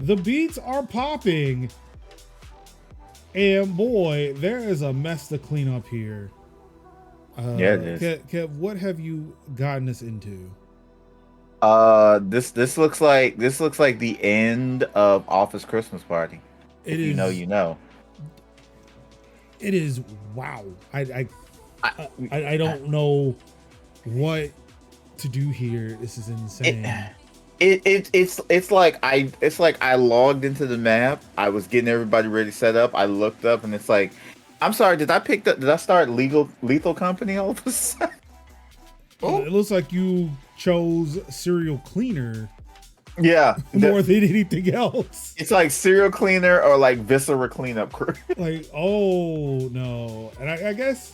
The beats are popping. And boy, there is a mess to clean up here. Yeah, it is. Kev, what have you gotten us into? This looks like the end of Office Christmas Party. It If you know, is. you know. It is wow. I I don't know what to do here. This is insane. It's like I logged into the map. I was getting everybody ready set up. I looked up and it's like, I'm sorry, did I start Lethal Company all of a sudden? Oh. It looks like you chose serial cleaner. Yeah, more than anything else. It's like serial cleaner or like viscera cleanup crew. Like, oh no. And I guess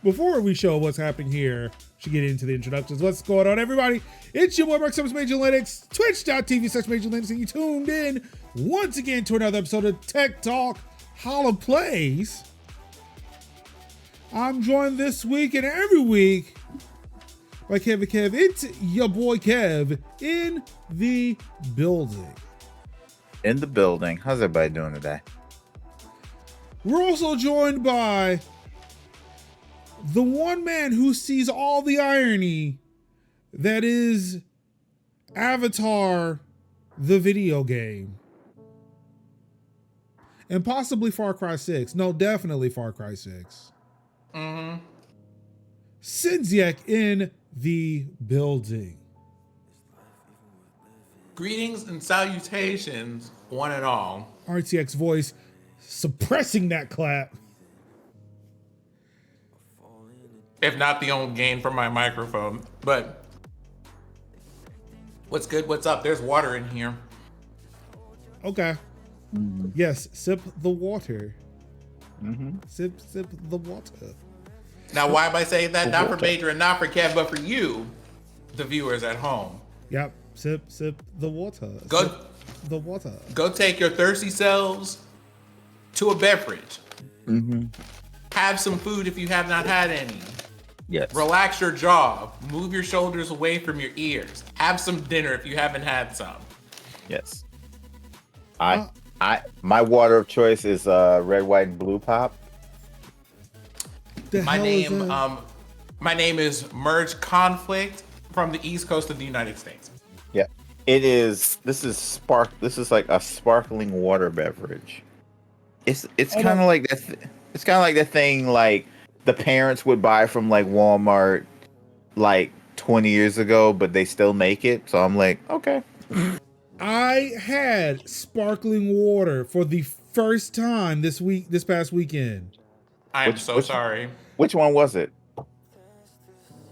before we show what's happening here, should get into the introductions. What's going on, everybody? It's your boy Mark Summers, Major Linux, twitch.tv/Major Linux, and you tuned in once again to another episode of Tech Talk HoliPlays. I'm joined this week and every week by Kev. It's your boy Kev in the building. In the building. How's everybody doing today? We're also joined by the one man who sees all the irony that is Avatar, the video game. And possibly Far Cry 6. No, definitely Far Cry 6. Mm-hmm. Sinziak in the building. Greetings and salutations, one and all. RTX voice suppressing that clap. If not the only gain from my microphone. But what's good? What's up? There's water in here. Okay. Mm-hmm. Yes, sip the water. Mm-hmm. Sip the water. Now, why am I saying that? Not for Major and not for Kev, but for you, the viewers at home. Yep. Sip the water. Go sip the water. Go take your thirsty selves to a beverage. Mm-hmm. Have some food if you have not had any. Yes. Relax your jaw. Move your shoulders away from your ears. Have some dinner if you haven't had some. Yes. My water of choice is red, white, and blue pop. My name is Merge Conflict from the East Coast of the United States. Yeah. This is like a sparkling water beverage. It's kind of like that. It's kind of like that thing like the parents would buy from like Walmart like 20 years ago, but they still make it. So I'm like, okay. I had sparkling water for the first time this past weekend. I am so sorry. Which one was it?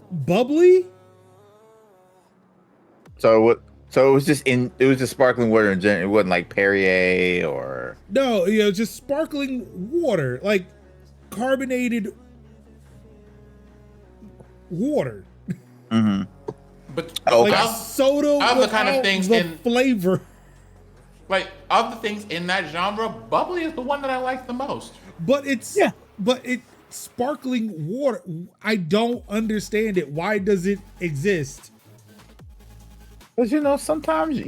Bubbly? So it was just sparkling water in general. It wasn't like Perrier or No, just sparkling water, like carbonated water. Mm-hmm. But okay. Like soda of the kind of things the in flavor. Like of the things in that genre, bubbly is the one that I like the most. But it's sparkling water. I don't understand it. Why does it exist? Because sometimes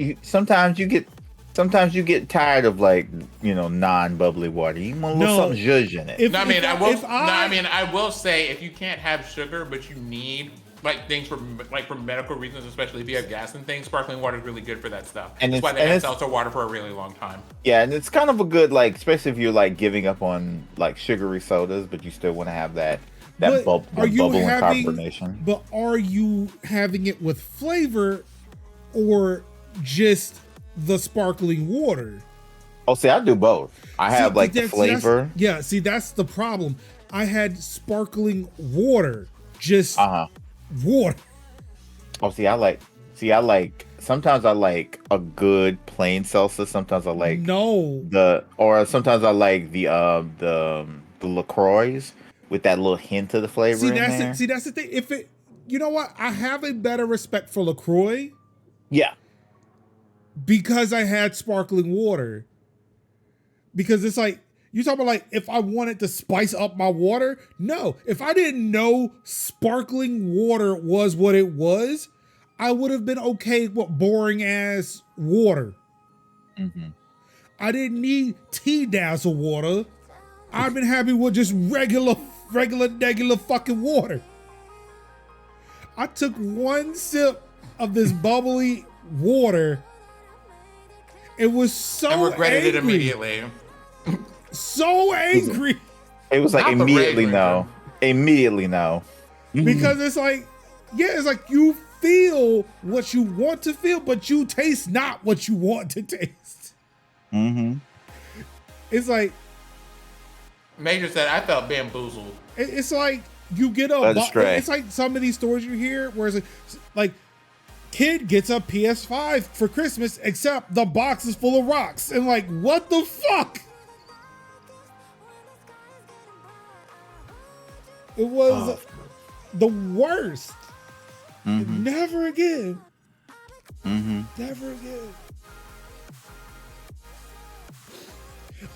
you get tired of like non-bubbly water. You want a little something zhuzh in it. I will say if you can't have sugar but you need like things for medical reasons, especially if you have gas and things, sparkling water is really good for that stuff. And that's why they had seltzer water for a really long time. Yeah, and it's kind of a good like, especially if you're like giving up on like sugary sodas, but you still want to have that bubble and carbonation. But are you having it with flavor or just the sparkling water? Oh, see, I do both. I have like the flavor. That's the problem. I had sparkling water, just water. Oh, sometimes I like a good plain salsa. Sometimes I like sometimes I like the LaCroix with that little hint of the flavor in there. See, that's the thing. If it, you know what? I have a better respect for LaCroix. Yeah. Because I had sparkling water. Because it's like, you talking about like if I wanted to spice up my water? No. If I didn't know sparkling water was what it was, I would have been okay with boring ass water. Mm-hmm. I didn't need tea dazzle water. I've been happy with just regular fucking water. I took one sip of this bubbly water. It was so and regretted angry. it immediately. So angry. It was like Not the immediately regular no. Immediately no. Because it's like, yeah, it's like you feel what you want to feel, but you taste not what you want to taste. Mm-hmm. It's like Major said, I felt bamboozled. it's like you get it's like some of these stories you hear where it's like kid gets a PS5 for Christmas, except the box is full of rocks. And like, what the fuck? It was the worst. Mm-hmm. Never again. Mm-hmm. Never again.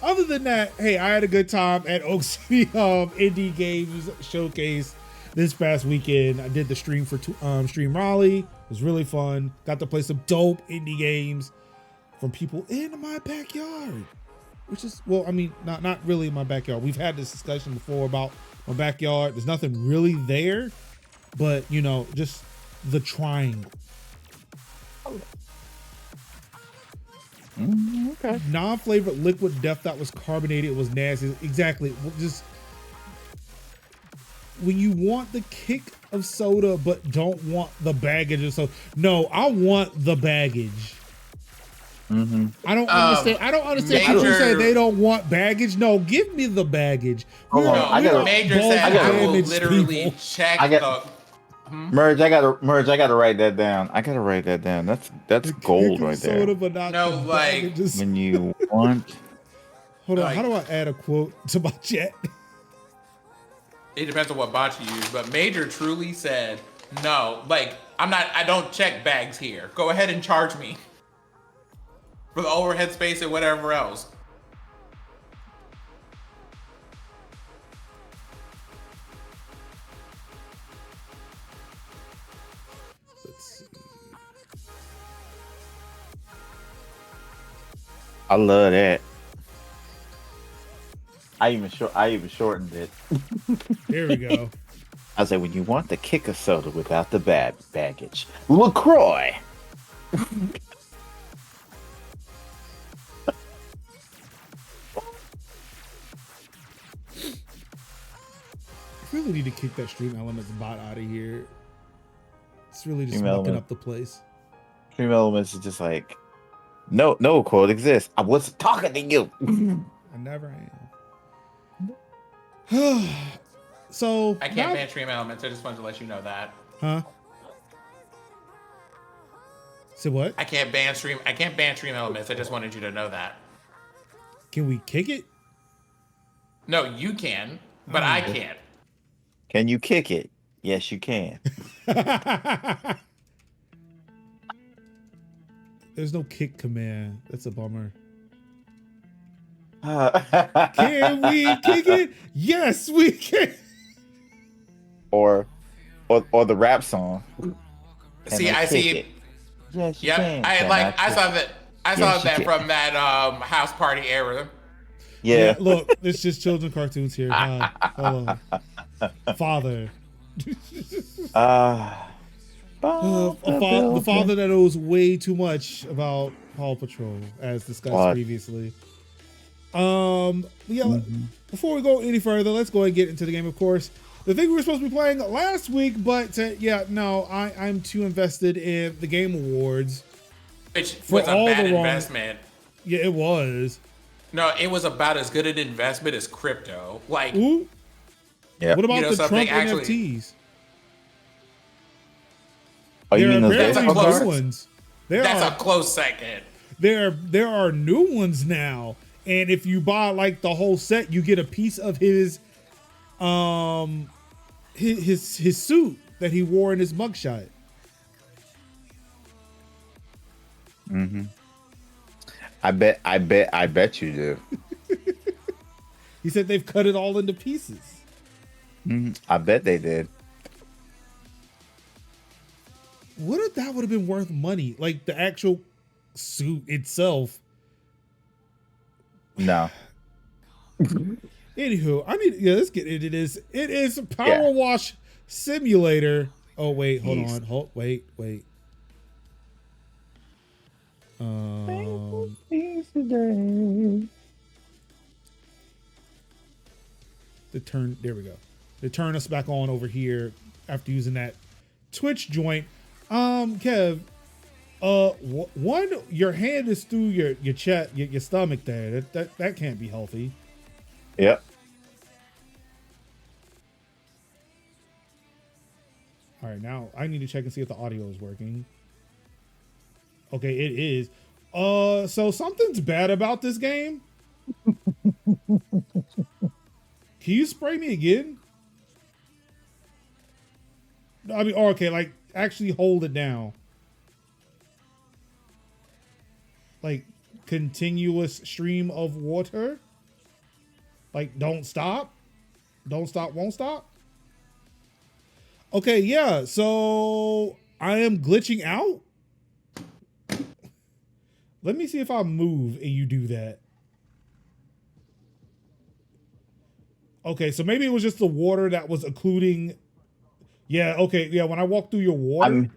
Other than that, hey, I had a good time at Oak City Indie Games Showcase this past weekend. I did the stream for Stream Raleigh. It was really fun. Got to play some dope indie games from people in my backyard. Which is, well, I mean, not really in my backyard. We've had this discussion before about my backyard. There's nothing really there, but you know, just the triangle. Okay. Non-flavored liquid death that was carbonated. It was nasty. Exactly. Just when you want the kick of soda but don't want the baggage of soda. No, I want the baggage. Mm-hmm. I don't understand. I don't understand people who say they don't want baggage. No, give me the baggage. Hold on. Major said I will literally check Merge, I gotta write that down. That's gold right there. Soda, but not no, like when you want. Hold on, how do I add a quote to my chat? It depends on what bot you use, but Major truly said, no, like I don't check bags here. Go ahead and charge me for the overhead space and whatever else. I love that. I even shortened it. There we go. I said, when you want the kick of soda without the baggage, LaCroix. I really need to kick that Stream Elements bot out of here. It's really just mucking up the place. Stream Elements is just like, no quote exists. I wasn't talking to you. I never am. So I can't ban Stream Elements. I just wanted to let you know that. Huh? Say what? I can't ban Stream Elements. I just wanted you to know that. Can we kick it? No, you can, but I can't. Can you kick it? Yes, you can. There's no kick command. That's a bummer. Can we kick it? Yes, we can. Or the rap song. See, I see it. Yes, you yep. can. I saw that. I saw that from that house party era. Yeah. Look, it's just children's cartoons here. Hold on. Father. The father that knows way too much about Paw Patrol, as discussed previously. Before we go any further, let's go ahead and get into the game. Of course, the thing we were supposed to be playing last week, but I'm too invested in the Game Awards. Which was a bad investment. Yeah, it was. No, it was about as good an investment as crypto. Like, yeah. What about the Trump NFTs? Oh, you mean those new ones? That's a close second. There are new ones now, and if you buy like the whole set, you get a piece of his suit that he wore in his mugshot. Mm-hmm. I bet you do. He said they've cut it all into pieces. Mm-hmm. I bet they did. What if that would have been worth money? Like the actual suit itself No. Anywho, let's get into this. It is Yeah. Powerwash Simulator. Oh wait, hold on. Wait. There we go. To turn us back on over here after using that Twitch joint. Kev, one, your hand is through your chest, your stomach there. That can't be healthy. Yep. All right, now I need to check and see if the audio is working. Okay, it is. So something's bad about this game. Can you spray me again? I mean, okay, like actually hold it down. Like continuous stream of water. Like don't stop. Don't stop, won't stop. Okay, yeah, so I am glitching out. Let me see if I move and you do that. Okay, so maybe it was just the water that was occluding. Yeah, okay, yeah, when I walk through your water.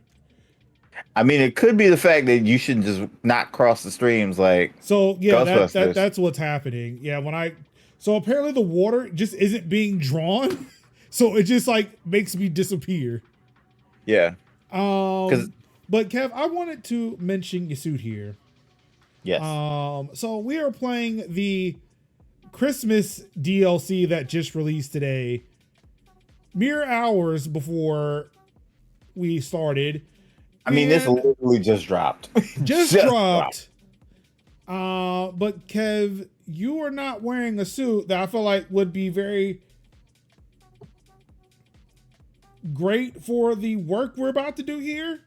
I mean, it could be the fact that you should just not cross the streams like. So yeah, that's what's happening. Yeah, so apparently the water just isn't being drawn, so it just like makes me disappear. Yeah. But Kev, I wanted to mention your suit here. Yes. So we are playing the Christmas DLC that just released today, mere hours before we started. I mean, this literally just dropped. Just dropped. But Kev, you are not wearing a suit that I feel like would be very great for the work we're about to do here.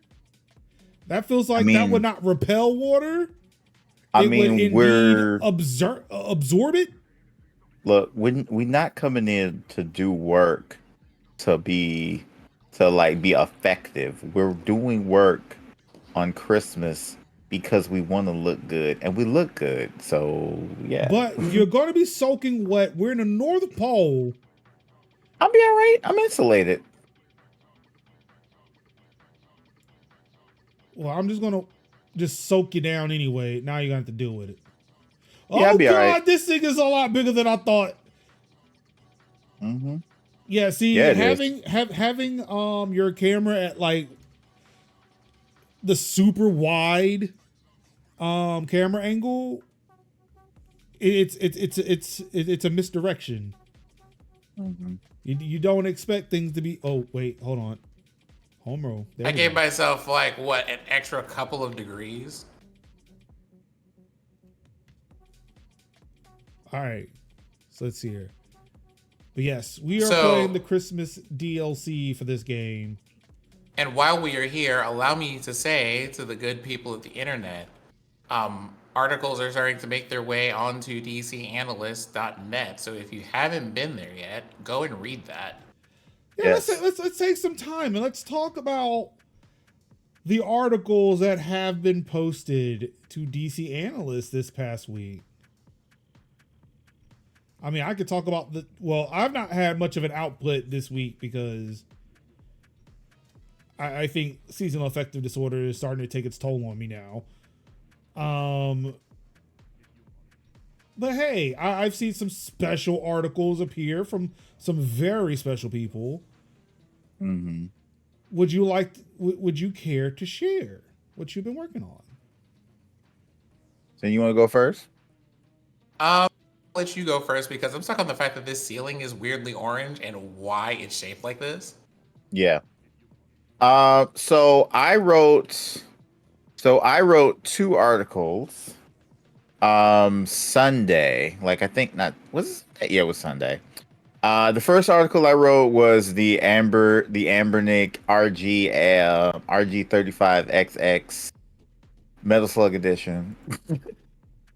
That feels like that would not repel water. We're absorb it. Look, we're not coming in to do work to be effective. We're doing work on Christmas because we want to look good, and we look good. So yeah. But you're going to be soaking wet. We're in the North Pole. I'll be all right. I'm insulated. Well, I'm just gonna soak you down anyway. Now you're gonna have to deal with it. Yeah, oh God, right. This thing is a lot bigger than I thought. Mm-hmm. Yeah, see, having your camera at like the super wide camera angle, it's a misdirection. Mm-hmm. You don't expect things to be. Oh wait, hold on. Home row. I gave myself like what, an extra couple of degrees. All right, so let's see here. But yes, we are playing the Christmas DLC for this game. And while we are here, allow me to say to the good people of the internet, articles are starting to make their way onto dcanalyst.net. So if you haven't been there yet, go and read that. Yeah, yes. let's take some time and let's talk about the articles that have been posted to DC Analyst this past week. I mean, I could talk about I've not had much of an output this week because I think seasonal affective disorder is starting to take its toll on me now. But hey, I've seen some special articles appear from some very special people. Mm-hmm. Would you care to share what you've been working on? So you want to go first? I'll let you go first because I'm stuck on the fact that this ceiling is weirdly orange and why it's shaped like this. Yeah. So I wrote 2 articles. Sunday, like I think not was it was Sunday. The first article I wrote was the Ambernick RG35XX Metal Slug Edition.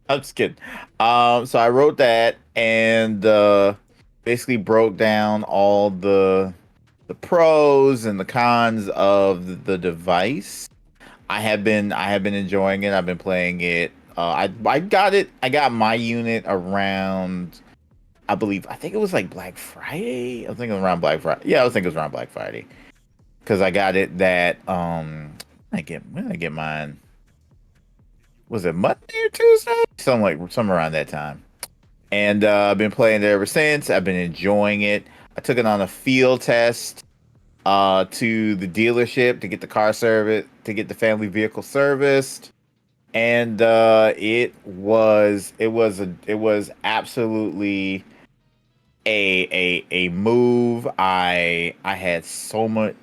I'm just kidding. So I wrote that and basically broke down all the pros and the cons of the device. I have been enjoying it. I've been playing it I got it. I got my unit around. I think it was like Black Friday. I think it was around Black Friday. Yeah, I think it was around Black Friday because I got it that when did I get mine? Was it Monday or Tuesday? Something around that time. And I've been playing it ever since. I've been enjoying it. I took it on a field test to the dealership to get the car service, to get the family vehicle serviced, and it was absolutely a move. I had so much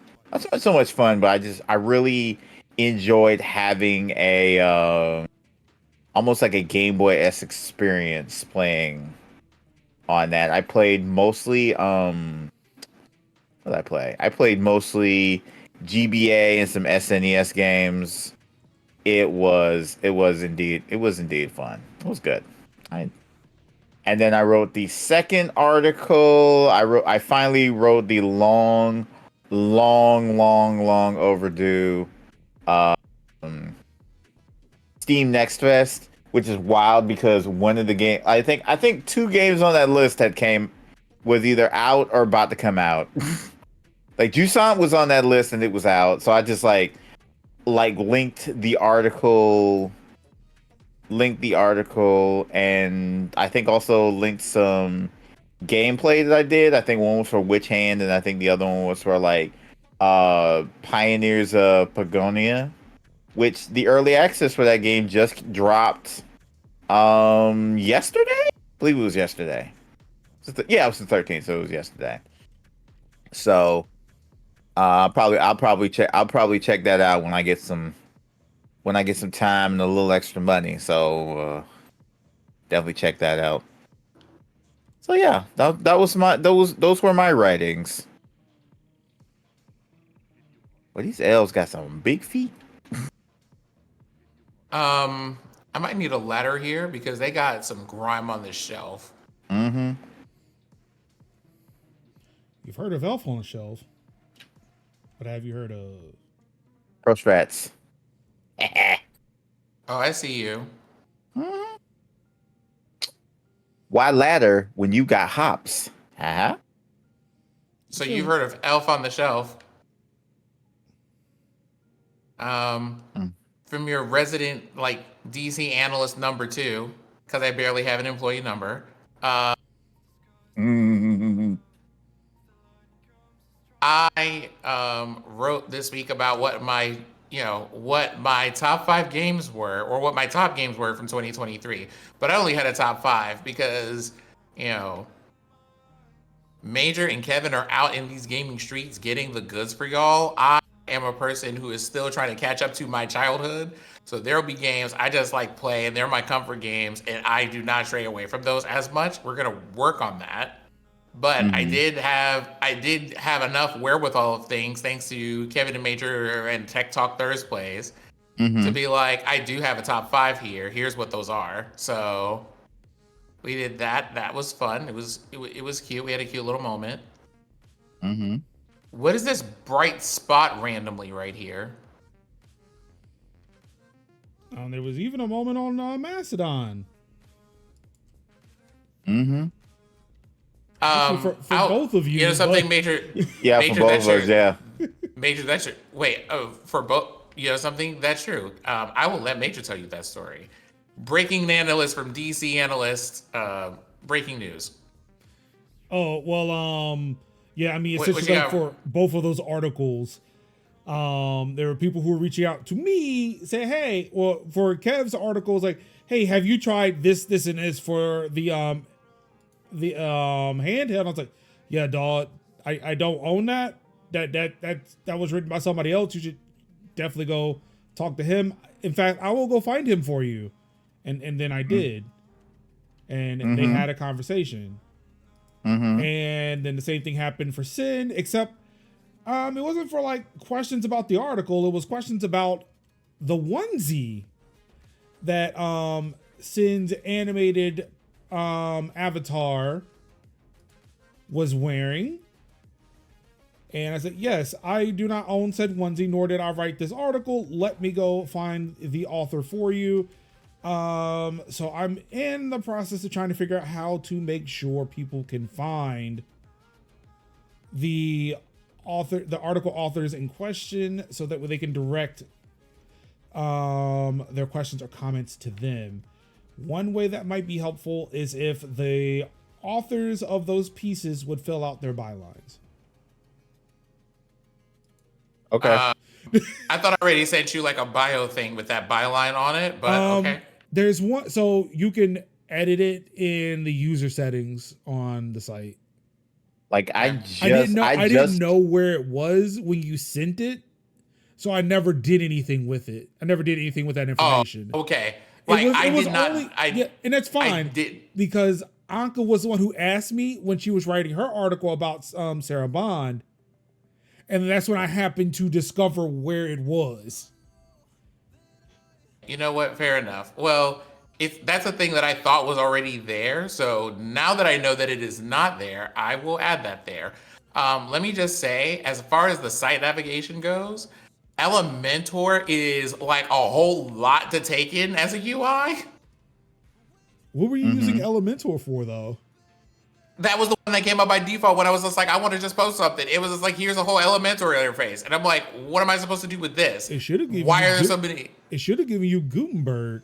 fun, but I really enjoyed having a almost like a Game Boy-esque experience playing on that. I played mostly what did I play? I played mostly GBA and some SNES games. It was indeed fun. It was good. And then I wrote the second article. I finally wrote the long overdue Steam Next Fest, which is wild because one of the game I think two games on that list was either out or about to come out. Like Jusant was on that list and it was out, so I just like linked the article, and I think also linked some gameplay that I did. I think one was for Witch Hand, and I think the other one was for like Pioneers of Pagonia, which the early access for that game just dropped yesterday. I believe it was yesterday. Yeah, it was the 13th, so it was yesterday. So I'll probably check that out when I get some time and a little extra money. So definitely check that out. So yeah, those were my writings. Well, these elves got some big feet. I might need a ladder here because they got some grime on this shelf. Mm-hmm. You've heard of Elf on the Shelf, but have you heard of Pro Strats? Oh, I see you. Mm-hmm. Why ladder when you got hops? Uh-huh. So you've heard of Elf on the Shelf. From your resident like DC analyst number 2, because I barely have an employee number. I wrote this week about what my top 5 games were, or what my top games were from 2023. But I only had a top 5 because, Major and Kevin are out in these gaming streets getting the goods for y'all. I am a person who is still trying to catch up to my childhood. So there'll be games I just like play, and they're my comfort games, and I do not stray away from those as much. We're gonna work on that. But I did have enough wherewithal of things, thanks to Kevin and Major and Tech Talk Thursdays, to be like, I do have a top 5 here. Here's what those are. So we did that. That was fun. It was cute. We had a cute little moment. What is this bright spot randomly right here? There was even a moment on Mastodon. For both of you. You know something, Major? Yeah, Major, for both of us, yeah. Major, that's true. Wait, for both, you know something? That's true. I will let Major tell you that story. Breaking analyst from DC Analyst, breaking news. Oh, well, yeah, I mean, essentially like for both of those articles, there were people who were reaching out to me saying, hey, well, for Kev's articles, like, hey, have you tried this, and this for the handheld? I was like, yeah, dog, I don't own that. That was written by somebody else. You should definitely go talk to him. In fact, I will go find him for you. And then I did. And they had a conversation. And then the same thing happened for Sin, except it wasn't for like questions about the article. It was questions about the onesie that Sin's animated avatar was wearing. And I said, yes, I do not own said onesie, nor did I write this article. Let me go find the author for you. So I'm in the process of trying to figure out how to make sure people can find the article authors in question, so that they can direct their questions or comments to them. One way that might be helpful is if the authors of those pieces would fill out their bylines. Okay. I thought I already sent you like a bio thing with that byline on it, but okay. There's one, so you can edit it in the user settings on the site. Like I didn't know where it was when you sent it, so I never did anything with it. I never did anything with that information. Oh, okay. Like and that's fine. Because Anka was the one who asked me when she was writing her article about Sarah Bond, and that's when I happened to discover where it was. You know what? Fair enough. Well, if that's a thing that I thought was already there, so now that I know that it is not there, I will add that there. Let me just say, as far as the site navigation goes, Elementor is like a whole lot to take in as a UI. What were you using Elementor for, though? That was the one that came up by default when I was just like, I want to just post something. It was just like, here's a whole Elementor interface. And I'm like, what am I supposed to do with this? It should have given Why are there so many? It should have given you Gutenberg.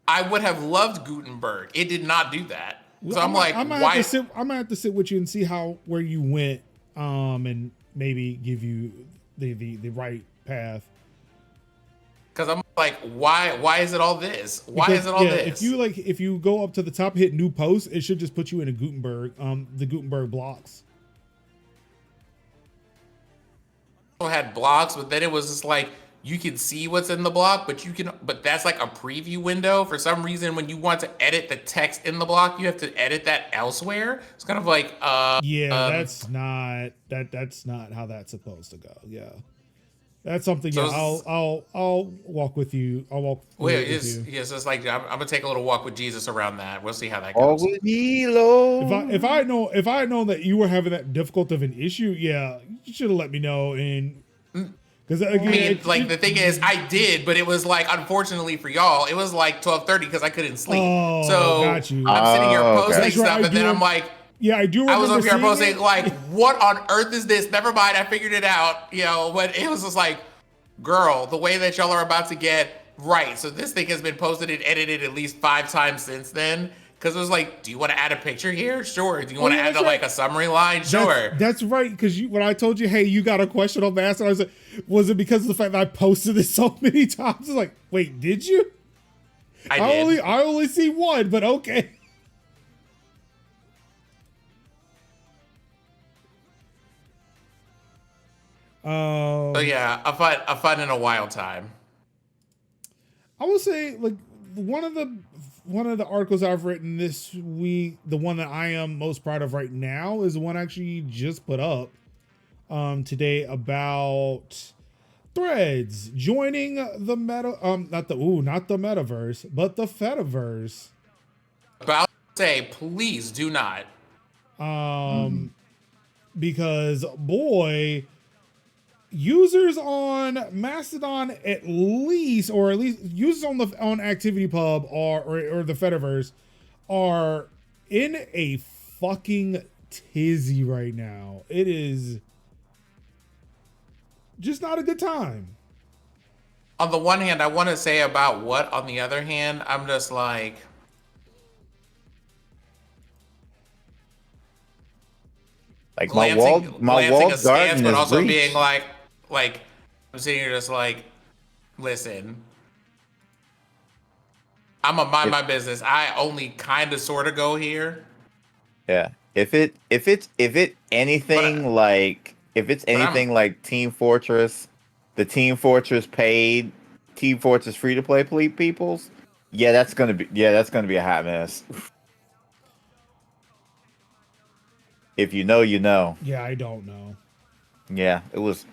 I would have loved Gutenberg. It did not do that. So I'm like, I'm why? gonna have to sit with you and see where you went, and maybe give you the right path. Because I'm like, why is it all this? Why is it all this? If you go up to the top, hit new post, it should just put you in a Gutenberg, the Gutenberg blocks. Had blocks, but then it was just like, you can see what's in the block, but that's like a preview window. For some reason, when you want to edit the text in the block, you have to edit that elsewhere. It's kind of like, that's not how that's supposed to go. Yeah. That's something. So I'll walk with you. I'll walk. Yes, it's like I'm gonna take a little walk with Jesus around that. We'll see how that goes. If I had known that you were having that difficult of an issue, yeah, you should have let me know. And because again, the thing is, I did, but it was like, unfortunately for y'all, it was like 12:30 because I couldn't sleep. Oh, so got you. I'm sitting here posting stuff, and then I'm like. Yeah, I do. I was over here posting like, "What on earth is this?" Never mind, I figured it out. But it was just like, "Girl, the way that y'all are about to get right." So this thing has been posted and edited at least 5 times since then. Because it was like, "Do you want to add a picture here? Sure. Do you want to add like a summary line? Sure." That's right. Because when I told you, "Hey, you got a question on Master," I was like, "Was it because of the fact that I posted this so many times?" I was like, "Wait, did you?" I did. I only see one, but okay. So yeah, a fun and a wild time. I will say, like, one of the articles I've written this week, the one that I am most proud of right now, is the one I actually just put up today about Threads joining the not the metaverse, but the Fediverse. About to say, please do not. Because boy, users on Mastodon at least users on ActivityPub or the Fediverse are in a fucking tizzy right now. It is just not a good time. On the one hand, I want to say about what. On the other hand, I'm just like, my walled garden but is also breached. being like I'm sitting here just like, listen, I'm gonna mind my business. I only kind of sort of go here. Yeah. If it's anything like Team Fortress, the Team Fortress paid, Team Fortress free to play peoples, that's gonna be a hot mess. If you know, you know. Yeah, I don't know. Yeah, it was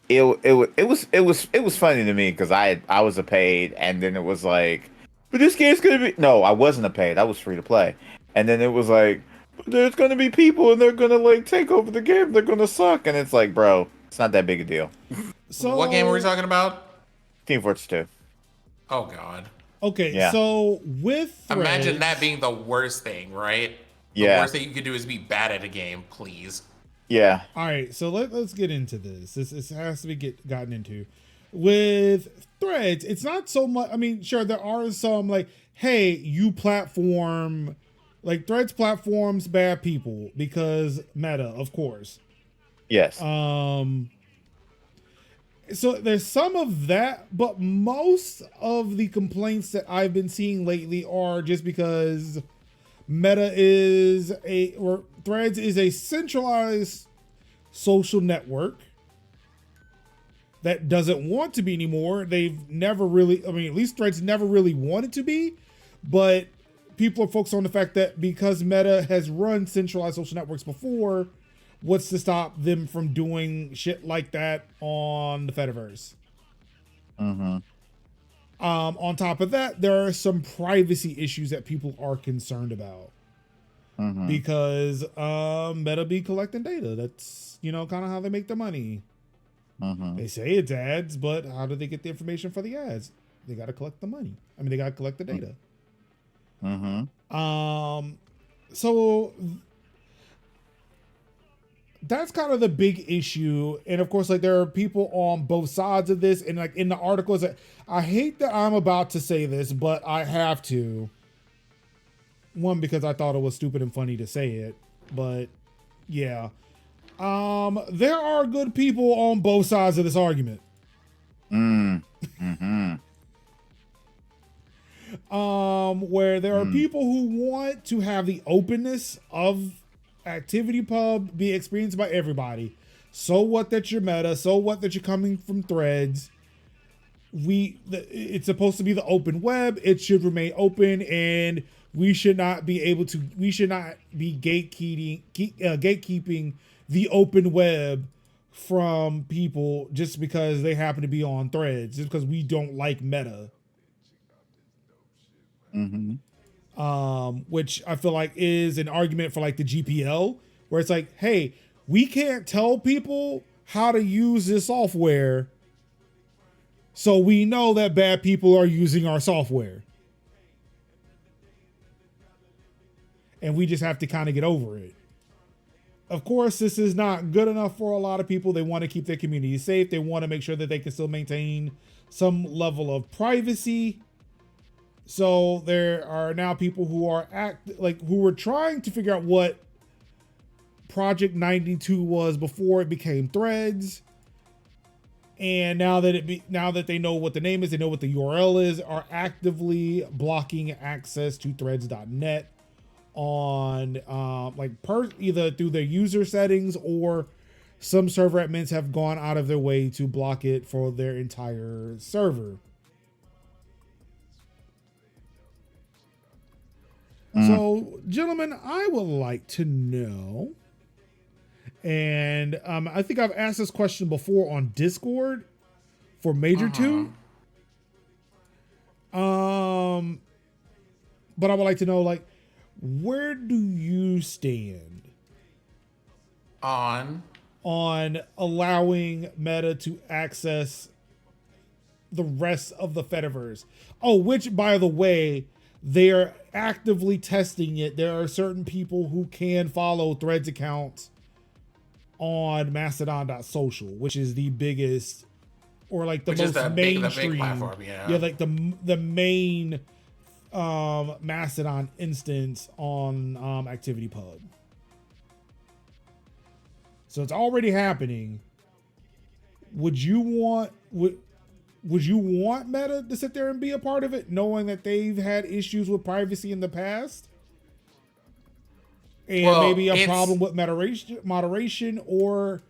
funny to me because I was a paid, and then it was like, but this game's gonna be, no, I wasn't a paid, I was free to play, and then it was like, but there's gonna be people and they're gonna like take over the game, they're gonna suck, and it's like, bro, it's not that big a deal. So what game were we talking about? Team Fortress 2. Oh god. Okay, Yeah. so with Threads, imagine that being the worst thing, right? The Yeah. worst thing you could do is be bad at a game, please. Yeah. All right, so let's get into this. This has to be gotten into. With Threads, it's not so much. I mean, sure, there are some like, hey, you platform, like Threads platforms bad people because Meta, of course. Yes. So there's some of that, but most of the complaints that I've been seeing lately are just because Meta is or Threads is a centralized social network that doesn't want to be anymore. They've never really, I mean, at least Threads never really wanted to be, but people are focused on the fact that because Meta has run centralized social networks before, what's to stop them from doing shit like that on the Fediverse? On top of that, there are some privacy issues that people are concerned about. Because Meta be collecting data. That's, kind of how they make their money. They say it's ads, but how do they get the information for the ads? They got to collect the money. I mean, they got to collect the data. So that's kind of the big issue. And of course, like there are people on both sides of this. And like in the articles, I hate that I'm about to say this, but I have to. One, because I thought it was stupid and funny to say it, but yeah. There are good people on both sides of this argument. Where there are people who want to have the openness of ActivityPub be experienced by everybody. So what that you're Meta, so what that you're coming from Threads. It's supposed to be the open web. It should remain open, and we should not be gatekeeping the open web from people just because they happen to be on Threads, just because we don't like Meta. Which I feel like is an argument for like the GPL, where it's like, hey, we can't tell people how to use this software, so we know that bad people are using our software. And we just have to kind of get over it. Of course, this is not good enough for a lot of people. They want to keep their community safe. They want to make sure that they can still maintain some level of privacy. So there are now people who are who were trying to figure out what Project 92 was before it became Threads. And now that they know what the name is, they know what the URL is, are actively blocking access to threads.net on either through their user settings, or some server admins have gone out of their way to block it for their entire server. So, gentlemen, I would like to know, and I think I've asked this question before on Discord for Major 2. But I would like to know, like, where do you stand on allowing Meta to access the rest of the Fediverse? Oh, which, by the way, they are actively testing it. There are certain people who can follow Threads accounts on Mastodon.social, which is the biggest, or like the most mainstream, the big platform, yeah, like the main Mastodon instance on ActivityPub. So it's already happening. Would you want Meta to sit there and be a part of it, knowing that they've had issues with privacy in the past? And maybe a problem with moderation, or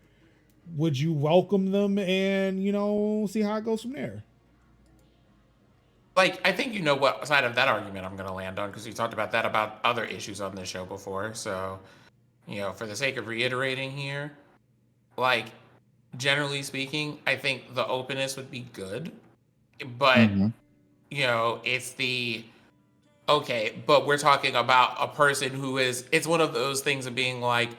would you welcome them and, see how it goes from there? Like, I think what side of that argument I'm going to land on, because we talked about that about other issues on this show before. So, for the sake of reiterating here, like, generally speaking, I think the openness would be good, but it's but we're talking about a person who it's one of those things of being like,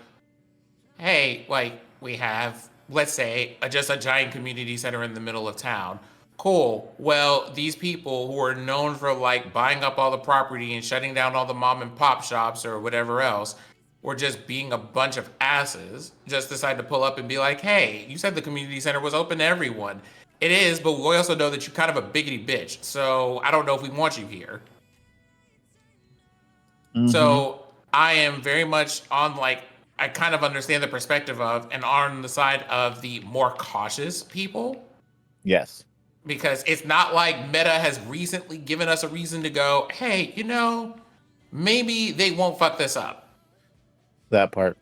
hey, like, we have, let's say, just a giant community center in the middle of town. cool. Well, these people who are known for like buying up all the property and shutting down all the mom and pop shops or whatever else, were just being a bunch of asses, just decide to pull up and be like, hey, you said the community center was open to everyone. It is, but we also know that you're kind of a biggity bitch. So I don't know if we want you here. Mm-hmm. So I am very much on like, I kind of understand the perspective of and on the side of the more cautious people. Yes. Because it's not like Meta has recently given us a reason to go, hey, you know, maybe they won't fuck this up. That part.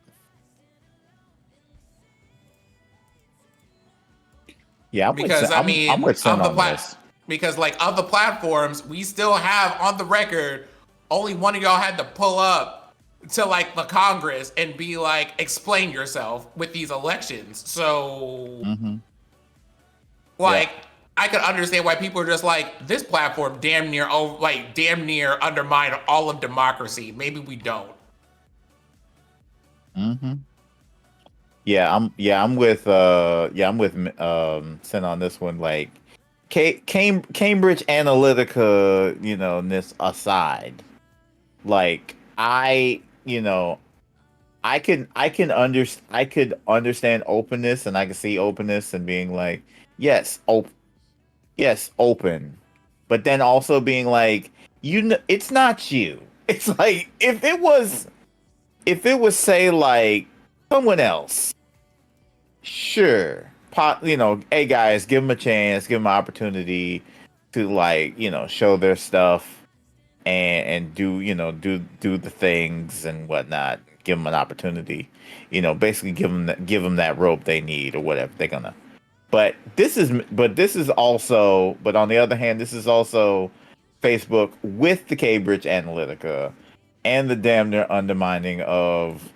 Yeah, I'm because with, I'm with Sin on this. Because like of the platforms, we still have on the record, only one of y'all had to pull up to like the Congress and be like, explain yourself with these elections. So I could understand why people are just like, this platform damn near undermine all of democracy. Maybe we don't. Yeah, I'm with Sin on this one. Like Cambridge Analytica, you know, this aside. Like I could understand openness, and I can see openness and being like, yes, open. But then also being like, it's not you. It's like if it was say like someone else, sure. Hey guys, give them a chance, give them an opportunity to like, show their stuff and do the things and whatnot. Give them an opportunity, basically give them that rope they need or whatever they're gonna. But on the other hand, this is also Facebook with the Cambridge Analytica and the damn near undermining of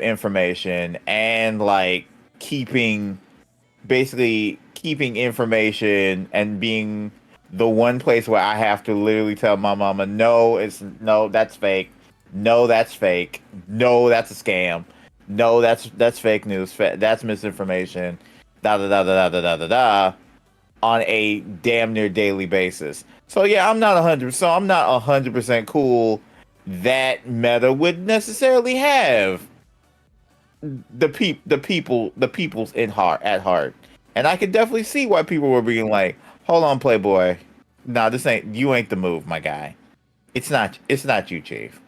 information and like keeping information and being the one place where I have to literally tell my mama, no, that's fake. No, that's fake. No, that's a scam. No, that's fake news. That's misinformation. Da da da da da da da da. On a damn near daily basis. So yeah, I'm not 100% cool that Meta would necessarily have the people's at heart. And I could definitely see why people were being like, hold on, Playboy. Nah, you ain't the move, my guy. It's not you, Chief.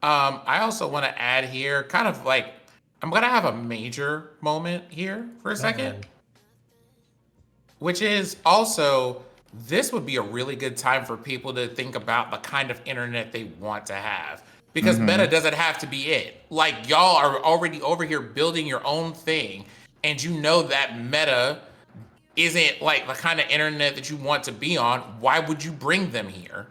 I also want to add here, kind of like, I'm going to have a major moment here for a second. Which is also, this would be a really good time for people to think about the kind of internet they want to have. Because Meta doesn't have to be it. Like, y'all are already over here building your own thing, and you know that Meta isn't like the kind of internet that you want to be on. Why would you bring them here?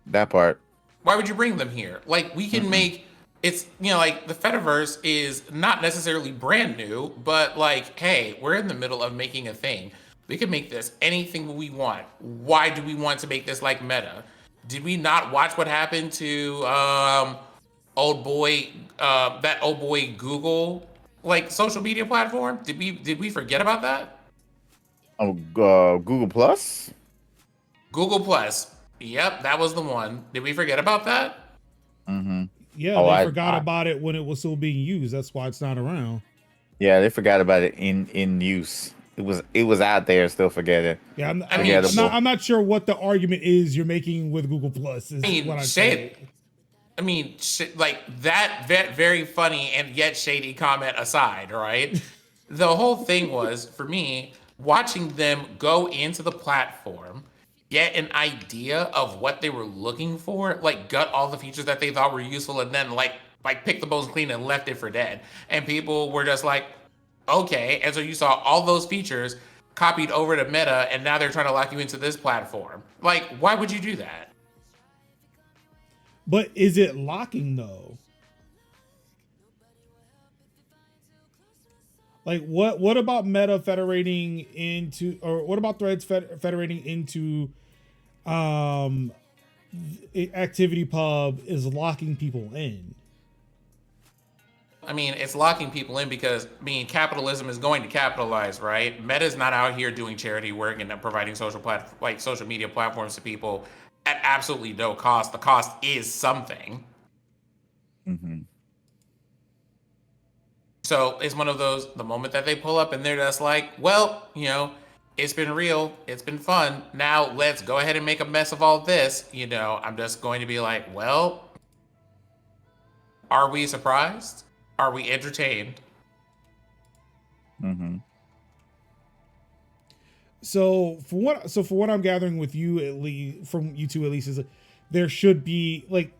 That part. Why would you bring them here? Like, we can make it's, like the Fediverse is not necessarily brand new, but like, hey, we're in the middle of making a thing. We can make this anything we want. Why do we want to make this like Meta? Did we not watch what happened to that old boy Google like social media platform? Did we forget about that? Oh, Google Plus? Google Plus. Yep, that was the one. Did we forget about that? Yeah, they forgot about it when it was still being used. That's why it's not around. Yeah, they forgot about it in use. It was out there, still forget it. Yeah, I'm not sure what the argument is you're making with Google Plus. Like that very funny and yet shady comment aside, right? The whole thing was, for me, watching them go into the platform, get an idea of what they were looking for, like gut all the features that they thought were useful, and then like pick the bones clean and left it for dead. And people were just like, okay. And so you saw all those features copied over to Meta, and now they're trying to lock you into this platform. Like, why would you do that? But is it locking though? Like, what about Meta federating into, or what about Threads federating into I ActivityPub is locking people in? I mean, it's locking people in because, I mean, capitalism is going to capitalize, right? Meta's not out here doing charity work and providing social media platforms to people at absolutely no cost. The cost is something. Mm-hmm. So it's one of those, the moment that they pull up and they're just like, well, it's been real, it's been fun. Now let's go ahead and make a mess of all this. I'm just going to be like, well, are we surprised? Are we entertained? Mm-hmm. So for what I'm gathering with you, at least from you two, at least, is there should be like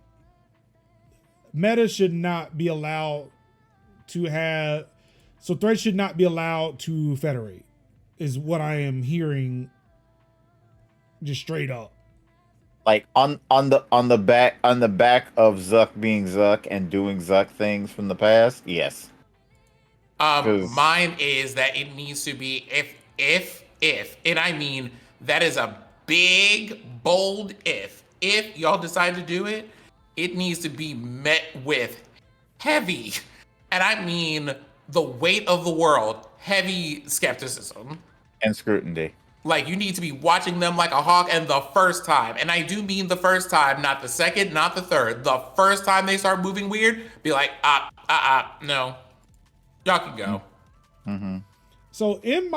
Meta should not be allowed to have, so Threads should not be allowed to federate, is what I am hearing, just straight up. Like on the back of Zuck being Zuck and doing Zuck things from the past, yes. Mine is that it needs to be if, and I mean that is a big bold if y'all decide to do it, it needs to be met with heavy, and I mean the weight of the world, heavy skepticism and scrutiny. Like, you need to be watching them like a hawk, and the first time, and I do mean the first time, not the second, not the third, the first time they start moving weird, be like, no, y'all can go. Mm-hmm. So in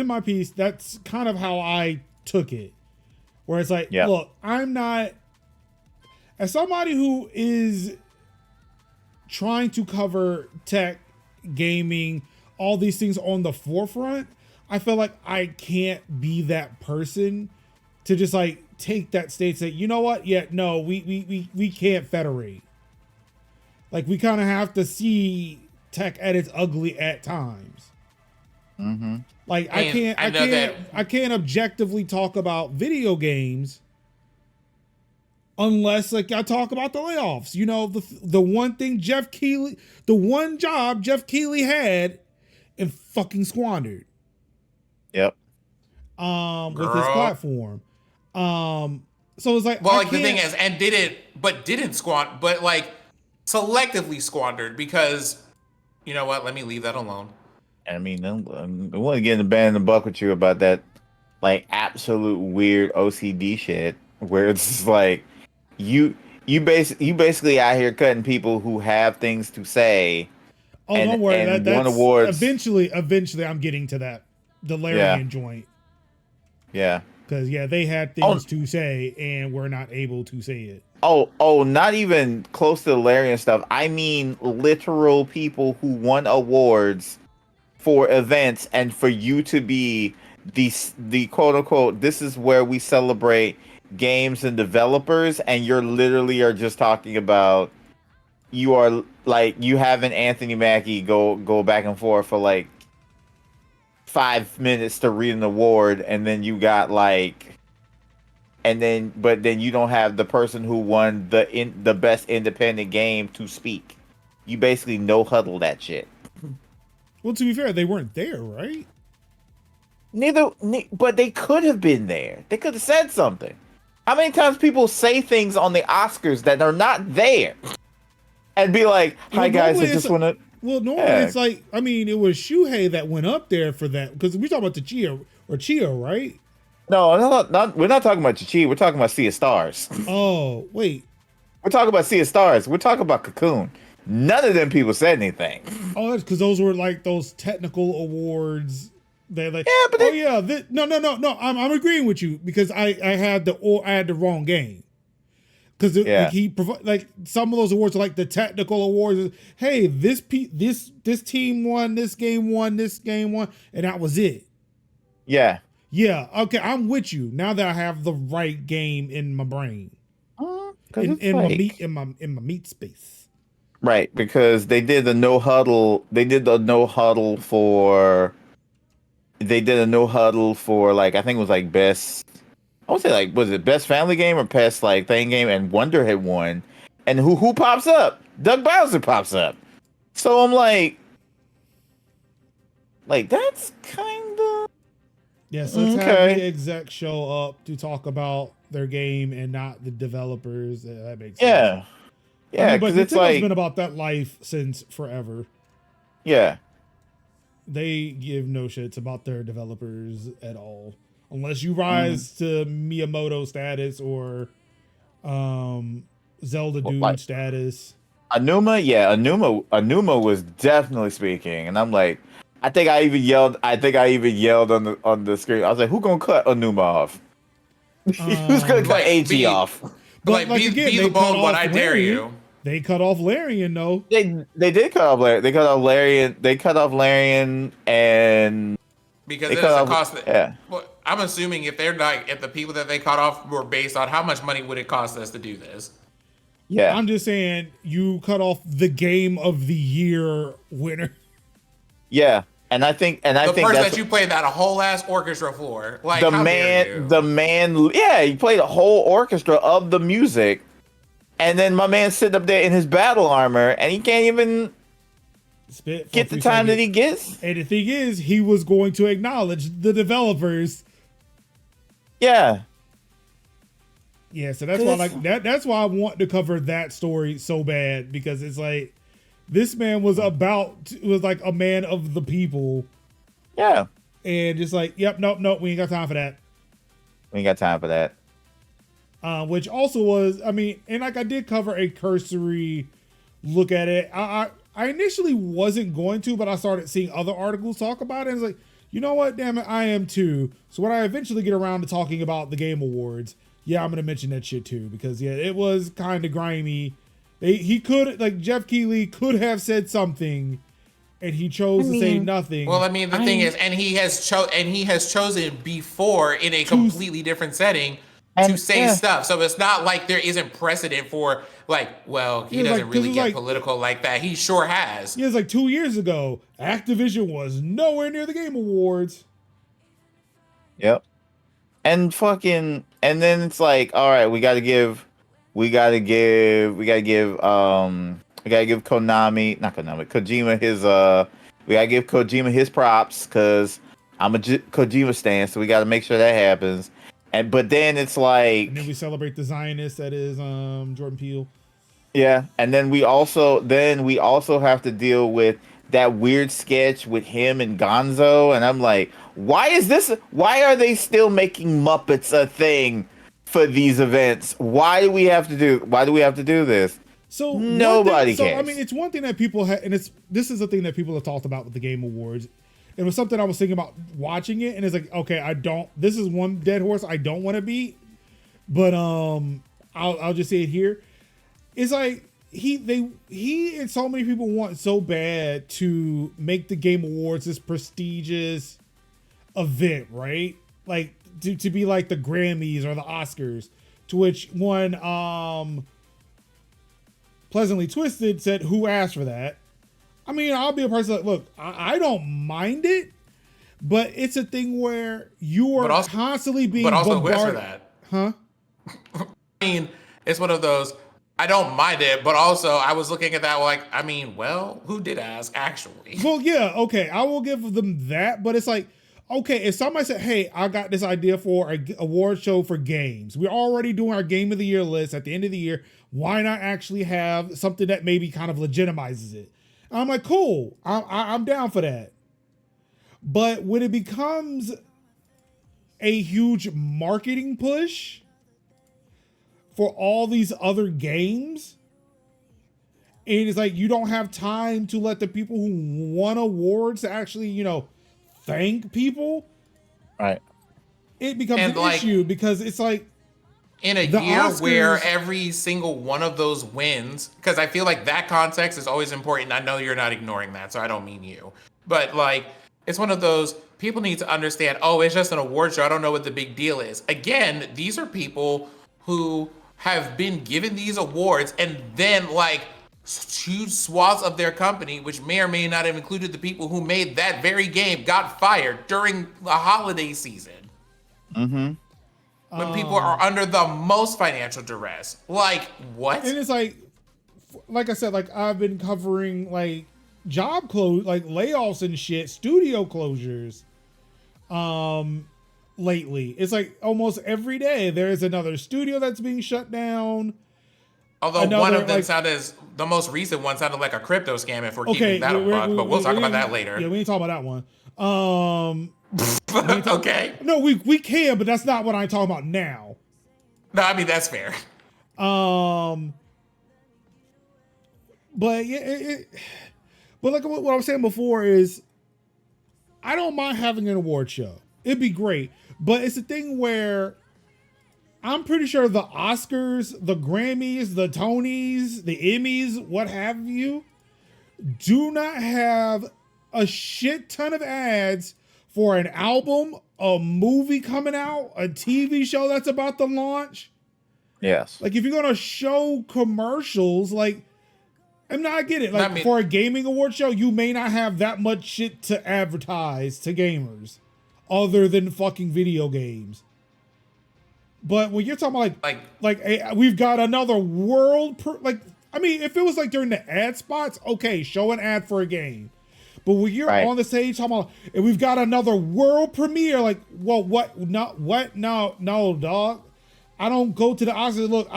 my piece, that's kind of how I took it, where it's like, look, I'm not, as somebody who is trying to cover tech, gaming, all these things on the forefront, I feel like I can't be that person to just like take that state, say, you know what? Yeah, no, we can't federate. Like, we kind of have to see tech at its ugly at times. Mm-hmm. Like, I can't objectively talk about video games unless like I talk about the layoffs. The one thing the one job Jeff Keighley had and fucking squandered. Yep. With his platform. So it's like, well, like, the thing is, and didn't squander, but like selectively squandered, because you know what? Let me leave that alone. I mean, I want to get in the band and buck with you about that, like, absolute weird OCD shit, where it's just like you basically out here cutting people who have things to say. Oh, don't worry. That's awards. Eventually, I'm getting to that. The Larian joint. Yeah. Because, they had things to say and were not able to say it. Oh, not even close to the Larian stuff. I mean, literal people who won awards for events, and for you to be the quote unquote, this is where we celebrate games and developers, and you're literally are just talking about, you are like, you having Anthony Mackie go back and forth for like 5 minutes to read an award, and then you got like, but then you don't have the person who won the best independent game to speak. You basically no huddle that shit. Well, to be fair, they weren't there, right? But they could have been there. They could have said something. How many times people say things on the Oscars that are not there, and be like, "Hi guys, I just want to." Well, normally it's like, I mean, it was Shuhei that went up there for that, because we talking about the Chio, right? No, we're not talking about Chi. We're talking about Sea of Stars. Oh, wait. We're talking about Sea of Stars. We're talking about Cocoon. None of them people said anything. Oh, that's because those were like those technical awards. They like, no. I'm agreeing with you, because I had the wrong game. Because like some of those awards are like the technical awards. Hey, this team won, this game won, and that was it. Yeah. Yeah. Okay, I'm with you now that I have the right game in my brain. In my meat space. Right, because they did the no huddle. They did a no huddle for like, I think it was like best. I would say, like, was it best family game or best like thing game? And Wonder had won. And who pops up? Doug Bowser pops up. So I'm like that's kind of, yeah. So let's have the exec show up to talk about their game and not the developers. That makes sense. Yeah. Yeah, but because it's Nintendo's like been about that life since forever. Yeah. They give no shits about their developers at all, unless you rise to Miyamoto status or Zelda dude status. Anuma was definitely speaking, and I'm like, I think I even yelled on the screen. I was like, who gonna cut Anuma off? Who's gonna cut AG off? But like again, be they the bold cut one. off I dare Larian. you. They cut off Larian though. They did cut off Larian. They cut off Larian. They cut off Larian, and because it doesn't cost. Yeah. Well, I'm assuming if the people that they cut off were based on how much money would it cost us to do this. Yeah. I'm just saying you cut off the game of the year winner. Yeah. And I think the person that you played that a whole ass orchestra for, like the man, yeah, he played a whole orchestra of the music, and then my man sitting up there in his battle armor, and he can't even get the time that he gets. And the thing is, he was going to acknowledge the developers. Yeah. Yeah, so that's why that's why I want to cover that story so bad, because it's like this man was like a man of the people. Yeah. And just like, yep, nope, we ain't got time for that. We ain't got time for that. Which also was, I mean, and like I did cover a cursory look at it. I initially wasn't going to, but I started seeing other articles talk about it. And it's like, you know what, damn it, I am too. So when I eventually get around to talking about the Game Awards, yeah, I'm gonna mention that shit too, because yeah, it was kind of grimy. He could, like, Jeff Keighley could have said something, and he chose to say nothing. Well, I mean, the thing is, and he has chosen before in a completely different setting to say stuff. So it's not like there isn't precedent for, like, well, he doesn't really get political like that. He sure has. Yeah, it's like 2 years ago, Activision was nowhere near the Game Awards. Yep. And then it's like, all right, we gotta give Kojima his props, because I'm a Kojima stan, so we gotta make sure that happens. But then it's like, and then we celebrate the Zionist that is Jordan Peele. Yeah, and then we also have to deal with that weird sketch with him and Gonzo, and I'm like, why are they still making Muppets a thing for these events? Why do we have to do this? So nobody cares. I mean, it's one thing that people have, and this is a thing that people have talked about with the Game Awards. It was something I was thinking about watching it, and it's like, okay, this is one dead horse I don't want to beat, but I'll just say it here. It's like he and so many people want so bad to make the Game Awards this prestigious event, right? Like to be like the Grammys or the Oscars, to which one Pleasantly Twisted said, who asked for that? I mean, I'll be a person like, look, I don't mind it, but it's a thing where you are constantly being bombarded. But also, for that, huh? I mean, it's one of those. I don't mind it, but also I was looking at that like, I mean, well, who did ask actually? Well, yeah, okay, I will give them that, but it's like, okay, if somebody said, hey, I got this idea for an award show for games. We're already doing our Game of the Year list at the end of the year. Why not actually have something that maybe kind of legitimizes it? And I'm like, cool, I'm down for that. But when it becomes a huge marketing push for all these other games, and it's like you don't have time to let the people who won awards to actually, thank people. Right. It becomes an issue, because it's like, in a year where every single one of those wins, because I feel like that context is always important. I know you're not ignoring that, so I don't mean you. But like, it's one of those, people need to understand, oh, it's just an award show. I don't know what the big deal is. Again, these are people who have been given these awards, and then like huge swaths of their company, which may or may not have included the people who made that very game, got fired during the holiday season. Mm-hmm. When people are under the most financial duress. Like, what? And it's like I said, like I've been covering like job like layoffs and shit, studio closures lately. It's like almost every day there's another studio that's being shut down. Although one of them the most recent one sounded like a crypto scam if we're keeping that a bug, but we'll talk about that later. Yeah, we ain't talking about that one. Okay. No, we can, but that's not what I'm talking about now. No, I mean, that's fair. But yeah, but like what I was saying before is, I don't mind having an award show. It'd be great, but it's a thing where I'm pretty sure the Oscars, the Grammys, the Tonys, the Emmys, what have you, do not have a shit ton of ads for an album, a movie coming out, a TV show that's about to launch. Yes. Like if you're gonna show commercials, like, I get it. Like for a gaming award show, you may not have that much shit to advertise to gamers, other than fucking video games. But when you're talking about we've got another world, if it was like during the ad spots, okay, show an ad for a game. But when you're on the stage talking about, and we've got another world premiere, like, well, what? No, dog. I don't go to the Oscars. Look,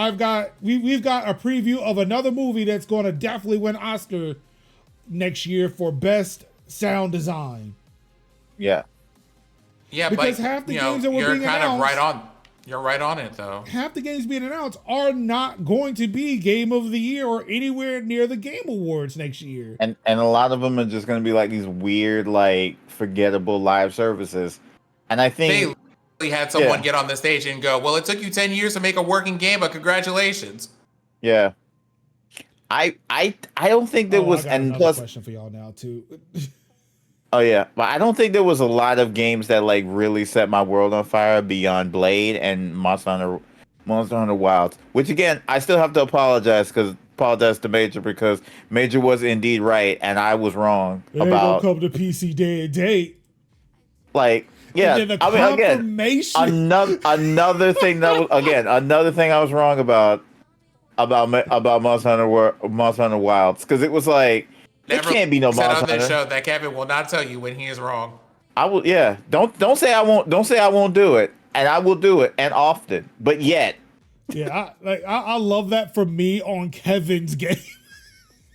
we've got a preview of another movie that's going to definitely win Oscar next year for best sound design. Yeah. Yeah, because half the games that were being announced, you're right on it, though. Half the games being announced are not going to be Game of the Year or anywhere near the Game Awards next year. And a lot of them are just going to be like these weird, like, forgettable live services. And I think they had someone get on the stage and go, well, it took you 10 years to make a working game, but congratulations. Yeah. I don't think there was... I got another question for y'all now, too. Oh, yeah. But I don't think there was a lot of games that, like, really set my world on fire beyond Blade and Monster Hunter Wilds. Which, again, I still have to apologize to Major, because Major was indeed right, and I was wrong about... They gonna come to PC day and date. Like, yeah. And then the confirmation. Another thing I was wrong about Monster Hunter Wilds, because it was like, there can't be no Monster Hunter. On this show that Kevin will not tell you when he is wrong. I will. Yeah. Don't say I won't. Don't say I won't do it, and I will do it, and often. But yet. Yeah, I love that for me on Kevin's game.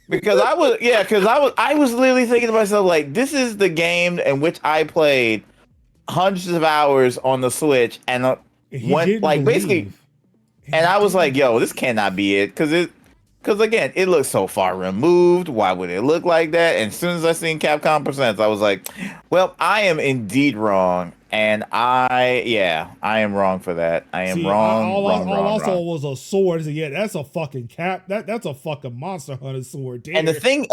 Because I was literally thinking to myself, like, this is the game in which I played hundreds of hours on the Switch, and went like basically, and I was like, yo, this cannot be it, because again, it looks so far removed. Why would it look like that? And as soon as I seen Capcom Presents, I was like, well, I am indeed wrong. And I am wrong for that. I am wrong. All I saw was a sword. So yeah, that's a fucking that's a fucking Monster Hunter sword. Damn. And the thing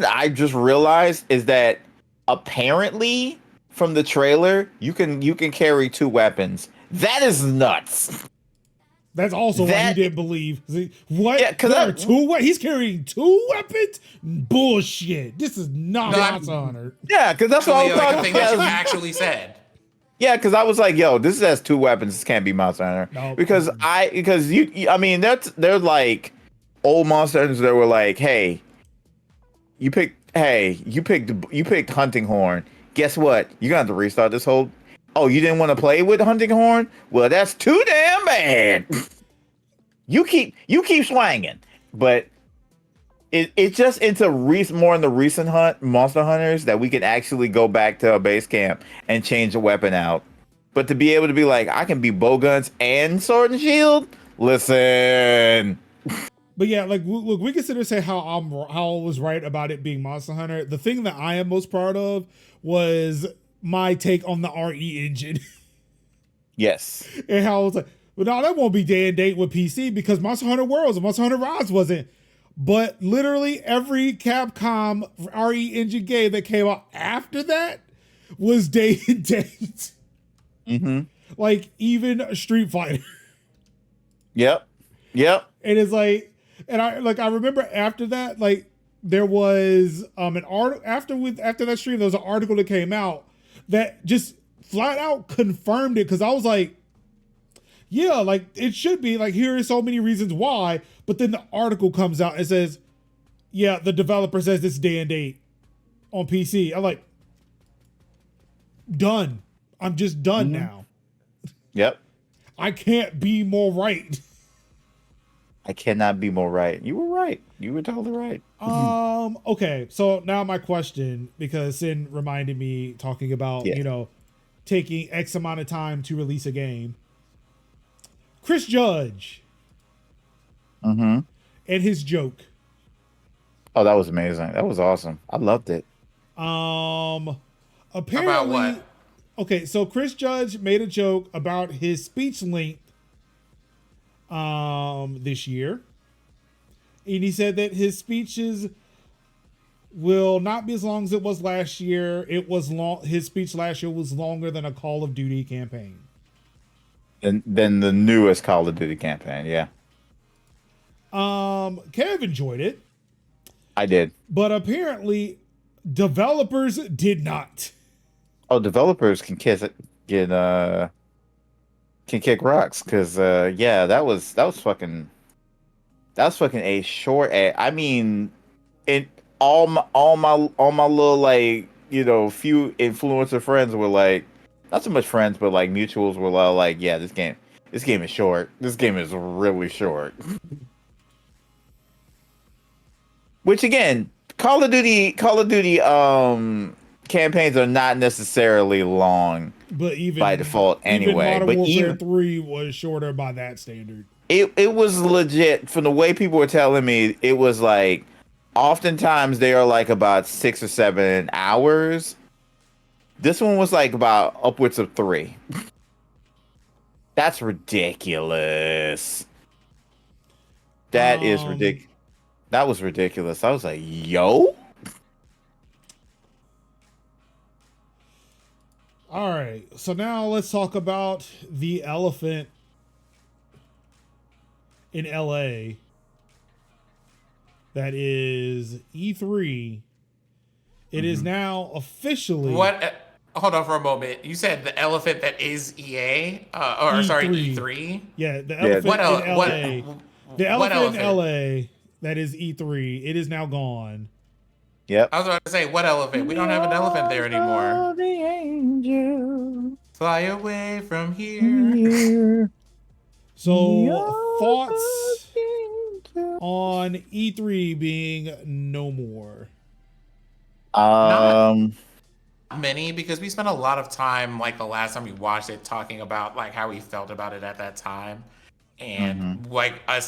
that I just realized is that apparently from the trailer, you can carry 2 weapons. That is nuts. That's also why he didn't believe. What? Yeah, because he's carrying 2 weapons? Bullshit. This is not Monster Hunter. Yeah, because that's what I was talking about. You actually said. Yeah, because I was like, yo, this has 2 weapons. This can't be Monster Hunter. No. Because they're like old Monster Hunters that were like, hey, you picked Hunting Horn. Guess what? You're gonna have to restart this whole. Oh, you didn't want to play with Hunting Horn? Well, that's too damn bad. You keep swanging, but it's just more in the recent Monster Hunters that we can actually go back to a base camp and change the weapon out. But to be able to be like, I can be bowguns and sword and shield. Listen. But yeah, like, look, we can sit and say how I was right about it being Monster Hunter. The thing that I am most proud of was my take on the RE engine. Yes. And how I was like, well, no, that won't be day and date with PC because Monster Hunter Worlds and Monster Hunter Rise wasn't. But literally every Capcom RE engine game that came out after that was day and date. Mm-hmm. Like even Street Fighter. Yep. And it's like, and I remember after that, like there was an article after that stream, there was an article that came out that just flat out confirmed it, because I was like, yeah, like it should be, like here are so many reasons why, but then the article comes out and says, yeah, the developer says this day and date on PC. I'm like, done. I'm just done now. Yep. I can't be more right. I cannot be more right. You were right. You were totally right. Okay, so now my question, because Sin reminded me talking about, Yeah. taking X amount of time to release a game. Chris Judge Mm-hmm. and his joke. Oh, that was amazing. That was awesome. I loved it. About Apparently, what? okay, so Chris Judge made a joke about his speech length this year. And he said that his speeches will not be as long as it was last year. It was long. His speech last year was longer than a Call of Duty campaign. And then the newest Call of Duty campaign. Yeah, Kev enjoyed it, I did. but apparently developers did not. Oh, developers can can kick rocks because yeah, that was fucking a short ad. I mean, it all my little like few influencer friends were like, not so much friends, but like mutuals were like, yeah, this game is short. This game is really short. Which again, Call of Duty campaigns are not necessarily long But even by default even anyway. Modern But Warfare even 3 was shorter by that standard. it was legit from the way people were telling me. It was like oftentimes they are like about 6 or 7 hours. This one was like about upwards of 3. That's ridiculous. That is ridiculous. That was ridiculous. I was like, yo. All right, so now let's talk about the elephant in LA. That is E3. It is now officially What? Hold on for a moment. You said the elephant that is EA, or sorry, E3. Yeah, the elephant What in el- what? LA. The What elephant in elephant? LA that is E3. It is now gone. Yep. I was about to say, what elephant? We don't have an elephant there anymore. The angel. Fly away from here. Here. So thoughts on E3 being no more? Um. Many, because we spent a lot of time, like the last time we watched it, talking about like how we felt about it at that time, and like I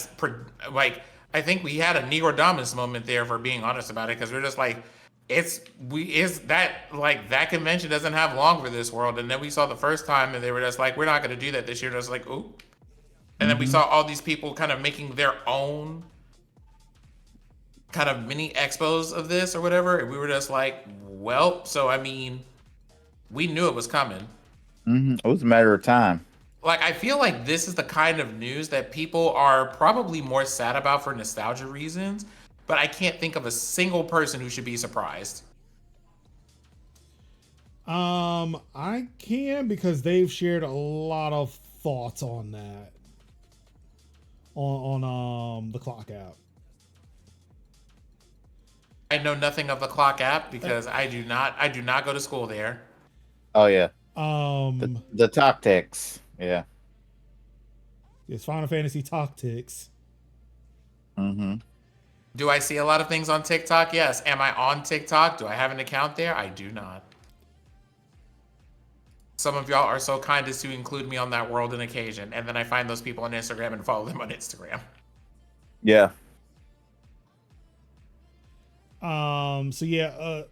think we had a Negro Dominus moment there, for being honest about it, because we're just like, that convention doesn't have long for this world. And then we saw the first time and they were just like, we're not going to do that this year. Just like, ooh. And then we saw all these people kind of making their own kind of mini expos of this or whatever. And we were just like, well, so I mean, we knew it was coming. It was a matter of time. Like, I feel like this is the kind of news that people are probably more sad about for nostalgia reasons, but I can't think of a single person who should be surprised. I can, because they've shared a lot of thoughts on that on the Clock app. I know nothing of the Clock app because I do not go to school there. Oh yeah. The tactics. Yeah. It's Final Fantasy Tactics. Do I see a lot of things on TikTok? Yes. Am I on TikTok? Do I have an account there? I do not. Some of y'all are so kind as to include me on that world on occasion, and then I find those people on Instagram and follow them on Instagram. Yeah. So yeah,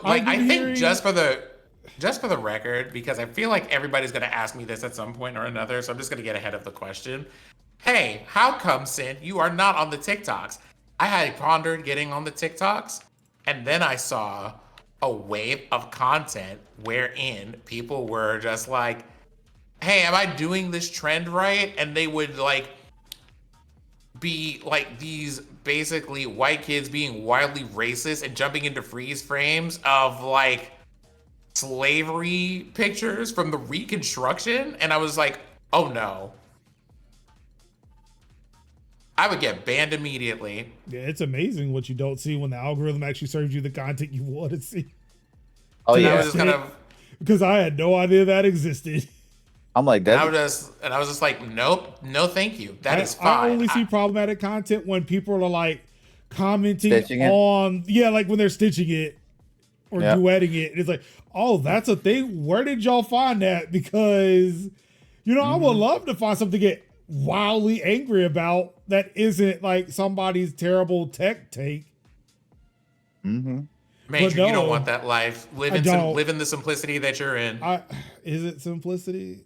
like, I think just for the record, because I feel like everybody's gonna ask me this at some point or another, so I'm just gonna get ahead of the question. Hey, how come, Sin, you are not on the TikToks? I had pondered getting on the TikToks, and then I saw a wave of content wherein people were just like, hey, am I doing this trend right? And they would like be like these basically white kids being wildly racist and jumping into freeze frames of like slavery pictures from the Reconstruction. And I was like, oh no. I would get banned immediately. Yeah, it's amazing what you don't see when the algorithm actually serves you the content you want to see. Oh So yeah. I was just kind of, because I had no idea that existed. I'm like And that. I was just like, nope, no, thank you. That is fine. I only see problematic content when people are like commenting Stitching it? on, like when they're stitching it or Yep. duetting it. It's like, oh, that's a thing. Where did y'all find that? Because, I would love to find something to get wildly angry about that isn't like somebody's terrible tech take. Mm-hmm. Major, you don't want that life. Live in the simplicity that you're in. Is it simplicity?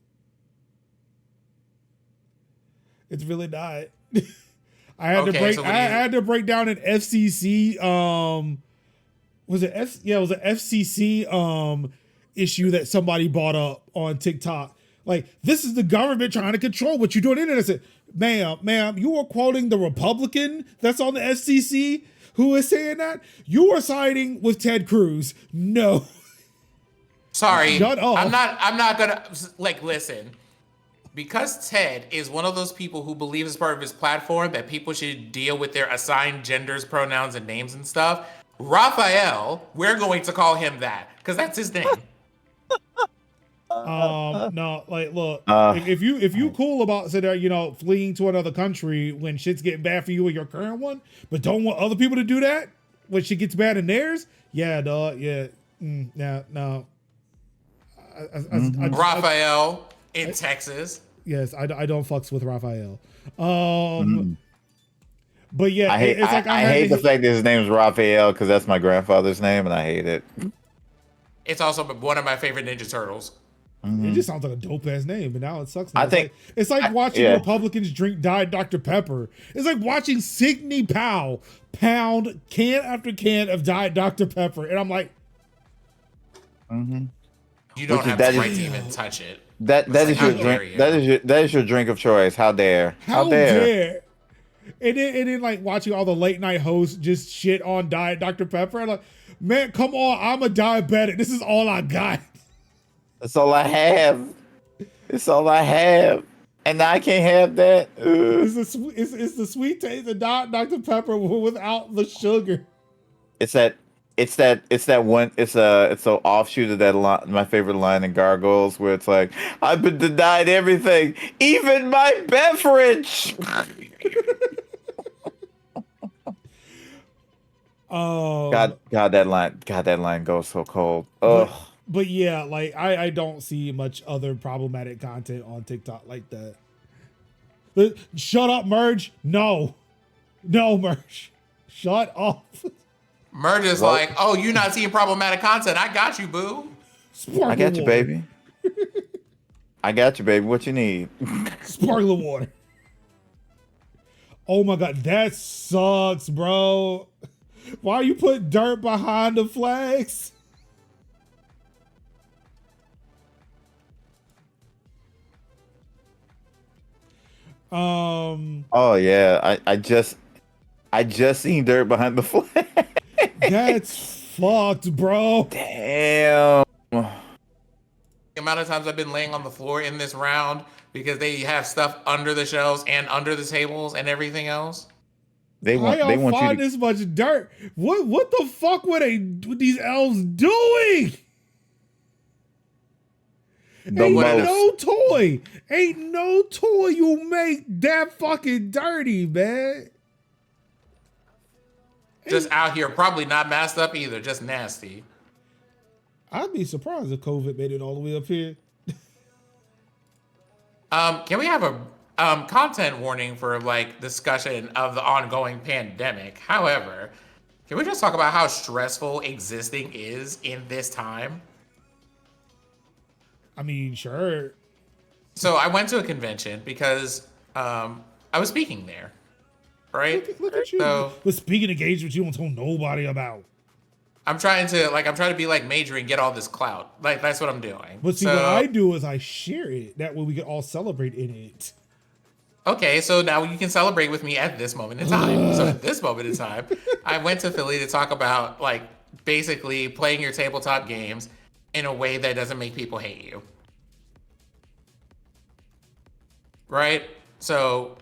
It's really not. I had to break down an FCC. Was it it was an FCC issue that somebody brought up on TikTok. Like, this is the government trying to control what you do on the internet. I said, ma'am, you are quoting the Republican that's on the FCC who is saying that. You are siding with Ted Cruz. No. Sorry, shut up. I'm not gonna listen. Because Ted is one of those people who believes as part of his platform that people should deal with their assigned genders, pronouns, and names and stuff. Raphael, we're going to call him that because that's his name. No, like, look, if you cool about fleeing to another country when shit's getting bad for you in your current one, but don't want other people to do that when shit gets bad in theirs, yeah, dog, yeah, no. Raphael in Texas. Yes, I don't fucks with Raphael. But yeah, I hate the fact that his name is Raphael because that's my grandfather's name, and I hate it. It's also one of my favorite Ninja Turtles. It just sounds like a dope ass name, but now it sucks. Now. It's like watching Republicans drink Diet Dr. Pepper. It's like watching Sidney Powell pound can after can of Diet Dr. Pepper, and I'm like, you don't have the right to even touch it. That is your drink. That is your drink of choice. How dare? How dare? And then like watching all the late night hosts just shit on Diet Dr. Pepper. I'm like, man, come on, I'm a diabetic. This is all I got. That's all I have. It's all I have. And now I can't have that. It's the sweet taste of Dr. Pepper without the sugar. It's an offshoot of that line, my favorite line in Gargoyles, where it's like, I've been denied everything, even my beverage. God, that line goes so cold. Oh. But yeah, like I don't see much other problematic content on TikTok like that. Shut up, Merge. No, Merge. Shut up. Merge is like, oh, you're not seeing problematic content. I got you, boo. I got you, baby. I got you, baby. What you need? Sparkling water. Oh my God, that sucks, bro. Why you put dirt behind the flags? Oh yeah, I just seen dirt behind the flag. That's fucked, bro. Damn. The amount of times I've been laying on the floor in this round because they have stuff under the shelves and under the tables and everything else. They want find this much dirt. What the fuck were these elves doing? Ain't no toy you make that fucking dirty, man. Just out here, probably not masked up either, just nasty. I'd be surprised if COVID made it all the way up here. Can we have a content warning for discussion of the ongoing pandemic? However, can we just talk about how stressful existing is in this time? I mean, sure. So I went to a convention because I was speaking there, right? Look at you. The speaking engagements you don't tell nobody about. I'm trying to be like Major and get all this clout. Like, that's what I'm doing. But see, what I do is I share it. That way we can all celebrate in it. Okay, so now you can celebrate with me at this moment in time. So at this moment in time, I went to Philly to talk about basically playing your tabletop games in a way that doesn't make people hate you. Right? So,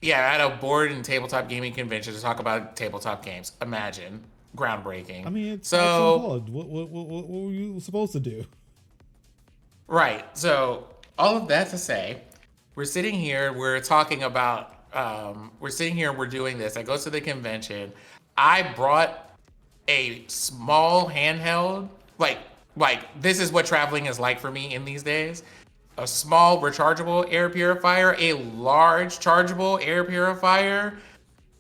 yeah, I had a board and tabletop gaming convention to talk about tabletop games. Imagine. Groundbreaking. I mean, it's so what were you supposed to do? Right. So all of that to say, we're sitting here, we're talking about, we're sitting here, we're doing this. I go to the convention. I brought a small handheld, like this is what traveling is like for me in these days. A small rechargeable air purifier, a large chargeable air purifier,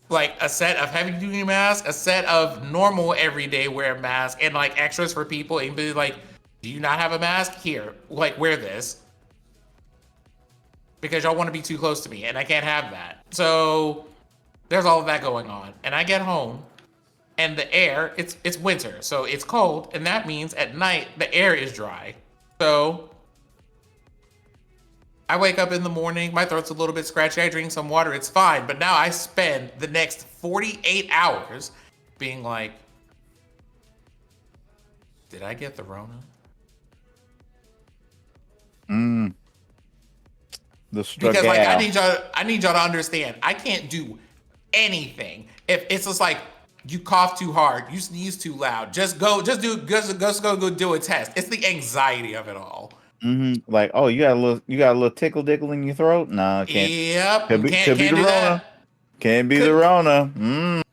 like a set of heavy duty masks, a set of normal everyday wear masks, and like extras for people. And be like, do you not have a mask? Here, like wear this. Because y'all want to be too close to me, and I can't have that. So there's all of that going on. And I get home, and the air, it's winter, so it's cold, and that means at night the air is dry. So I wake up in the morning, my throat's a little bit scratchy, I drink some water, it's fine. But now I spend the next 48 hours being like, did I get the Rona? Because like I need y'all to understand, I can't do anything if it's just like you cough too hard, you sneeze too loud. Just go do a test. It's the anxiety of it all. Like, oh, you got a little tickle dickle in your throat? Nah, can't. Yep, Could be the Rona. that. Can't be the Rona.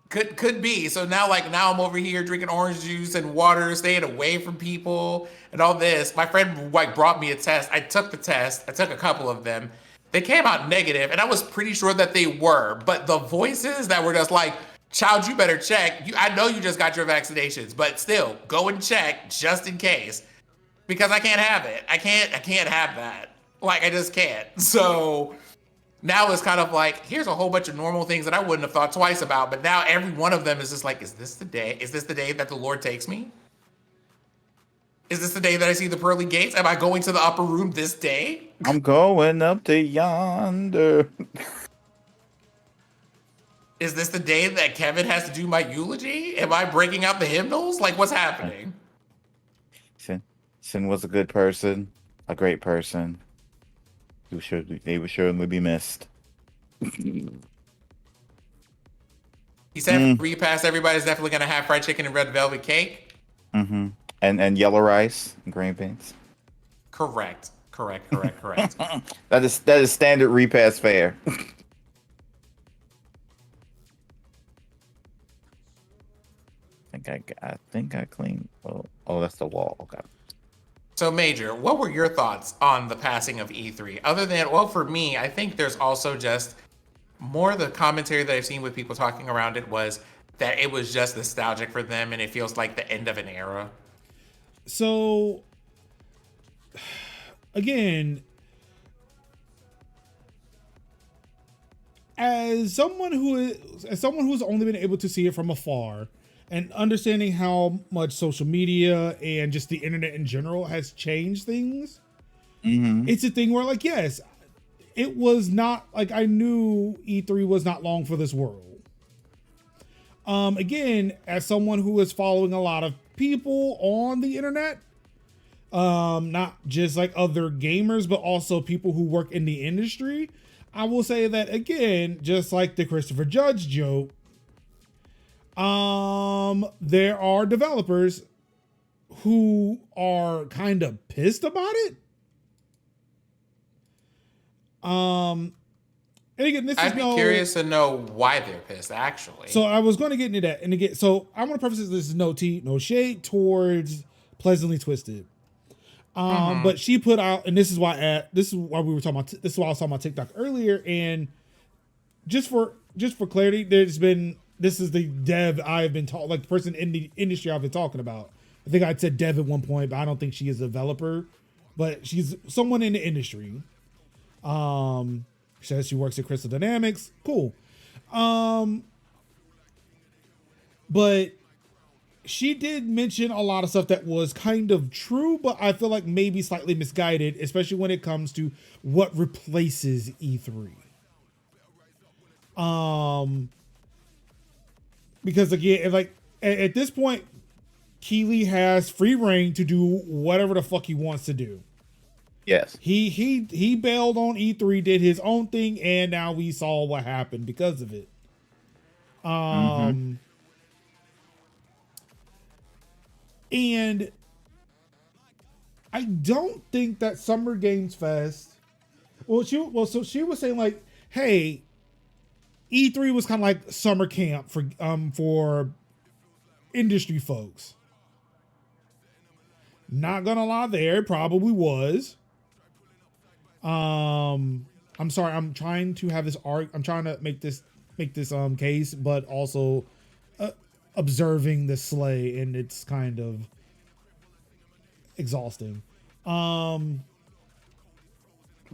Could be. So now I'm over here drinking orange juice and water, staying away from people and all this. My friend like brought me a test. I took the test. I took a couple of them. They came out negative, and I was pretty sure that they were. But the voices that were just like, "Child, you better check. I know you just got your vaccinations, but still, go and check just in case, because I can't have it. I can't have that. Like I just can't." So now it's kind of like, here's a whole bunch of normal things that I wouldn't have thought twice about, but now every one of them is just like, is this the day? Is this the day that the Lord takes me? Is this the day that I see the pearly gates? Am I going to the upper room this day? I'm going up to yonder. Is this the day that Kevin has to do my eulogy? Am I breaking out the hymnals? Like, what's happening? Sin was a good person, a great person. They would surely be missed. He said free pass, everybody's definitely going to have fried chicken and red velvet cake. And yellow rice and green beans. Correct. That is standard repass fare. I think I cleaned. Oh, that's the wall. Okay. So, Major, what were your thoughts on the passing of E3? Other than, well, for me, I think there's also just more of the commentary that I've seen with people talking around it was that it was just nostalgic for them, and it feels like the end of an era. So, again, as someone who's only been able to see it from afar, and understanding how much social media and just the internet in general has changed things, it's a thing where, like, yes, it was not like I knew E3 was not long for this world. Again, as someone who is following a lot of people on the internet, not just like other gamers, but also people who work in the industry, I will say that, again, just like the Christopher Judge joke, there are developers who are kind of pissed about it. And again, I'd be curious to know why they're pissed, actually. So I was going to get into that. And again, so I want to preface this is no tea, no shade towards Pleasantly Twisted. But she put out, and this is why we were talking about, this is why I was talking about TikTok earlier. And just for clarity, this is the dev I've been talking, like the person in the industry I've been talking about. I think I said dev at one point, but I don't think she is a developer, but she's someone in the industry. She says she works at Crystal Dynamics. Cool. But she did mention a lot of stuff that was kind of true, but I feel like maybe slightly misguided, especially when it comes to what replaces E3. Because again, like at this point, Keighley has free reign to do whatever the fuck he wants to do. Yes. He bailed on E3, did his own thing, and now we saw what happened because of it. And I don't think that Summer Games Fest. So she was saying like, hey, E3 was kind of like summer camp for industry folks. Not gonna lie, there it probably was. I'm sorry, I'm trying to have this art. I'm trying to make this case, but also observing the sleigh, and it's kind of exhausting.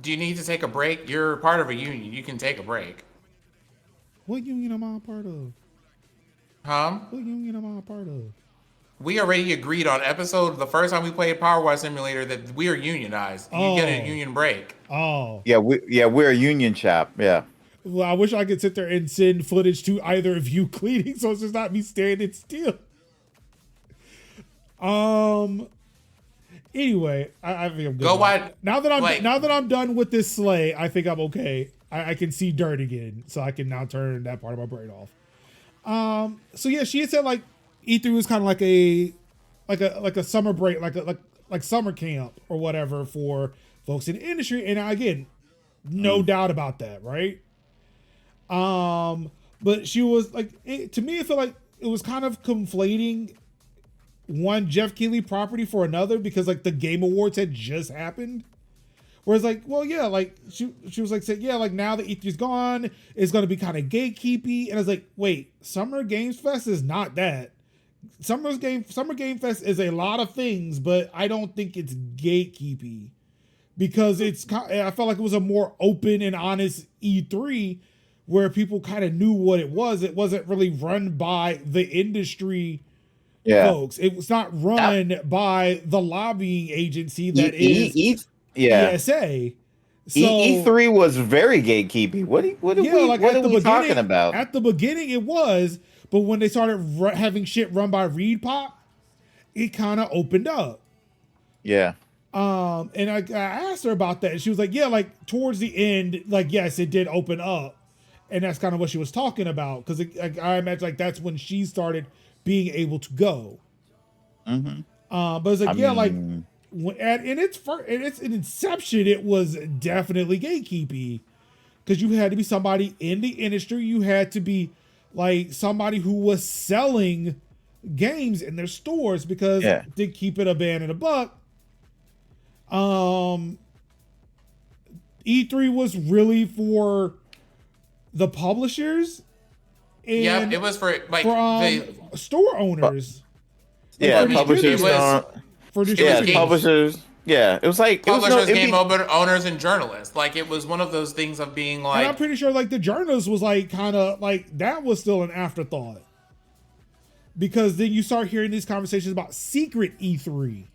Do you need to take a break? You're part of a union. You can take a break. What union am I a part of? Huh? What union am I a part of? We already agreed on the first time we played Powerwash Simulator that we are unionized. You get a union break. Oh. Yeah, we're a union shop. Yeah. Well, I wish I could sit there and send footage to either of you cleaning, so it's just not me standing still. Anyway, I think I'm good. Go watch. Now that I'm done with this sleigh, I think I'm okay. I can see dirt again, so I can now turn that part of my brain off. So yeah, she had said like E3 was kind of like a summer break, like summer camp or whatever for folks in the industry, and again, no doubt about that, right? But she was like, to me, it felt like it was kind of conflating one Jeff Keighley property for another, because like the Game Awards had just happened. Whereas like, well, yeah, like she was like saying, yeah, like now that E3's gone, it's gonna be kind of gatekeepy. And I was like, wait, Summer Games Fest is not that. Summer Game Fest is a lot of things, but I don't think it's gatekeepy, because I felt like it was a more open and honest E3 where people kind of knew what it was. It wasn't really run by the industry folks. It was not run by the lobbying agency that is ESA. So, E3 was very gatekeepy. What are we talking about? At the beginning, it was, but when they started having shit run by ReedPop, it kind of opened up. Yeah. And I asked her about that, and she was like, "Yeah, like towards the end, like yes, it did open up," and that's kind of what she was talking about, because I imagine like that's when she started being able to go. Mm-hmm. But it's like, in its inception, it was definitely gatekeepy, because you had to be somebody in the industry. You had to be like somebody who was selling games in their stores, because to keep it a band and a buck, E3 was really for the publishers. And it was for like the store owners. Publishers. Publishers. Yeah, it was like publishers, game owners, and journalists. Like it was one of those things of being like. And I'm pretty sure like the journalists was like kind of like that was still an afterthought, because then you start hearing these conversations about secret E3,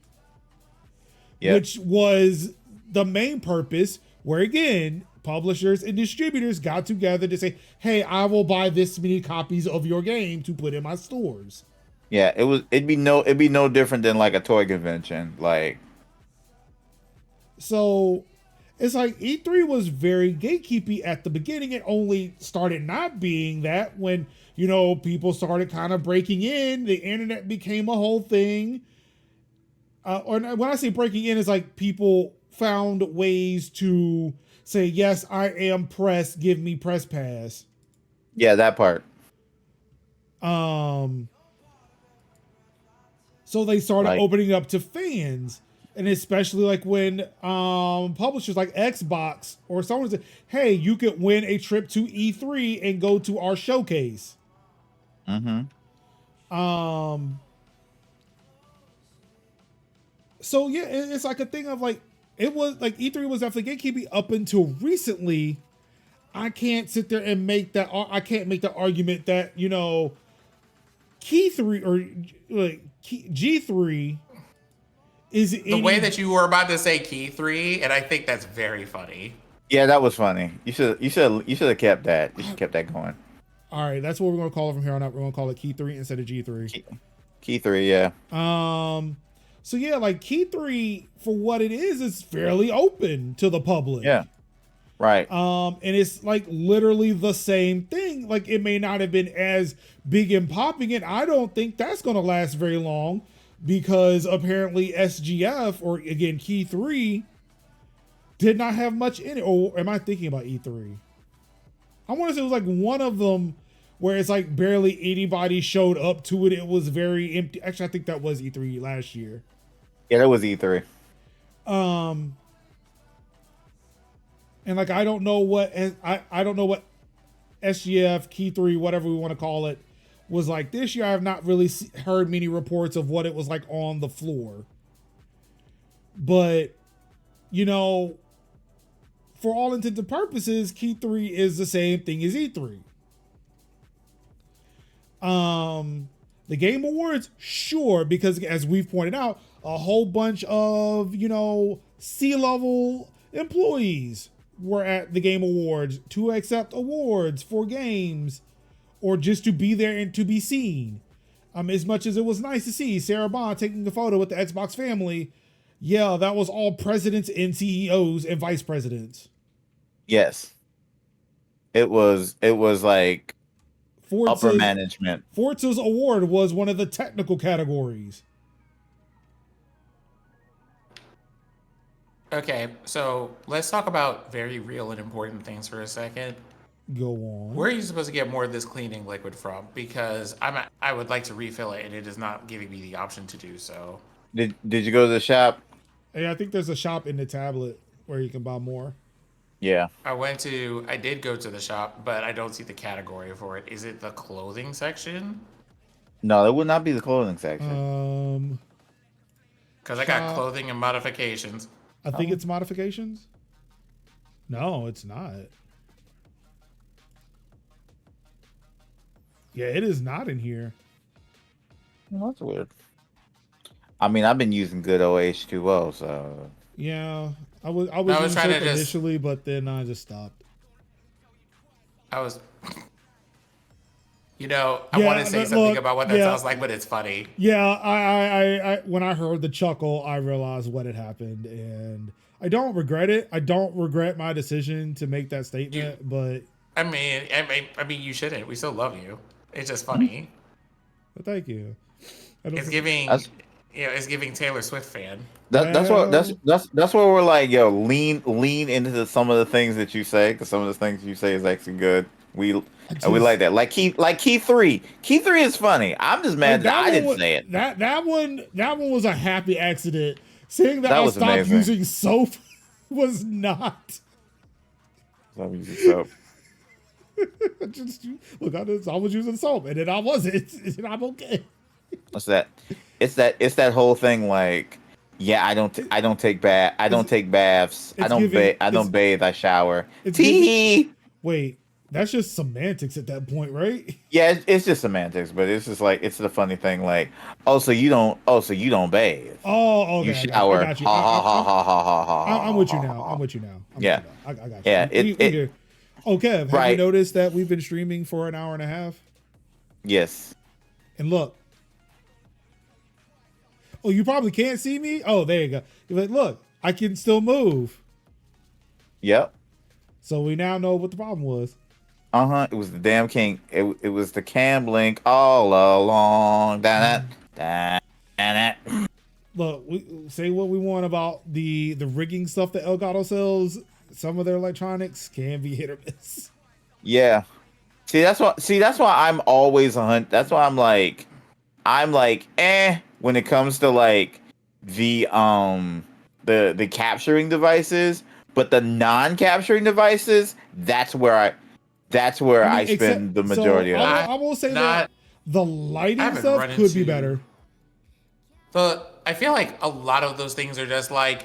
which was the main purpose, where again publishers and distributors got together to say, "Hey, I will buy this many copies of your game to put in my stores." Yeah, it'd be no different than like a toy convention, like. So it's like E3 was very gatekeepy at the beginning. It only started not being that when, people started kind of breaking in. The internet became a whole thing. Or when I say breaking in, it's like people found ways to say, yes, I am press, give me press pass. Yeah, that part. So they started opening up to fans. And especially like when publishers like Xbox or someone said, hey, you could win a trip to E3 and go to our showcase. Mm-hmm. So yeah, it's like a thing of like, it was like E3 was definitely gatekeeping up until recently. I can't sit there and make that argument that, Key3 or like G3 is the way that you were about to say Key 3, and I think that's very funny. Yeah, that was funny. You should have kept that. You should have kept that going. All right, that's what we're gonna call it from here on out. We're gonna call it Key 3 instead of G3. Key 3, yeah. So yeah, like Key 3 for what it is fairly open to the public. Yeah. Right. And it's like literally the same thing. Like it may not have been as big and popping, and I don't think that's gonna last very long. because apparently SGF, or again Key 3, did not have much in it. Or am I thinking about E3? I want to say it was like one of them where it's like barely anybody showed up to it. It was very empty. Actually, I think that was E3 last year. Yeah, that was E3. And like I don't know what SGF Key 3, whatever we want to call it, was like this year. I have not really heard many reports of what it was like on the floor. But you know, for all intents and purposes, Key 3 is the same thing as E3. The Game Awards, sure, because as we've pointed out, a whole bunch of, you know, C-level employees were at the Game Awards to accept awards for games or just to be there and to be seen. As much as it was nice to see Sarah Bond taking a photo with the Xbox family, yeah, that was all presidents and CEOs and vice presidents. Yes. It was like upper management. Forza's award was one of the technical categories. Okay, so let's talk about very real and important things for a second. Go on. Where are you supposed to get more of this cleaning liquid from? Because I would like to refill it, and it is not giving me the option to do so. Did you go to the shop? Hey, I think there's a shop in the tablet where you can buy more. Yeah. I did go to the shop, but I don't see the category for it. Is it the clothing section? No, it would not be the clothing section. Because I got clothing and modifications. I think it's modifications. No, it's not. Yeah, it is not in here. Well, that's weird. I mean, I've been using good old H2O, so. Yeah, I was using it initially, but then I just stopped. You know, I want to say something about what that sounds like, but it's funny. Yeah, I when I heard the chuckle, I realized what had happened, and I don't regret it. I don't regret my decision to make that statement, but I mean, you shouldn't. We still love you. It's just funny. But thank you. It's giving Taylor Swift fan. That's what we're like, yo, lean into some of the things that you say, because some of the things you say is actually good. We like that. Like Key 3. Key 3 is funny. I'm just mad that I didn't say it. That one was a happy accident. Saying that I stopped using soap was not. Stop using soap. I was using soap, and then I wasn't, and I'm okay. What's that? It's that whole thing. Like, yeah, I don't take baths. I don't bathe. I shower. Wait, that's just semantics at that point, right? Yeah, it's just semantics, but it's just like it's the funny thing. Like, so you don't bathe. Oh, okay. You shower. I got you. I'm with you now. Yeah, I got you. Yeah, Okay, have you noticed that we've been streaming for an hour and a half? Yes. And look. Oh, you probably can't see me? Oh, there you go. You're like, look, I can still move. Yep. So we now know what the problem was. It was the damn king. It was the cam link all along. Look, we say what we want about the rigging stuff that Elgato sells. Some of their electronics can be hit or miss. Yeah. See, that's why I'm always that's why I'm like when it comes to like the capturing devices, but the non-capturing devices, that's where I spend the majority of it. I will say that the lighting stuff could be better. I feel like a lot of those things are just like,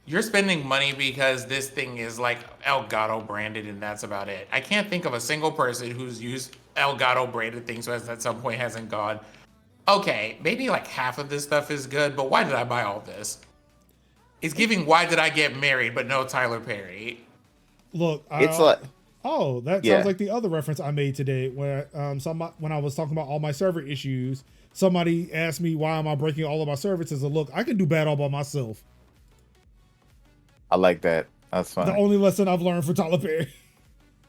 you're spending money because this thing is like Elgato branded and that's about it. I can't think of a single person who's used Elgato branded things who at some point hasn't gone, okay, maybe like half of this stuff is good, but why did I buy all this? It's giving why did I get married, but no Tyler Perry. Look, it's like, that sounds like the other reference I made today where when I was talking about all my server issues, somebody asked me why am I breaking all of my services, and look, I can do bad all by myself. I like that. That's funny. The only lesson I've learned from Tyler Perry.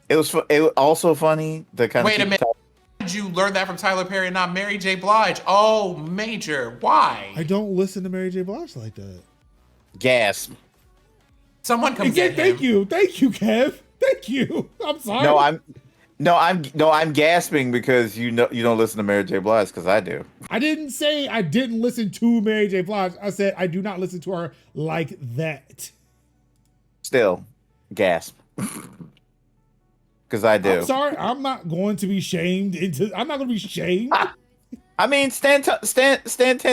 It was also funny to kind of. Wait a minute. did you learn that from Tyler Perry and not Mary J. Blige? Oh, Major, why? I don't listen to Mary J. Blige like that. Gasp. Someone come get him. Thank you, Kev. Thank you. I'm sorry. I'm gasping because you don't listen to Mary J. Blige because I do. I didn't say I didn't listen to Mary J. Blige. I said I do not listen to her like that. Still, gasp. Because I do. I'm sorry. I'm not going to be shamed into. I'm not going to be shamed. I mean, stand 10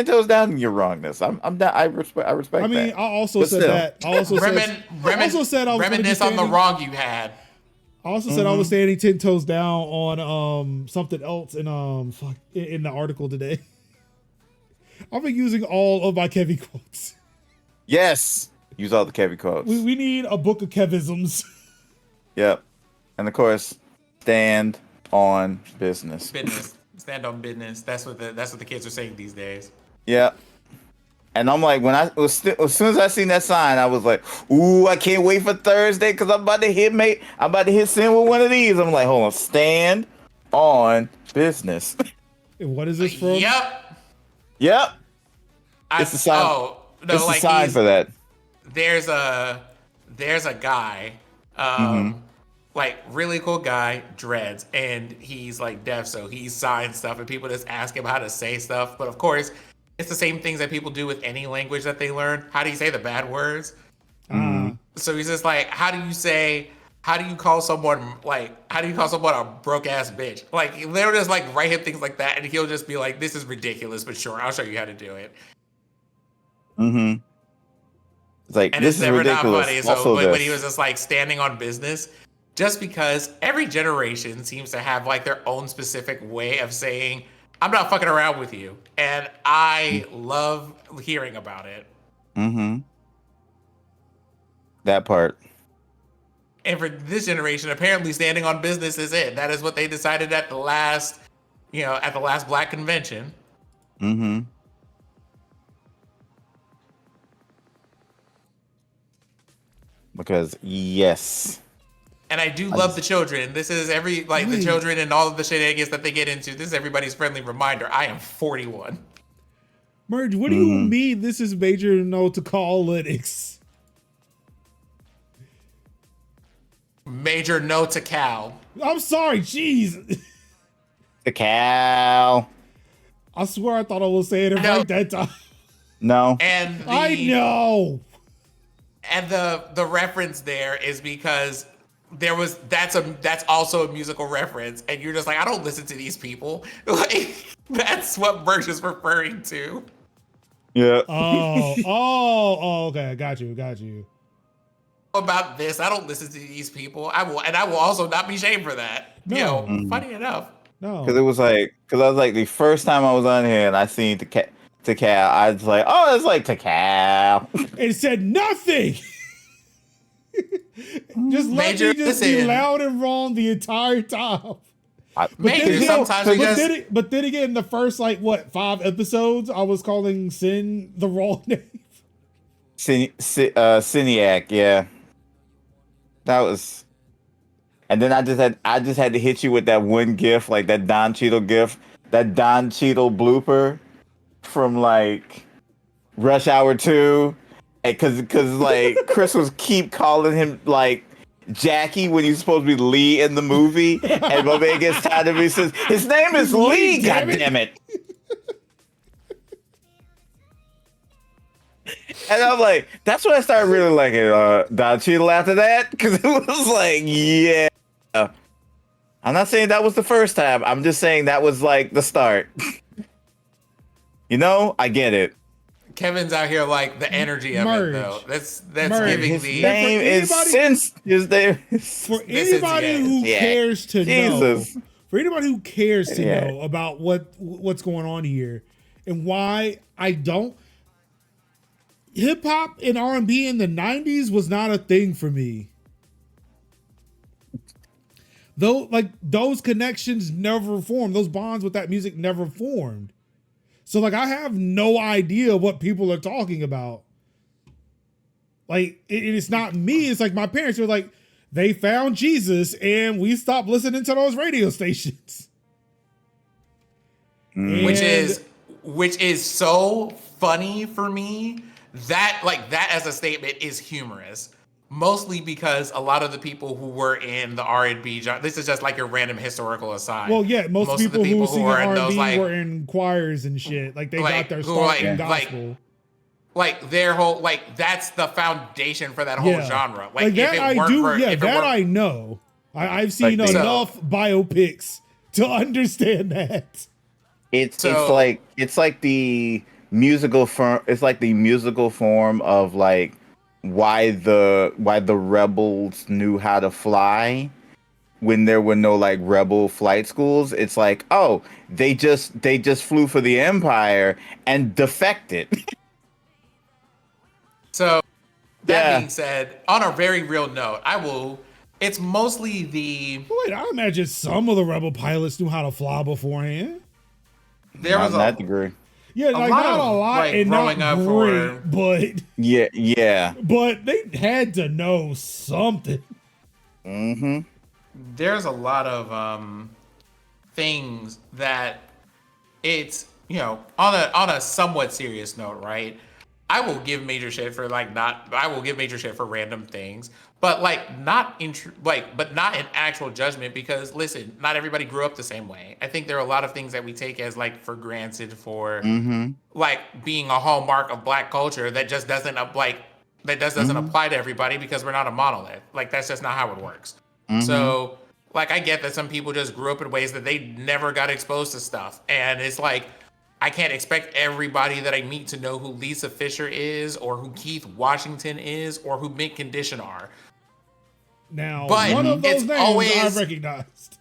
toes down in your wrongness. I'm not. I respect. I mean, I also said that. I also said I was reminisce on the wrong you had. I also said I was standing 10 toes down on something else in in the article today. I've been using all of my Kevy quotes. Yes, use all the Kevy quotes. We need a book of Kevisms. Yep, and of course, stand on business. Stand on business. That's what the kids are saying these days. Yeah. And I'm like, as soon as I seen that sign, I was like, ooh, I can't wait for Thursday because I'm about to hit send with one of these. I'm like, hold on, stand on business. And what is this from? Yep. It's a sign. Oh, no, it's like a sign for that. There's a guy, like really cool guy, dreads, and he's like deaf, so he signs stuff, and people just ask him how to say stuff. But of course, it's the same things that people do with any language that they learn. How do you say the bad words? So he's just like, how do you call someone a broke ass bitch? Like they'll just like write him things like that, and he'll just be like, this is ridiculous, but sure, I'll show you how to do it. It's like, and this is ridiculous. Not funny. So when he was just like standing on business, just because every generation seems to have like their own specific way of saying, I'm not fucking around with you. And I love hearing about it. That part. And for this generation, apparently standing on business is it. That is what they decided at the last Black convention. Because yes. And I do love the children. This is the children and all of the shenanigans that they get into. This is everybody's friendly reminder. I am 41. Merge, what do you mean this is major no to call lytics? Major no to Cal. I'm sorry, jeez. The Cal. I swear I thought I was saying it right that time. No. And I know. And the reference there is because that's also a musical reference, and you're just like, I don't listen to these people. Like that's what Birch is referring to. Yeah. Oh, okay. I got you. About this, I don't listen to these people. I will also not be shamed for that. No. Funny enough. No. Because I was like the first time I was on here and I seen Cal, I was like, oh, it's like Cal. It said nothing. Just let me just be loud and wrong the entire time. But then again, the first 5 episodes, I was calling Sin the wrong name. Ciniac, yeah. That was, and then I just had to hit you with that one gif, like that Don Cheadle gif, that Don Cheadle blooper from like Rush Hour 2, because like Chris was keep calling him like Jackie when he's supposed to be Lee in the movie, and my man gets tired of me, says his name is Lee, goddammit. And I'm like, that's when I started really liking Don Cheadle after that, because it was like, yeah. I'm not saying that was the first time. I'm just saying that was like the start. I get it. Kevin's out here like the energy of it, though. That's giving his name is since his name. For anybody who cares to know, for anybody who cares to know about what's going on here and why I don't. Hip hop and R&B in the 90s was not a thing for me. Though, those connections never formed. Those bonds with that music never formed. So, I have no idea what people are talking about. It's not me. It's like my parents were like, they found Jesus and we stopped listening to those radio stations. which is so funny for me. That like that as a statement is humorous. Mostly because a lot of the people who were in the R&B genre, this is just like your random historical aside. Well, yeah, most of the people who sing are in R&B those, like, were in choirs and shit. Like they like, got their who, start like, in gospel. Like their whole like that's the foundation for that whole genre. Like that I do. Yeah, that I know. I've seen enough biopics to understand that. It's like the musical form. It's like the musical form of like why the rebels knew how to fly when there were no like rebel flight schools. It's like, oh, they just flew for the empire and defected. So that being said, on a very real note, it's mostly the. Wait, I imagine some of the rebel pilots knew how to fly beforehand. There was that degree. Yeah, like not a lot, like, and not great, but yeah. But they had to know something. Mm-hmm. There's a lot of things that it's on a somewhat serious note, right? I will give major shit for random things, but not in actual judgment, because listen, not everybody grew up the same way. I think there are a lot of things that we take as like for granted for like being a hallmark of Black culture that just doesn't apply to everybody, because we're not a monolith. Like that's just not how it works. So like I get that some people just grew up in ways that they never got exposed to stuff, and it's like I can't expect everybody that I meet to know who Lisa Fisher is, or who Keith Washington is, or who Mint Condition are. Now, but one of those names I've recognized.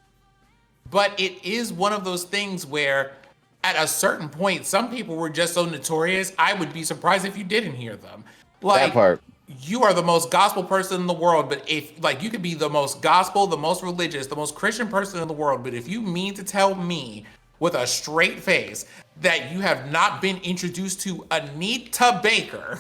But it is one of those things where, at a certain point, some people were just so notorious, I would be surprised if you didn't hear them. Like, that part. You are the most gospel person in the world, but if you could be the most gospel, the most religious, the most Christian person in the world, but if you mean to tell me with a straight face that you have not been introduced to Anita Baker,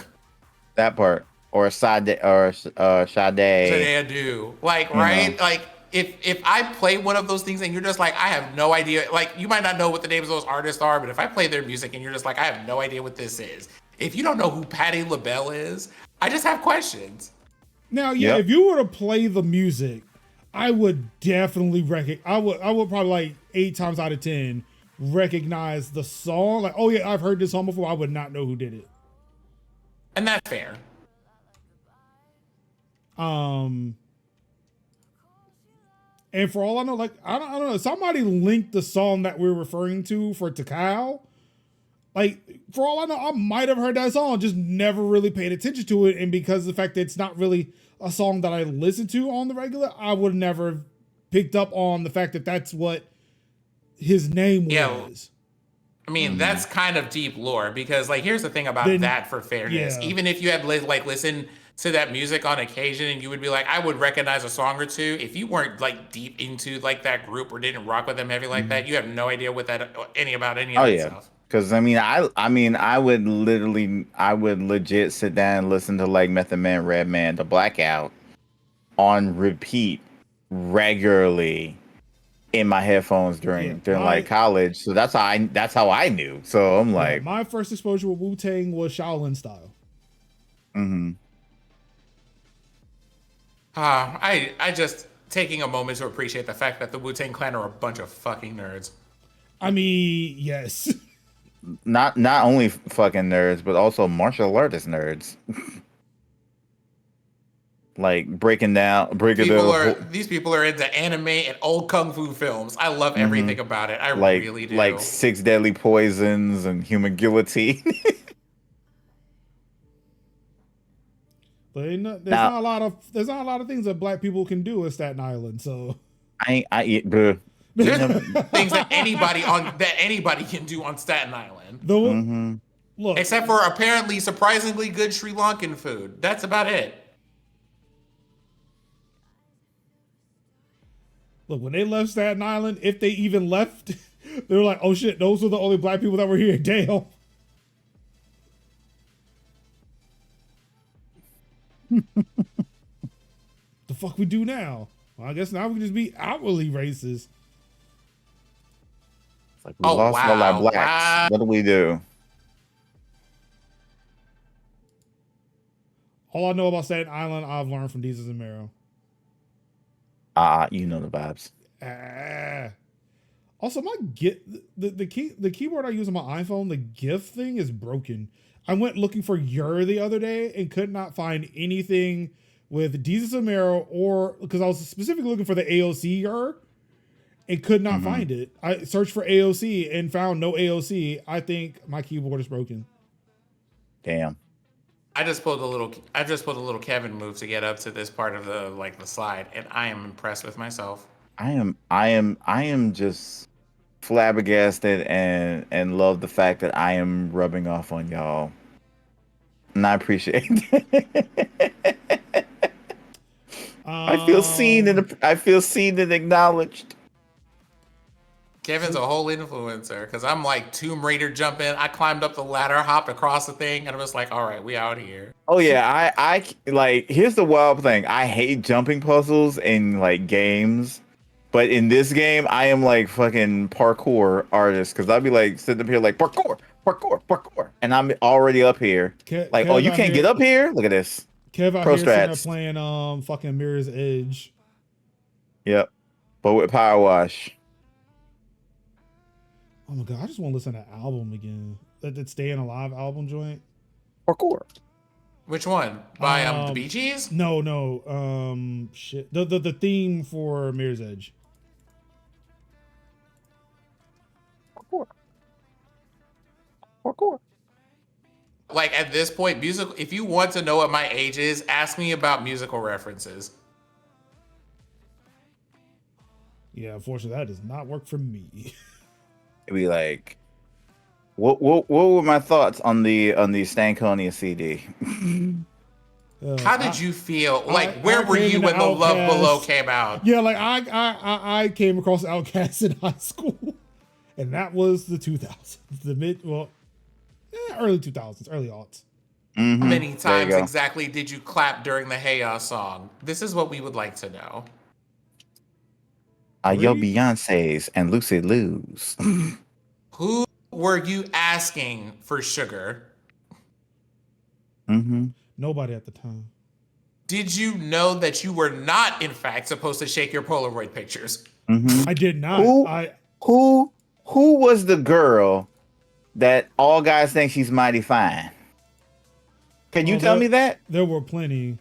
that part, or Sade, Sade do right? Like if I play one of those things and you're just like, I have no idea, like you might not know what the names of those artists are, but if I play their music and you're just like, I have no idea what this is. If you don't know who Patti LaBelle is, I just have questions. Now, if you were to play the music, I would definitely I would probably like 8 times out of 10 recognize the song. Like, oh yeah, I've heard this song before. I would not know who did it. And that's fair. And for all I know, like I don't know, somebody linked the song that we're referring to for Takao. Like, for all I know, I might have heard that song, just never really paid attention to it. And because of the fact that it's not really a song that I listen to on the regular, I would never have picked up on the fact that that's what his name was. I mean, that's kind of deep lore, because like, here's the thing about that, for fairness. Yeah. Even if you had listened to that music on occasion and you would be like, I would recognize a song or two, if you weren't like deep into like that group or didn't rock with them heavy like that, you have no idea what about any of that stuff. Because I would legit sit down and listen to like Method Man, Redman, The Blackout on repeat regularly in my headphones during like college. So that's how I knew. So I'm like, my first exposure with Wu-Tang was Shaolin style. I just taking a moment to appreciate the fact that the Wu-Tang Clan are a bunch of fucking nerds. I mean, yes. Not only fucking nerds, but also martial artist nerds. Like these people are into anime and old kung fu films. I love everything about it. I really do. Like 6 Deadly Poisons and Human Guillotine. But there's not a lot of things that Black people can do in Staten Island. So there's things that anybody can do on Staten Island. Look, except for apparently surprisingly good Sri Lankan food. That's about it. Look, when they left Staten Island, if they even left, they were like, oh shit, those are the only Black people that were here. Damn. The fuck we do now? Well, I guess now we can just be outwardly racist. Like we lost all our blacks. Wow. What do we do? All I know about Staten Island, I've learned from Jesus and Mero. You know the vibes. Also, the keyboard I use on my iPhone, the GIF thing is broken. I went looking for Yer the other day and could not find anything with Jesus and Mero, or because I was specifically looking for the AOC Yer and could not find it. I searched for AOC and found no AOC. I think my keyboard is broken. Damn. I just pulled a little Kevin move to get up to this part of the slide, and I am impressed with myself. I am just flabbergasted and love the fact that I am rubbing off on y'all. And I appreciate it. I feel seen and acknowledged. Kevin's a whole influencer because I'm like Tomb Raider jumping. I climbed up the ladder, hopped across the thing, and I was like, all right, we out here. Oh yeah, I like, here's the wild thing. I hate jumping puzzles in like games, but in this game, I am like fucking parkour artist because I'd be like sitting up here like parkour, and I'm already up here. Like, oh, you can't get up here? Look at this. Kev out here sitting there playing fucking Mirror's Edge. Yep, but with Powerwash. Oh my god, I just want to listen to that album again. That Staying Alive album joint. Parkour. Which one? By the Bee Gees? No. Shit. The theme for Mirror's Edge. Parkour. Like at this point, musical. If you want to know what my age is, ask me about musical references. Yeah, unfortunately, that does not work for me. It'd be like, what were my thoughts on the Stankonia CD? How did you feel? Like, where were you when the Love Below came out? Yeah, like I came across Outkast in high school, and that was the 2000s, early 2000s, early aughts. How many times exactly did you clap during the Hey Ya song? This is what we would like to know. Your Beyonce's and Lucy Lou's. Who were you asking for sugar? Nobody at the time. Did you know that you were not, in fact, supposed to shake your Polaroid pictures? I did not. Who was the girl that all guys think she's mighty fine? Can you tell me that? There were plenty.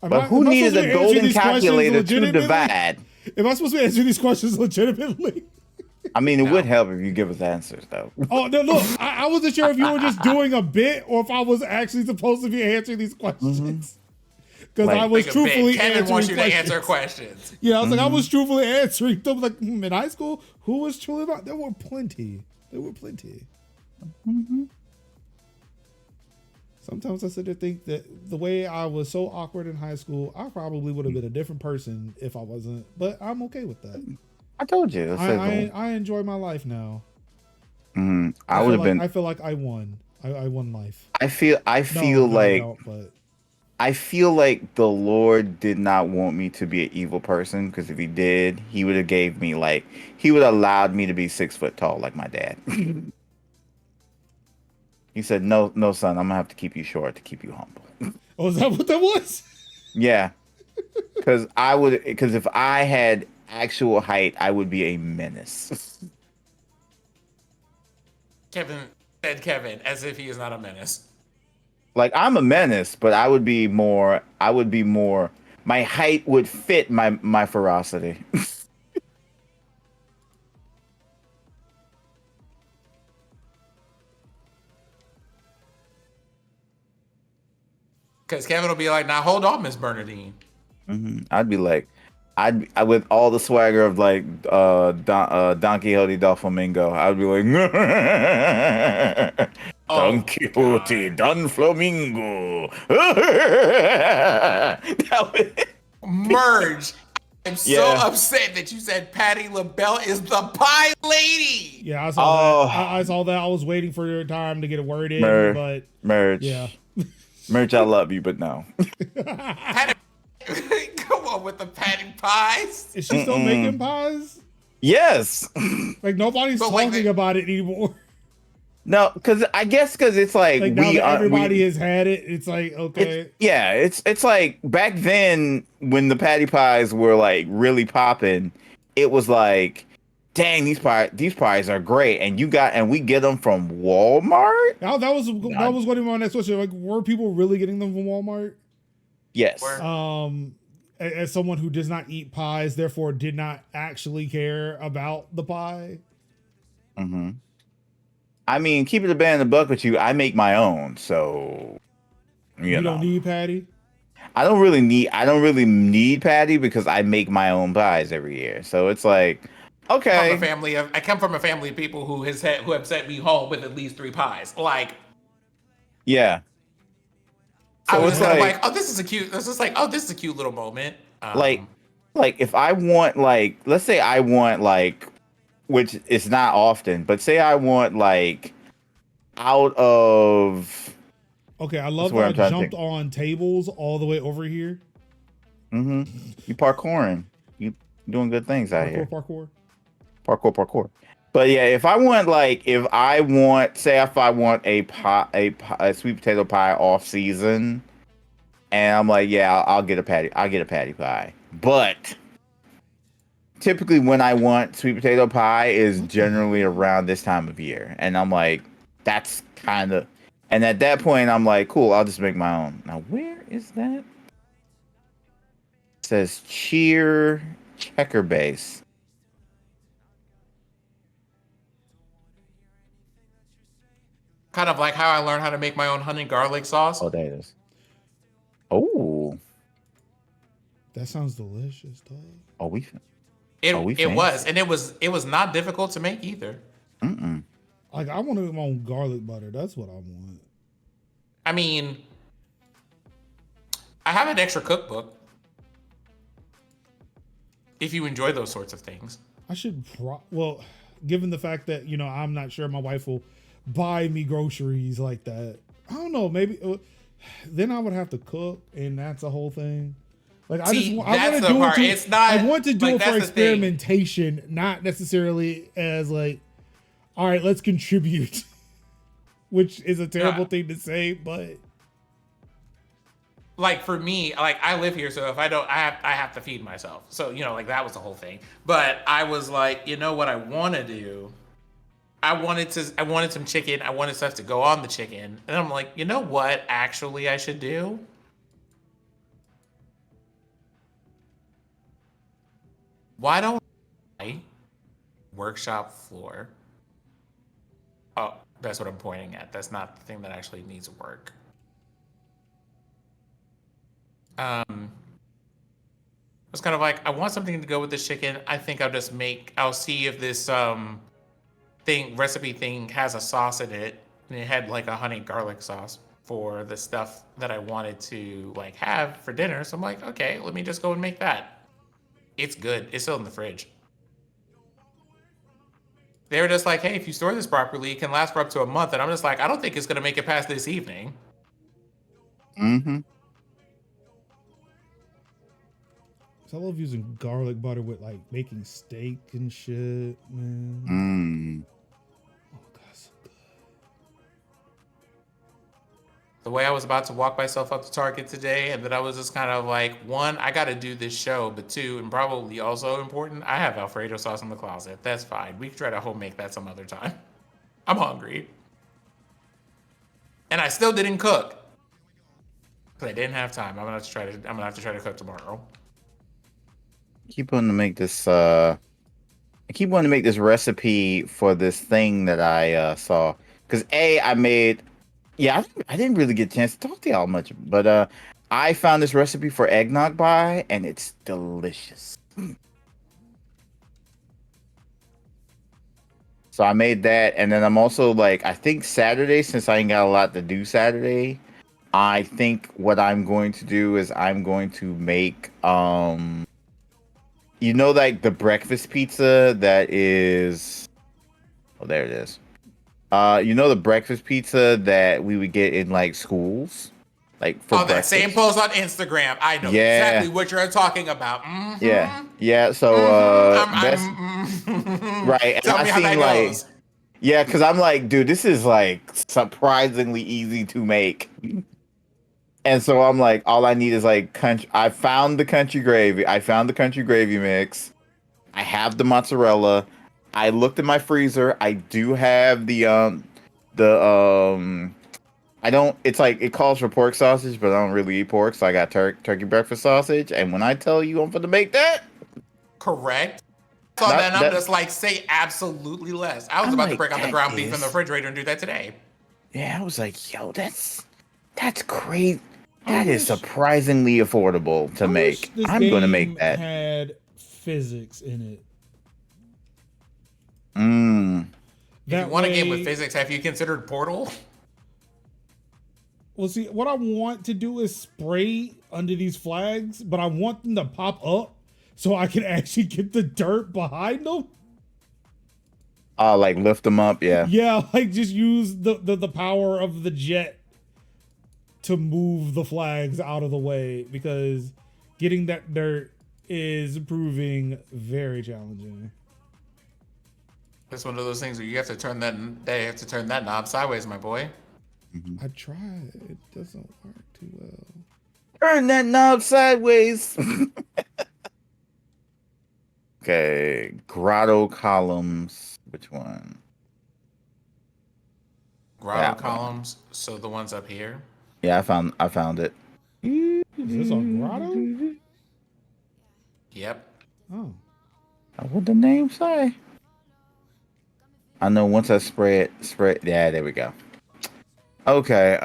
But who needed a golden calculator to divide? Am I supposed to answer these questions legitimately? I mean, it would help if you give us answers, though. Oh, no, look, I wasn't sure if you were just doing a bit or if I was actually supposed to be answering these questions. Because I was truthfully Kevin wants you questions. to answer questions. Yeah, I was like, I was truthfully answering them. Like, in high school, who was truly about? There were plenty. Sometimes I sit there think that the way I was so awkward in high school, I probably would have been a different person if I wasn't. But I'm okay with that. I told you. I enjoy my life now. I would have been. I feel like I won. I won life. I feel like the Lord did not want me to be an evil person, because if he did, he would have allowed me to be 6 foot tall like my dad. He said, no, son, I'm gonna have to keep you short to keep you humble. Oh, is that what that was? Yeah. Because if I had actual height, I would be a menace. Kevin said Kevin, as if he is not a menace. Like, I'm a menace, but I would be more, my height would fit my ferocity. Because Kevin will be like, now hold on, Miss Bernadine. I'd be like, I with all the swagger of like Don Quixote del Flamingo, I'd be like, Don Quixote Don Flamingo. Merge. I'm so upset that you said Patti LaBelle is the pie lady. Yeah, I saw that. I saw that. I was waiting for your time to get a word in, but Merge. Yeah. Merge, I love you, but no. Come on with the Patti pies. Is she still making pies? Yes. Like nobody's talking about it anymore. No, because it's like now that everybody has had it, it's like okay. It's like back then when the patty pies were like really popping, it was like, dang, these pies are great, and we get them from Walmart. Now that was going to be my next question. Like, were people really getting them from Walmart? Yes. As someone who does not eat pies, therefore did not actually care about the pie. Mm-hmm. I mean, keep it a band in the buck with you. I make my own, so you don't need patty. I don't really need patty because I make my own pies every year. So it's like, okay. I come from a family of people who have sent me home with at least 3 pies. Like, yeah. So I was kind of like, oh, this is a cute. This is like, oh, this is a cute little moment. Like if I want let's say I want which is not often, but say I want out of. Okay, I love that I jumped on tables all the way over here. Mm-hmm. You parkouring. You doing good things out here. Parkour. But yeah, if I want a sweet potato pie off season, and I'm like, yeah, I'll get a patty pie. But typically when I want sweet potato pie is generally around this time of year. And I'm like, that's kind of, and at that point I'm like, cool, I'll just make my own. Now, where is that? It says checker base. Kind of like how I learned how to make my own honey garlic sauce. Oh, there it is. Oh. That sounds delicious, dog. It was, and it was not difficult to make either. Mm-mm. Like, I want to make my own garlic butter. That's what I want. I mean, I have an extra cookbook. If you enjoy those sorts of things, I should. Well, given the fact that I'm not sure my wife will buy me groceries like that. I don't know. Maybe then I would have to cook, and that's a whole thing. Like I want to do it for experimentation, not necessarily as like, all right, let's contribute, which is a terrible thing to say, but like for me, like I live here, so if I don't, I have to feed myself. So like that was the whole thing. But I was like, what I want to do. I wanted some chicken. I wanted stuff to go on the chicken, and I'm like, you know what? Actually, I should do. Why don't I workshop floor? Oh, that's what I'm pointing at. That's not the thing that actually needs work. I was kind of like, I want something to go with this chicken. I think I'll see if this recipe thing has a sauce in it. And it had like a honey garlic sauce for the stuff that I wanted to have for dinner. So I'm like, okay, let me just go and make that. It's good. It's still in the fridge. They were just like, hey, if you store this properly, it can last for up to a month. And I'm just like, I don't think it's going to make it past this evening. Mm-hmm. I love using garlic butter with making steak and shit, man. Oh, God, so good. The way I was about to walk myself up to Target today, and then I was just kind of like, 1, I got to do this show, but 2, and probably also important, I have Alfredo sauce in the closet. That's fine. We can try to home make that some other time. I'm hungry. And I still didn't cook. Because I didn't have time. I'm gonna have to try to cook tomorrow. I keep wanting to make this recipe for this thing that I saw. Because I didn't really get a chance to talk to y'all much, but I found this recipe for eggnog pie, and it's delicious. So I made that, and then I'm also I think Saturday, since I ain't got a lot to do Saturday, I think what I'm going to do is I'm going to make the breakfast pizza that is, oh, there it is. The breakfast pizza that we would get in schools, like for breakfast. That same post on Instagram. I know exactly what you're talking about. Yeah. So that's right. And Tell me how that goes. Yeah, because I'm like, dude, this is like surprisingly easy to make. And so I'm like, all I need is like country. I found the country gravy. I found the country gravy mix. I have the mozzarella. I looked in my freezer. I do have I don't. It's like it calls for pork sausage, but I don't really eat pork, so I got turkey breakfast sausage. And when I tell you I'm going to make that, correct. So then I'm just like, say absolutely less. I was about to break out the ground beef in the refrigerator and do that today. Yeah, I was like, yo, that's crazy. That is surprisingly affordable to make. I'm going to make that. Had physics in it. If you want a game with physics, have you considered Portal? Well, see, what I want to do is spray under these flags, but I want them to pop up so I can actually get the dirt behind them. Like lift them up, yeah. Yeah, like just use the power of the jet to move the flags out of the way, because getting that dirt is proving very challenging. It's one of those things where you have to turn that knob sideways, my boy. I tried. It doesn't work too well. Turn that knob sideways. Okay, grotto columns. Which one? Grotto columns. So the ones up here. Yeah, I found it. Is this a grotto? Yep. Oh. What the name say? I know once I spray it. Yeah, there we go. Okay,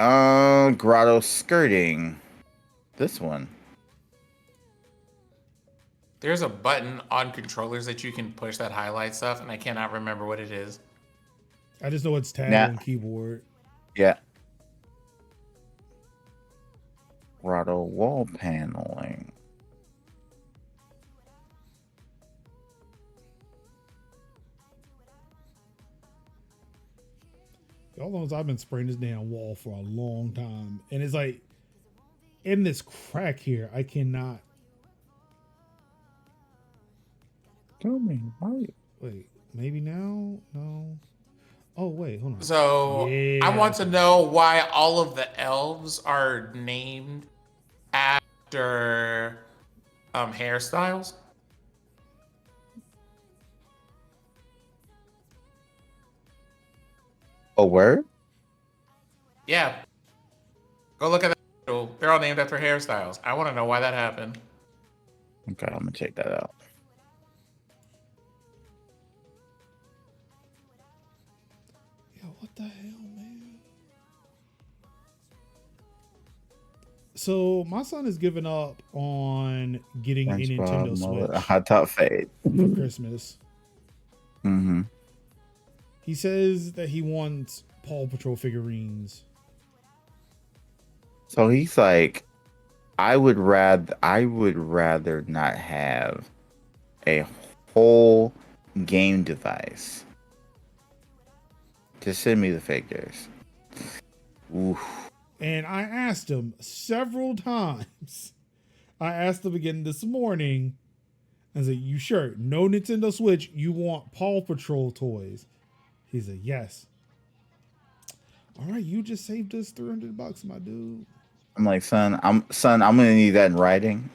grotto skirting. This one. There's a button on controllers that you can push that highlight stuff, and I cannot remember what it is. I just know it's tab on keyboard. Yeah. Grotto wall paneling. All those I've been spraying this damn wall for a long time, and it's like in this crack here, I cannot. Tell me, wait, maybe now? No. Oh wait, hold on. So I want to know why all of the elves are named after hairstyles. A word? Yeah. Go look at that. They're all named after hairstyles. I want to know why that happened. Okay, I'm gonna check that out. Yo, what the hell, man? So my son has given up on getting a Nintendo Switch. Hot Top Fade for Christmas. Mm-hmm. He says that he wants Paw Patrol figurines. So he's like, I would rather not have a whole game device. Just send me the figures. Oof. And I asked him several times. I asked him again this morning. I said, "You sure? No Nintendo Switch. You want Paw Patrol toys?" He said, "Yes." All right, you just saved us $300, my dude. I'm like, son, I'm gonna need that in writing.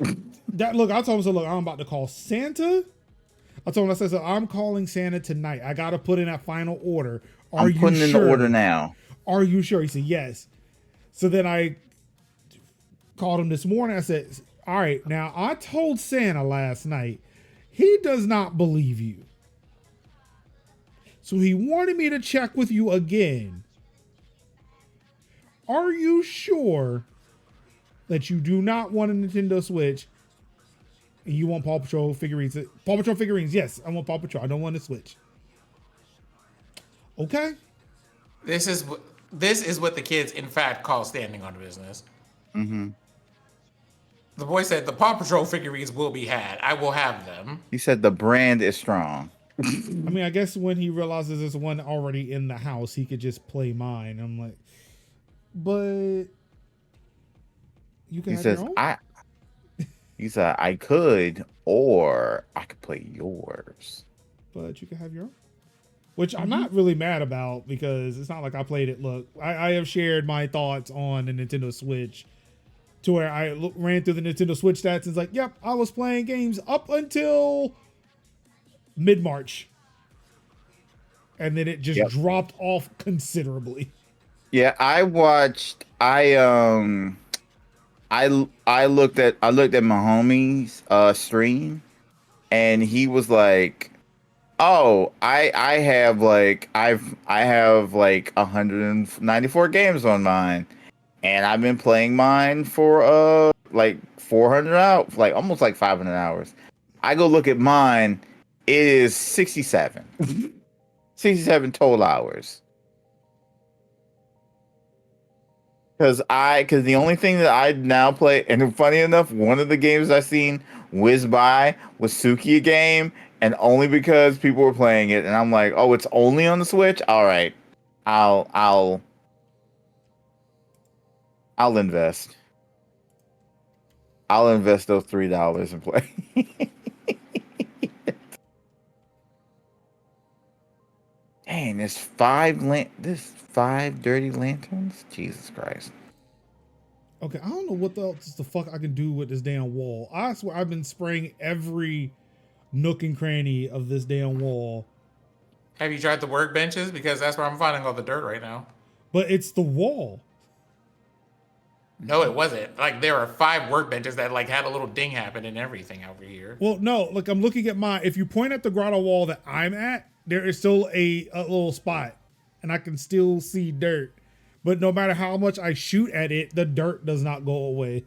Look, I told him, so look, I'm about to call Santa. I told him, I said, so I'm calling Santa tonight. I gotta put in that final order. I'm putting in the order now. Are you sure? He said, yes. So then I called him this morning. I said, all right, now I told Santa last night, he does not believe you. So he wanted me to check with you again. Are you sure that you do not want a Nintendo Switch and you want Paw Patrol figurines? Paw Patrol figurines, yes, I want Paw Patrol. I don't want a Switch. Okay. This is what the kids, in fact, call standing on business. Mm-hmm. The boy said the Paw Patrol figurines will be had. I will have them. He said the brand is strong. I mean, I guess when he realizes there's one already in the house, he could just play mine. I'm like, but You can He have your says, own. He said I could, or I could play yours. But you can have your own. Which I'm Mm-hmm. not really mad about because it's not like I played it. Look, I have shared my thoughts on the Nintendo Switch to where I ran through the Nintendo Switch stats and it's like, yep, I was playing games up until mid-March. And then it just Yep. dropped off considerably. Yeah, I watched. I looked at my homie's stream, and he was like, "Oh, I have like I have like 194 games on mine, and I've been playing mine for like 400 hours, like almost like 500 hours. I go look at mine, it is 67, 67 total hours." Because the only thing that I now play, and funny enough, one of the games I seen whiz by was Suki game, and only because people were playing it, and I'm like, oh, it's only on the Switch. All right, I'll invest. I'll invest those $3 and play. Dang, there's five dirty lanterns. Jesus Christ. Okay, I don't know what else the fuck I can do with this damn wall. I swear I've been spraying every nook and cranny of this damn wall. Have you tried the workbenches? Because that's where I'm finding all the dirt right now. But it's the wall. No, it wasn't. Like there are 5 workbenches that like had a little ding happen and everything over here. Well, no, like I'm looking at mine. If you point at the grotto wall that I'm at, there is still a little spot, and I can still see dirt. But no matter how much I shoot at it, the dirt does not go away.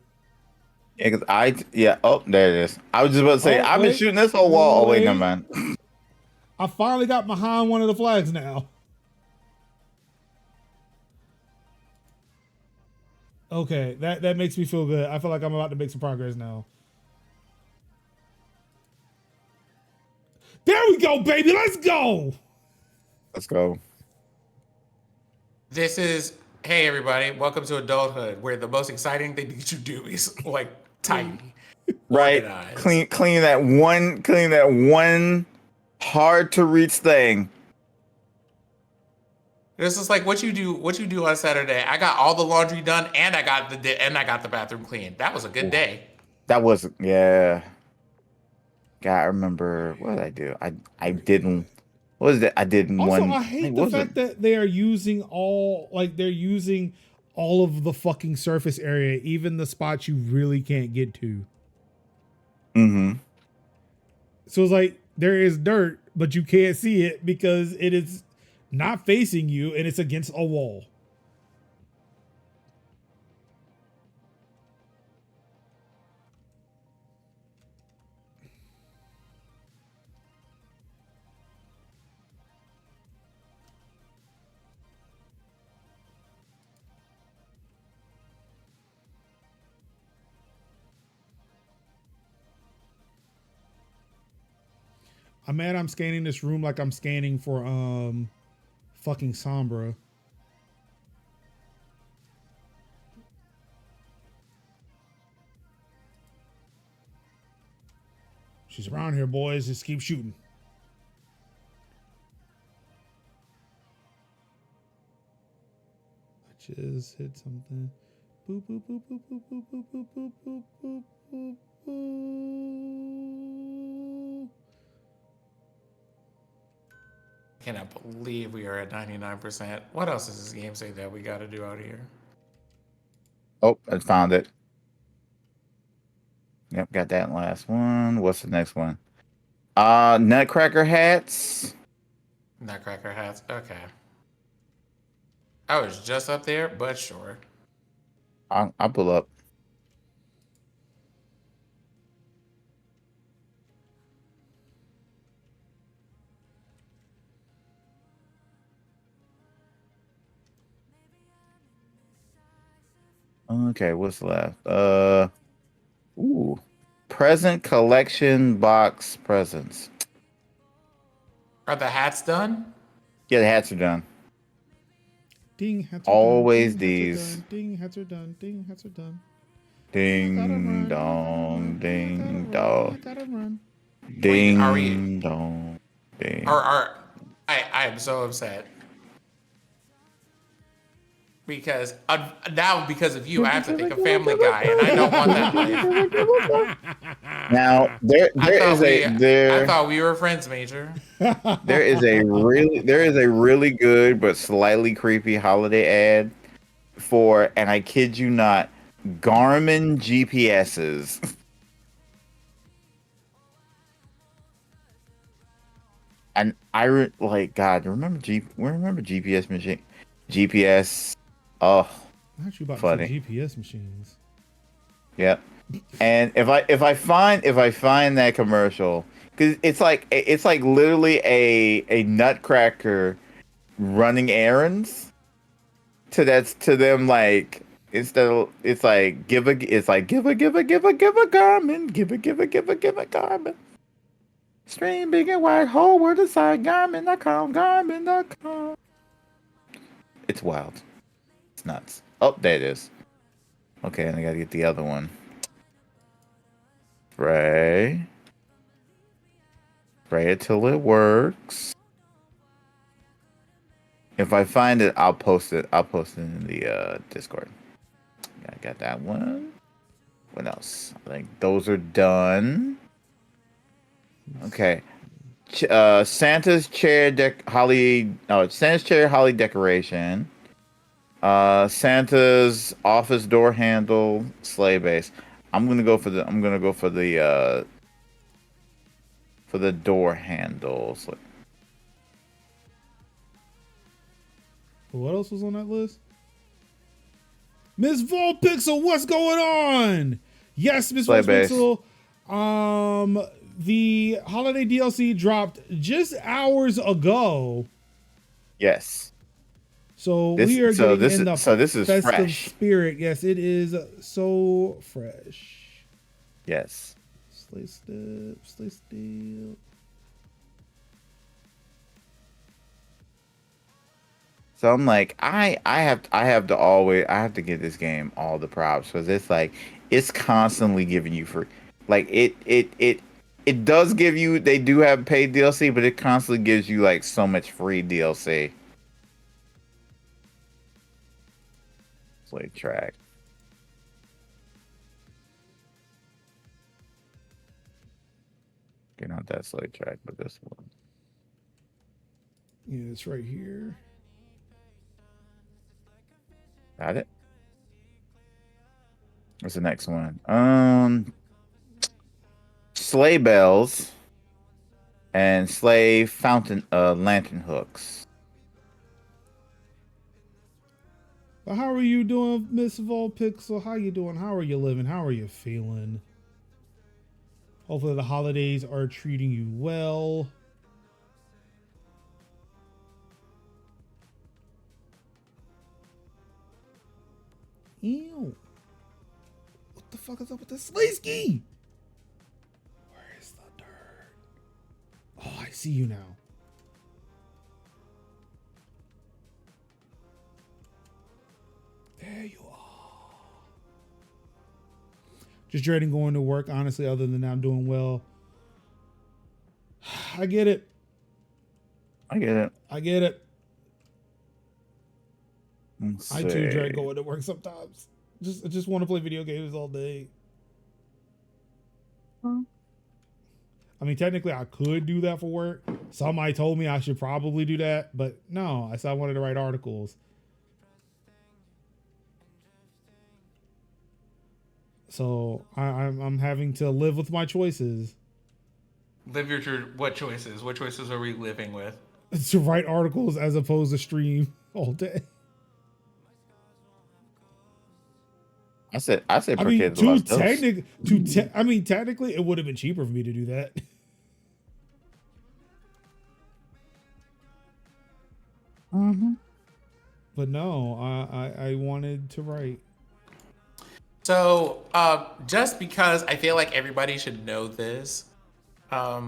Yeah, oh, there it is. I was just about to say, I've been shooting this whole wall. Oh, wait, never mind. I finally got behind one of the flags now. Okay, that makes me feel good. I feel like I'm about to make some progress now. There we go, baby. Let's go. Let's go. This is, hey everybody, welcome to adulthood, where the most exciting thing that you do is like tidy, right? Organized. Clean that one hard to reach thing. This is like what you do on Saturday. I got all the laundry done, and I got the bathroom clean. That was a good day. That was, yeah. God, I remember, what did I do? I didn't. What was that? I didn't also, one. I hate the fact that they are using they're using all of the fucking surface area, even the spots you really can't get to. Mm-hmm. So it's like there is dirt, but you can't see it because it is not facing you and it's against a wall. I'm mad I'm scanning this room like I'm scanning for fucking Sombra. She's around here, boys. Just keep shooting. I just hit something. Boop, boop, boop, boop, boop, boop, boop, boop, boop, boop, boop, boop, boop. I cannot believe we are at 99%. What else does this game say that we got to do out here? Oh, I found it. Yep, got that last one. What's the next one? Nutcracker hats. Nutcracker hats. Okay. I was just up there, but sure. I'll pull up. Okay, what's left? Ooh. Present collection box presents. Are the hats done? Yeah, the hats are done. Ding, hats are Always done. these. Ding, hats are done. Ding, hats are done. Ding dong, ding dong, I gotta run. Are we? ding dong, ding. I am so upset because now because of you, I have to think of Family Guy, and I don't want that life. Now I thought we were friends, Major. there is a really good but slightly creepy holiday ad for, and I kid you not, Garmin GPSs. And like God, remember GPS machine, GPS. Oh, Not you about to funny. say GPS machines. Yep. And if I find that commercial, because it's like literally a nutcracker running errands to them, like instead of it's like give a Garmin, give a Garmin. Stream big and wide hole where the side Garmin.com. It's wild. It's nuts. Oh, there it is. Okay, and I gotta get the other one. Spray it till it works. If I find it, I'll post it. I'll post it in the Discord. I got that one. What else? I think those are done. Okay. Santa's chair holly decoration. Santa's office door handle sleigh base. I'm gonna go for the door handles. What else was on that list? Miss Volpixel, what's going on? Yes, Miss Volpixel. The holiday DLC dropped just hours ago. Yes. So we are getting in the festive fresh spirit. Yes, it is so fresh. Yes. Slay step. So I'm like, I have to give this game all the props, because it's constantly giving you free, like it does give you, they do have paid DLC, but it constantly gives you like so much free DLC. Slate track. Okay, not that slate track, but this one. Yeah, it's right here. Got it. What's the next one? Sleigh bells and sleigh fountain lantern hooks. But how are you doing, Miss Volpixel? How you doing? How are you living? How are you feeling? Hopefully the holidays are treating you well. Ew. What the fuck is up with the sleigh ski? Where is the dirt? Oh, I see you now. There you are. Just dreading going to work, honestly, other than I'm doing well. I get it. I get it. I too dread going to work sometimes. I just want to play video games all day. I mean, technically, I could do that for work. Somebody told me I should probably do that, but no, I said I wanted to write articles. So I'm having to live with my choices. Live your what choices? What choices are we living with? To write articles as opposed to stream all day. I said. I mean, technically, it would have been cheaper for me to do that. Mm-hmm. But no, I wanted to write. So, just because I feel like everybody should know this, I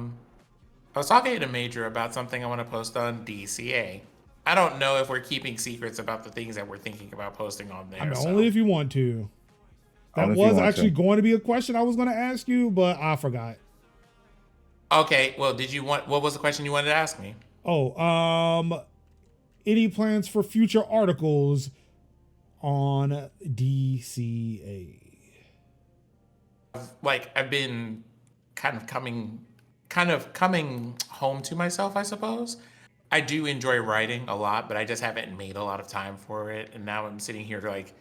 was talking to Major about something I want to post on DCA. I don't know if we're keeping secrets about the things that we're thinking about posting on there. I mean, only if you want to. That was actually going to be a question I was going to ask you, but I forgot. Okay, well, what was the question you wanted to ask me? Oh, any plans for future articles on DCA? Like, I've been kind of coming home to myself, I suppose. I do enjoy writing a lot, but I just haven't made a lot of time for it. And now I'm sitting here like,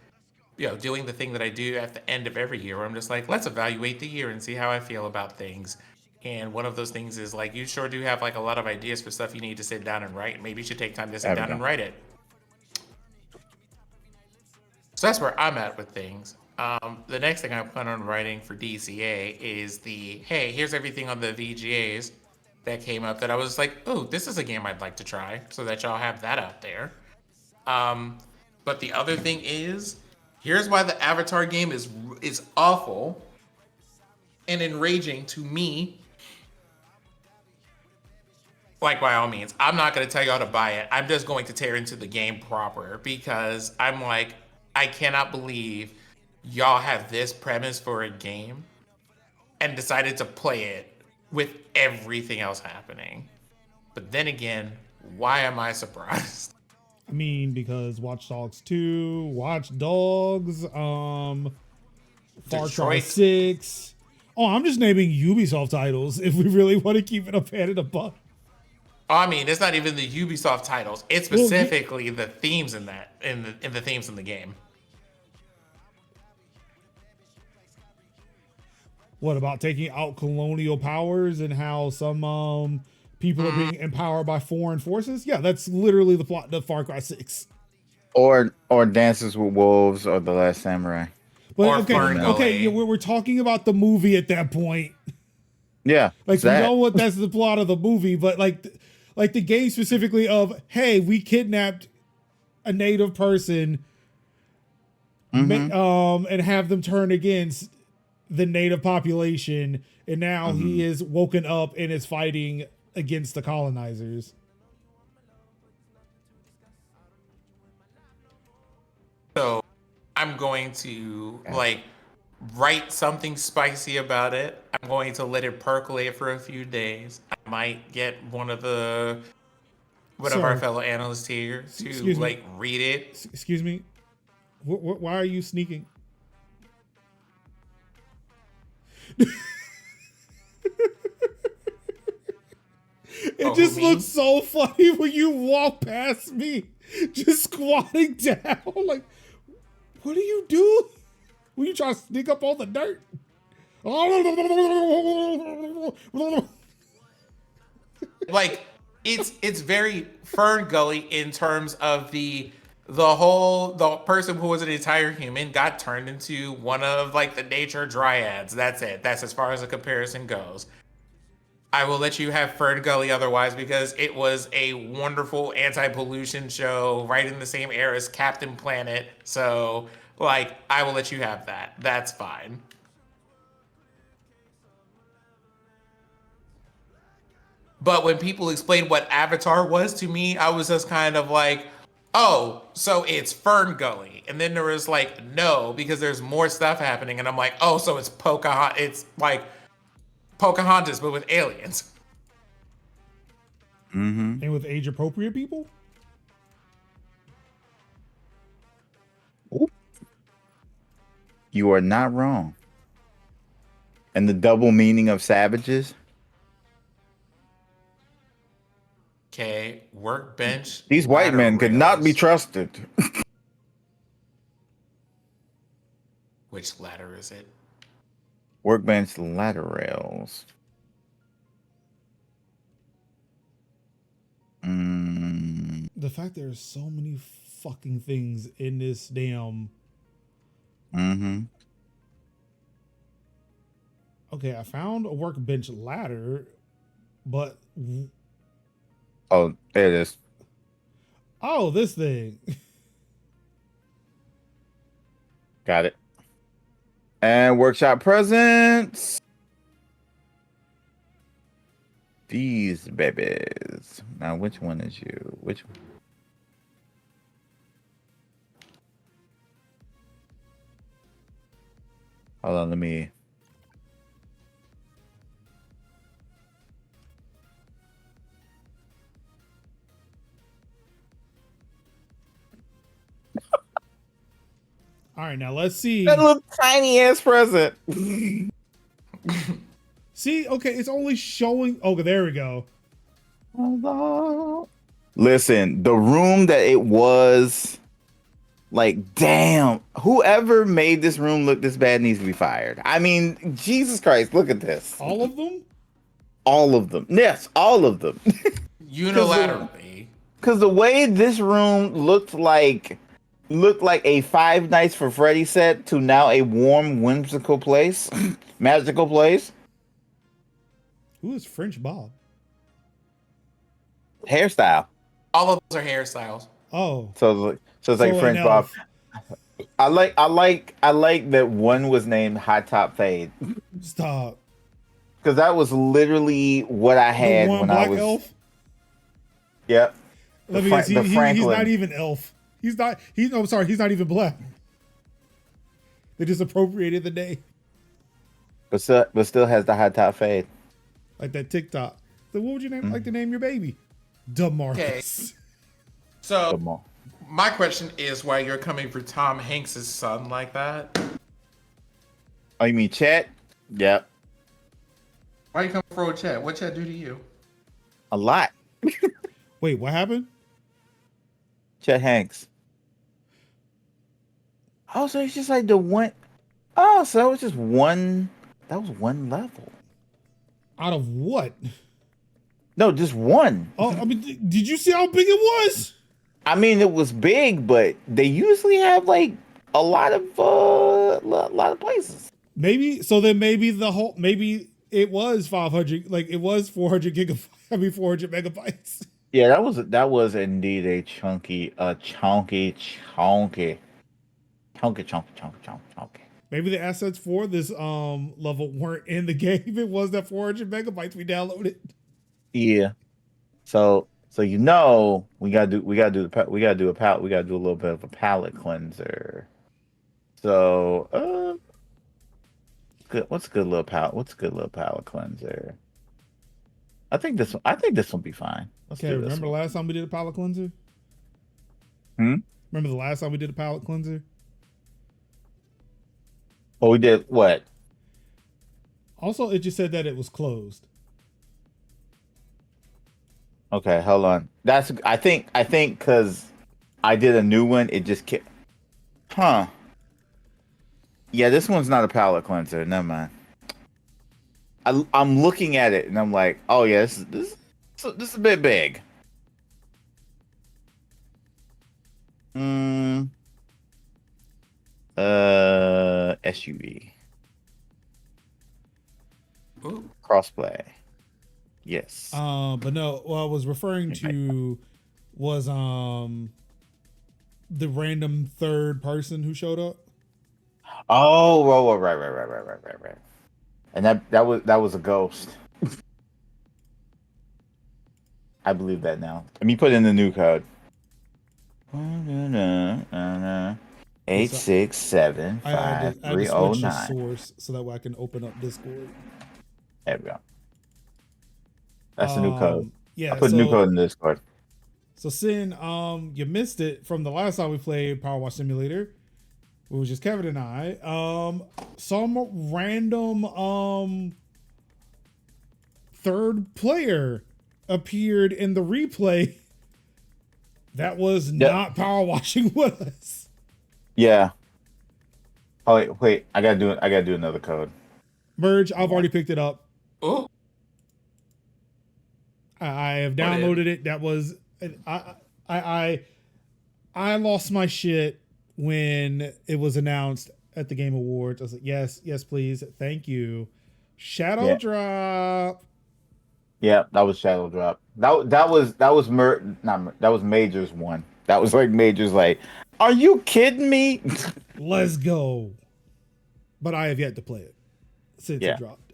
doing the thing that I do at the end of every year where I'm just like, let's evaluate the year and see how I feel about things. And one of those things is like, you sure do have like a lot of ideas for stuff you need to sit down and write. Maybe you should take time to sit down and write it. So that's where I'm at with things. The next thing I plan on writing for DCA is hey, here's everything on the VGAs that came up that I was like, oh, this is a game I'd like to try, so that y'all have that out there. But the other thing is, here's why the Avatar game is awful and enraging to me. Like, by all means, I'm not going to tell y'all to buy it. I'm just going to tear into the game proper because I'm like, I cannot believe y'all have this premise for a game and decided to play it with everything else happening. But then again, why am I surprised? I mean, because Watch Dogs 2, Watch Dogs, Far Cry 6. Oh, I'm just naming Ubisoft titles if we really want to keep it up hand in a buck. I mean, it's not even the Ubisoft titles. It's specifically the themes in the themes in the game. What about taking out colonial powers and how some people are being empowered by foreign forces? Yeah, that's literally the plot of Far Cry 6. Or Dances with Wolves or The Last Samurai. But okay, we're talking about the movie at that point. Yeah, like we know what that's the plot of the movie, but like the game specifically of, hey, we kidnapped a native person, and have them turn against the native population, and now he is woken up and is fighting against the colonizers. So I'm going to write something spicy about it. I'm going to let it percolate for a few days. I might get one of our fellow analysts here to read it. Excuse me. Why are you sneaking? It just looks so funny when you walk past me, just squatting down. Like, what are you doing? Will you try to sneak up all the dirt? Like, it's very Fern Gully in terms of the person who was an entire human got turned into one of like the nature dryads. That's it. That's as far as the comparison goes. I will let you have Fern Gully otherwise because it was a wonderful anti-pollution show right in the same era as Captain Planet. So, like, I will let you have that. That's fine. But when people explained what Avatar was to me, I was just kind of like, oh, so it's Fern Gully. And then there was like, no, because there's more stuff happening. And I'm like, oh, so it's Pocahontas. It's like Pocahontas, but with aliens. And with age-appropriate people? Oop. You are not wrong. And the double meaning of savages? Okay, workbench. These white men could not be trusted. Which ladder is it? Workbench ladder rails. The fact there's so many fucking things in this damn. Okay, I found a workbench ladder, but. Oh, there it is. Oh, this thing. Got it. And workshop presents. These babies. Now, which one is you? Which one? Hold on, let me. All right, now let's see. That little tiny ass present. See, okay, it's only showing. Oh, there we go. Listen, the room that it was, like, damn, whoever made this room look this bad needs to be fired. I mean, Jesus Christ, look at this. All of them? All of them. Yes, all of them. Unilaterally. Because the way this room looked like a Five Nights for Freddy set to now a warm, whimsical place, magical place. Who is French Bob? Hairstyle. All of those are hairstyles. Oh, so it's like French Bob. I like that one was named High Top Fade. Stop. Because that was literally what I had when I was. Elf? Yep. Let me guess. He's not even elf. He's not. I'm sorry. He's not even black. They just appropriated the name. But still has the high top fade. Like that TikTok. So what would you name? Like to name your baby? DeMarcus. Okay. So my question is, why you're coming for Tom Hanks' son like that? Oh, you mean Chet? Yep. Why you coming for Chet? What Chet do to you? A lot. Wait, what happened? Chet Hanks. Oh, so it's just like the one. Oh, so it was just one. That was one level. Out of what? No, just one. Oh, I mean, did you see how big it was? I mean, it was big, but they usually have like a lot of places. Maybe so. Then maybe it was 500. Like it was 400 gigabytes. I mean 400 megabytes. Yeah, that was indeed a chunky. Maybe the assets for this level weren't in the game. It was that 400 megabytes we downloaded. Yeah. So we gotta do a little bit of a palette cleanser. So what's a good little palette cleanser? I think this will be fine. Okay, remember the last time we did a palette cleanser? Remember the last time we did a palette cleanser? Oh, we did what? Also, it just said that it was closed. Okay, hold on. I think because I did a new one, it just kept. Huh. Yeah, this one's not a palette cleanser. Never mind. I'm looking at it and I'm like, oh yeah, this is a bit big. SUV. Ooh. Crossplay. Yes. But no, what I was referring to was the random third person who showed up. Oh, right. And that was a ghost. I believe that now. Let me put in the new code. 8675309. Source so that way I can open up Discord. There we go. That's the new code. Yeah, I put new code in Discord. So Sin, you missed it from the last time we played Powerwash Simulator. It was just Kevin and I. Some random third player appeared in the replay that was not power washing with us. Yeah. Oh wait, I gotta do another code. Merge, I've already picked it up. Oh. I have downloaded it. That was I lost my shit when it was announced at the Game Awards. I was like, yes, please, thank you. Shadow Drop. Yeah, that was Shadow Drop. That was Major's one. That was like Major's like, are you kidding me? Let's go. But I have yet to play it since it dropped.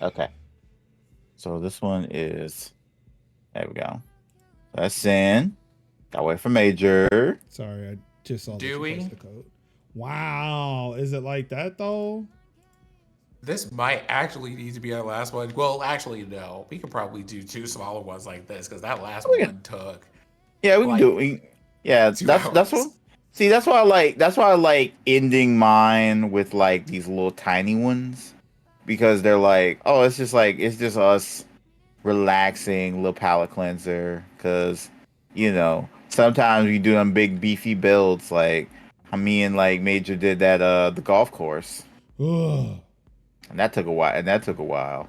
Okay. So this one is, there we go. That's in. Gotta wait for Major. Sorry, I just saw the code. Wow, is it like that though? This might actually need to be our last one. Well, actually, no. We could probably do 2 smaller ones like this because that last one took Yeah, we can like do it. Yeah, 2 that's what. hours. See, that's why I like. That's why I like ending mine with like these little tiny ones, because they're like, oh, it's just us relaxing, little palate cleanser. Because sometimes we do them big beefy builds like me and like Major did that the golf course, Ugh. and that took a while.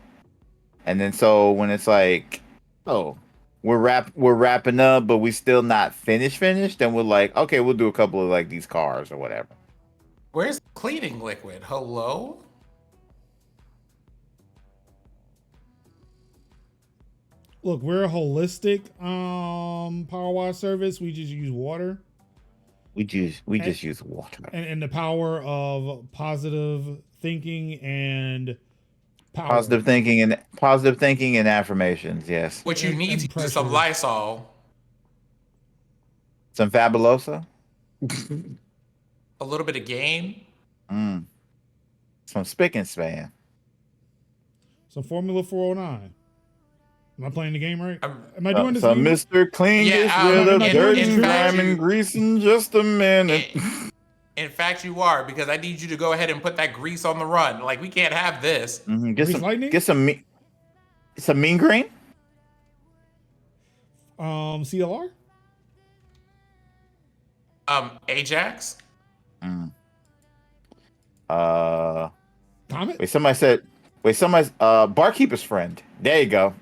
And then so when it's like, oh, we're wrapping up, but we still not finished, then we're like, okay, we'll do a couple of like these cars or whatever. Where's the cleaning liquid? Hello? Look, we're a holistic power wash service. We just use water. We just use water. And the power of positive thinking and power. Positive thinking and affirmations, yes. What you need to use is some Lysol. Some Fabuloso. A little bit of Gain. Some Spick and Span. Some Formula 409. Am I playing the game right? Am I doing this? So Mr. Clean gets rid of dirt and grime and grease in just a minute. In fact, you are, because I need you to go ahead and put that grease on the run. Like, we can't have this. Get some mean green. CLR. Ajax. Comet. Wait, somebody's barkeeper's friend. There you go.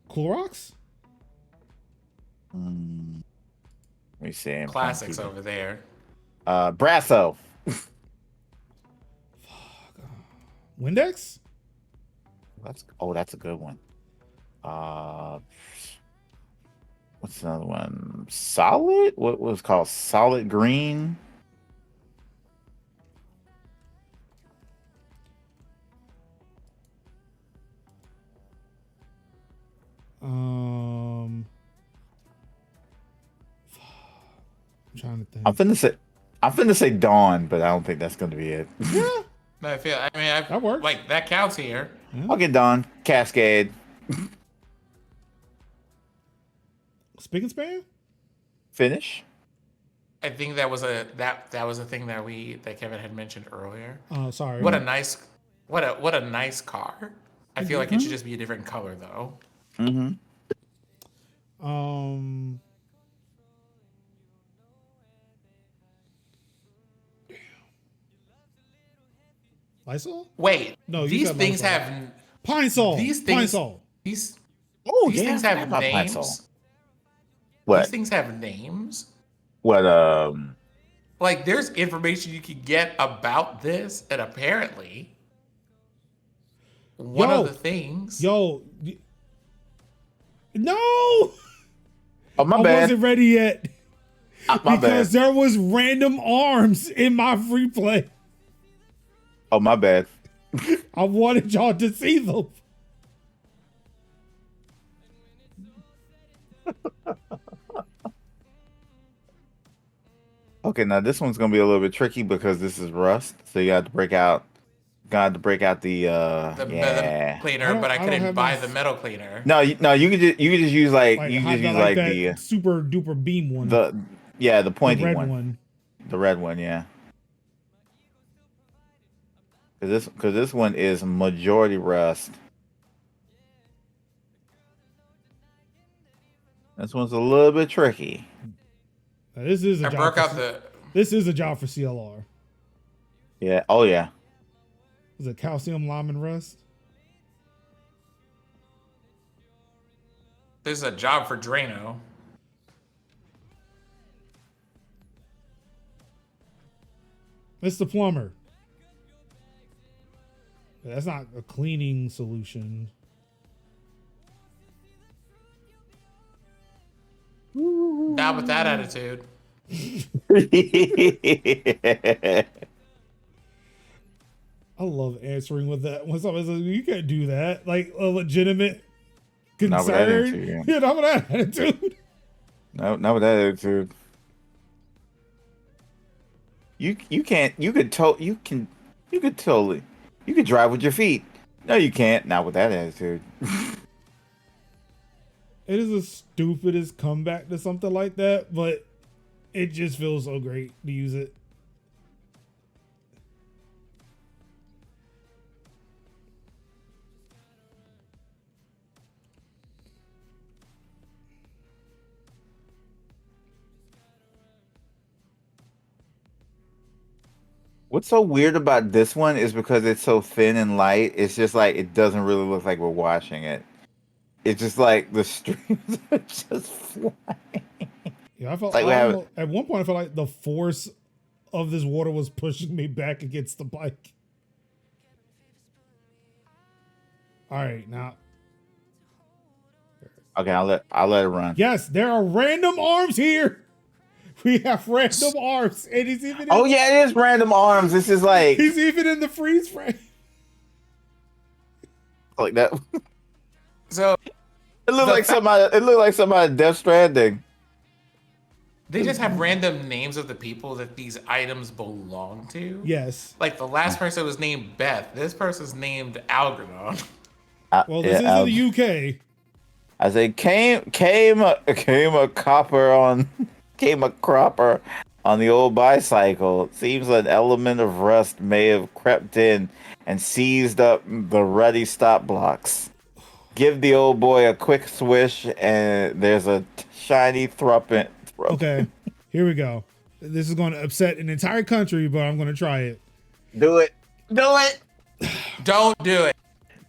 Clorox. Let me see. Classics over there. Brasso. Windex. That's a good one. What's another one? Solid? What was it called? Solid Green. I'm trying to think. I'm finna say Dawn, but I don't think that's gonna be it. Yeah. That works. Like, that counts here. Yeah. I'll get Dawn. Cascade. Spick and Span. Finish. I think that was a thing that Kevin had mentioned earlier. Oh, sorry. What a nice car. I feel like it should just be a different color though. Lysol? Wait, no. These things Lysol. have Pine Sol. These things. Pine Sol. These Oh, these yeah, things have names. What? These things have names. What? Like, there's information you can get about this, and apparently, one of the things. No. Oh, my bad. I wasn't ready yet. My because bad. there was random arms in my free play. Oh, my bad. I wanted y'all to see them. Okay, now this one's gonna be a little bit tricky because this is rust, so you got to break out. The metal cleaner, but I couldn't buy the metal cleaner. No, you could just use the super duper beam one. The pointy red one. The red one, yeah. Because this one is majority rust. This one's a little bit tricky. Now, this is a job. This is a job for CLR. Yeah. Oh yeah. Is it calcium, lime, and rust? This is a job for Drano. It's the plumber. That's not a cleaning solution. Not with that attitude. I love answering with that. When somebody says, you can't do that. Like a legitimate concern. Not with that attitude. Yeah, not with that attitude. No, not with that attitude. You can't. You could totally. You could drive with your feet. No, you can't. Not with that attitude. It is the stupidest comeback to something like that, but it just feels so great to use it. What's so weird about this one is because it's so thin and light. It's just like it doesn't really look like we're washing it. It's just like the streams are just flying. Yeah, I felt like at one point I felt like the force of this water was pushing me back against the bike. All right, now. Okay, I'll let it run. Yes, there are random arms here. We have random arms, and he's even. Oh yeah, it is random arms. This is like he's even in the freeze frame. Like that. So it looked like somebody. It looked like somebody Death Stranding. They just have random names of the people that these items belong to. Yes. Like the last person was named Beth. This person's named Algernon. Well, this is in the UK. I say came a cropper on the old bicycle. It seems an element of rust may have crept in and seized up the ruddy stop blocks. Give the old boy a quick swish, and there's a shiny thruppin. Okay, here we go. This is going to upset an entire country, but I'm going to try it. Do it. Do it. Don't do it.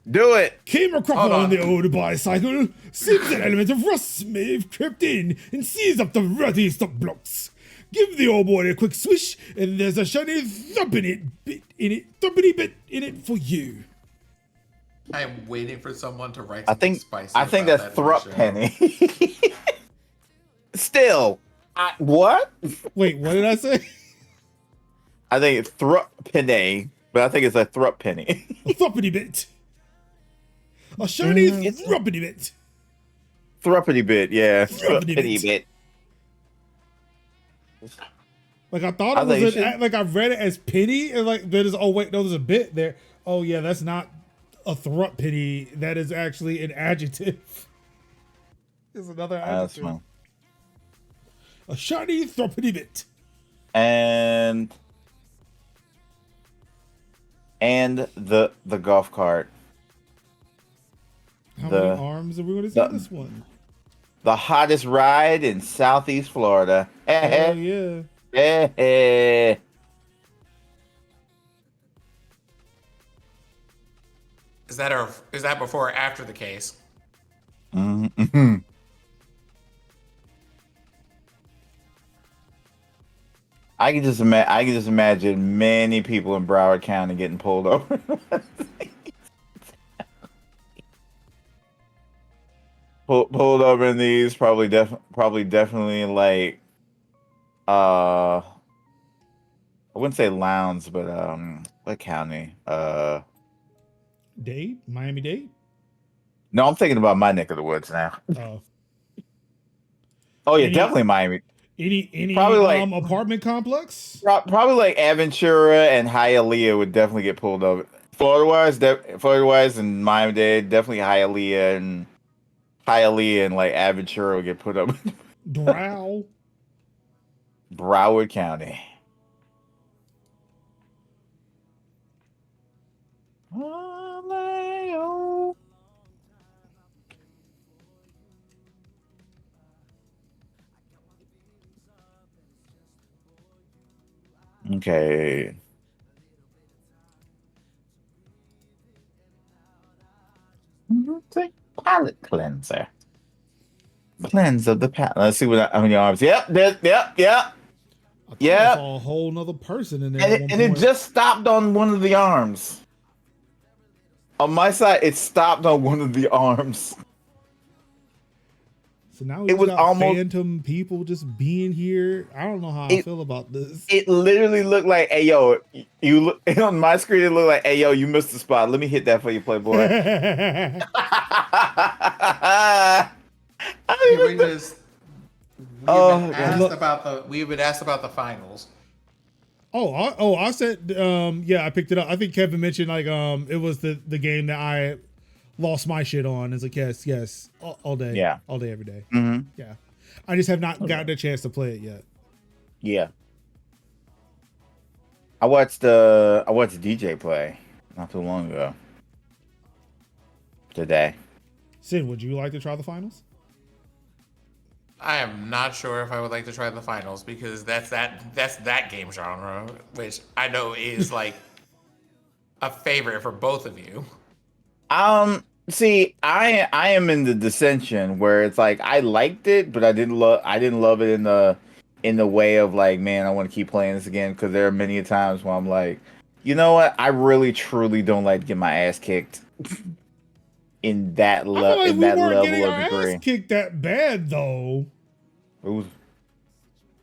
Do it. Came a cropper on the old bicycle. Seems an element of rust may have crept in and seized up the ruddy stop blocks. Give the old boy a quick swish, and there's a shiny thumpity bit in it for you. I am waiting for someone to write. I think spicy that's thrup penny. Still, what? Wait, what did I say? I think it's thrup penny, but I think it's a thrup penny. A thumpity bit. A shiny thruppity bit. Thruppity bit, yeah. Thruppity bit. Like I thought it was like I read it as penny, and like there's there's a bit there. Oh yeah, that's not a thrup penny. That is actually an adjective. It's another adjective. A shiny thruppity bit. And the golf cart. How many arms are we going to see this one? The hottest ride in Southeast Florida. Oh yeah. Is that before or after the case? Mm-hmm. I can just imagine many people in Broward County getting pulled over. Pulled over in these, probably definitely like I wouldn't say Lowndes, but what county? Dade? Miami-Dade? No, I'm thinking about my neck of the woods now. Oh yeah, definitely Miami. Any probably like apartment complex? Probably like Aventura and Hialeah would definitely get pulled over. Florida wise and Miami-Dade, definitely Hialeah and like Aventura would get put up. Broward County. Okay. Palette cleanser. Cleanse of the palette. Let's see how many arms. Yep. I saw a whole nother person in there. And it just stopped on one of the arms. On my side, it stopped on one of the arms. So now it was almost phantom people just being here. I don't know how I feel about this. It literally looked like, hey yo, you look on my screen. It looked like, hey yo, you missed the spot. Let me hit that for you, Playboy. We've been asked about the finals. I said, yeah, I picked it up. I think Kevin mentioned like, it was the game that I lost my shit on. It's like, yes, all day, Yeah. all day, every day. Mm-hmm. Yeah, I just have not gotten a chance to play it yet. Yeah. I watched DJ play not too long ago. Today. Sid, would you like to try the finals? I am not sure if I would like to try the finals because that's that game genre, which I know is like a favorite for both of you. See, I am in the dissension where it's like I liked it, but I didn't love it in the way of like, man, I want to keep playing this again, because there are many times where I'm like, you know what, I really truly don't like to get my ass kicked in that I feel like we weren't getting of our degree. ass kicked that bad though. It was.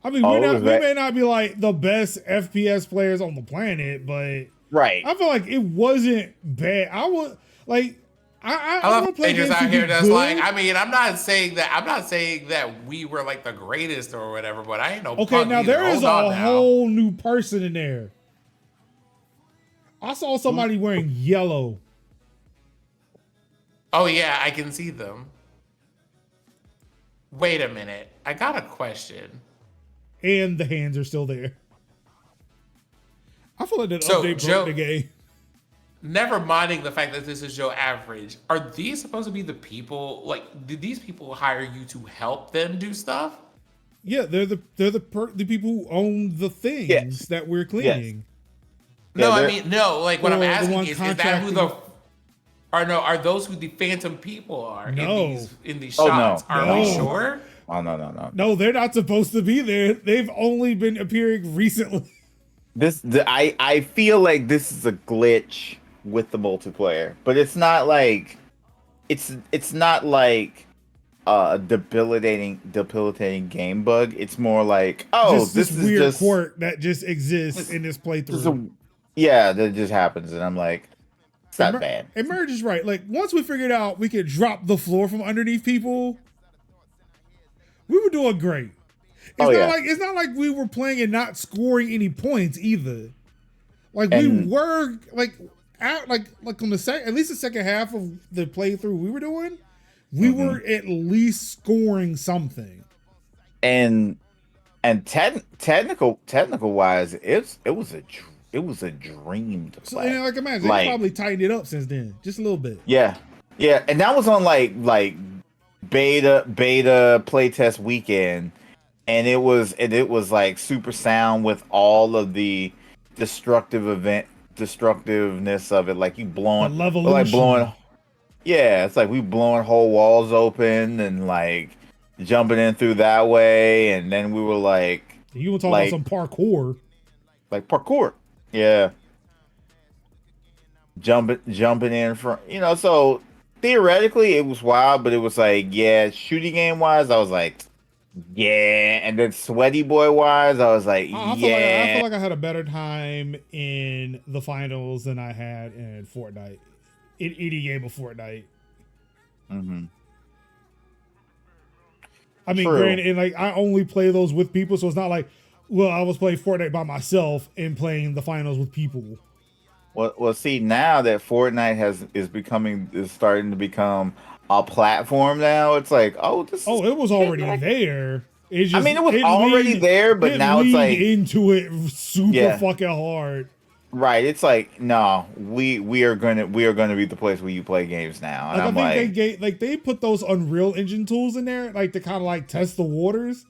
I mean, we may not be like the best FPS players on the planet, but right. I feel like it wasn't bad. I love players out here that's like, I mean, I'm not saying that we were like the greatest or whatever, but I ain't no okay. Now there is a whole new person in there. I saw somebody wearing yellow. Oh yeah, I can see them. Wait a minute, I got a question. And the hands are still there. I feel like that update broke the game. Never minding the fact that this is Joe Average, are these supposed to be the people? Like, did these people hire you to help them do stuff? Yeah, they're the people who own the things that we're cleaning. Yes. No, I mean, no. Like, what I'm asking is that who the? Or no, are those who the Phantom people are in these shots? No. Are we sure? Oh no. No, they're not supposed to be there. They've only been appearing recently. I feel like this is a glitch with the multiplayer, but it's not like it's not like a debilitating game bug. It's more like, this is weird just quirk that just exists in this playthrough. That just happens, and I'm like, it's not bad. And Merge is right. Like, once we figured out we could drop the floor from underneath people, we were doing great. It's not like we were playing and not scoring any points either. Like, we were at on at least the second half of the playthrough we were doing, we were at least scoring something. And technical wise, it was a dream to play. So, imagine they probably tightened it up since then, just a little bit. Yeah, and that was on like beta playtest weekend, and it was like super sound with all of the destructiveness of it, like you blowing, it's like we blowing whole walls open and like jumping in through that way, and then we were like, you were talking about some parkour, yeah, jumping in from, so theoretically it was wild, but it was like, shooting game wise, I was like, and then sweaty boy wise, I was like, I feel like I had a better time in the finals than I had in Fortnite, in any game of Fortnite. Mm-hmm. I mean, granted, and like I only play those with people, so it's not like, well, I was playing Fortnite by myself and playing the finals with people. Well, see, now that Fortnite is starting to become a platform now, it's like, it was already there. It was already there, but now it's like into it super fucking hard. Right, it's like, no, we are gonna be the place where you play games now. And I think they put those Unreal Engine tools in there, like to kind of like test the waters.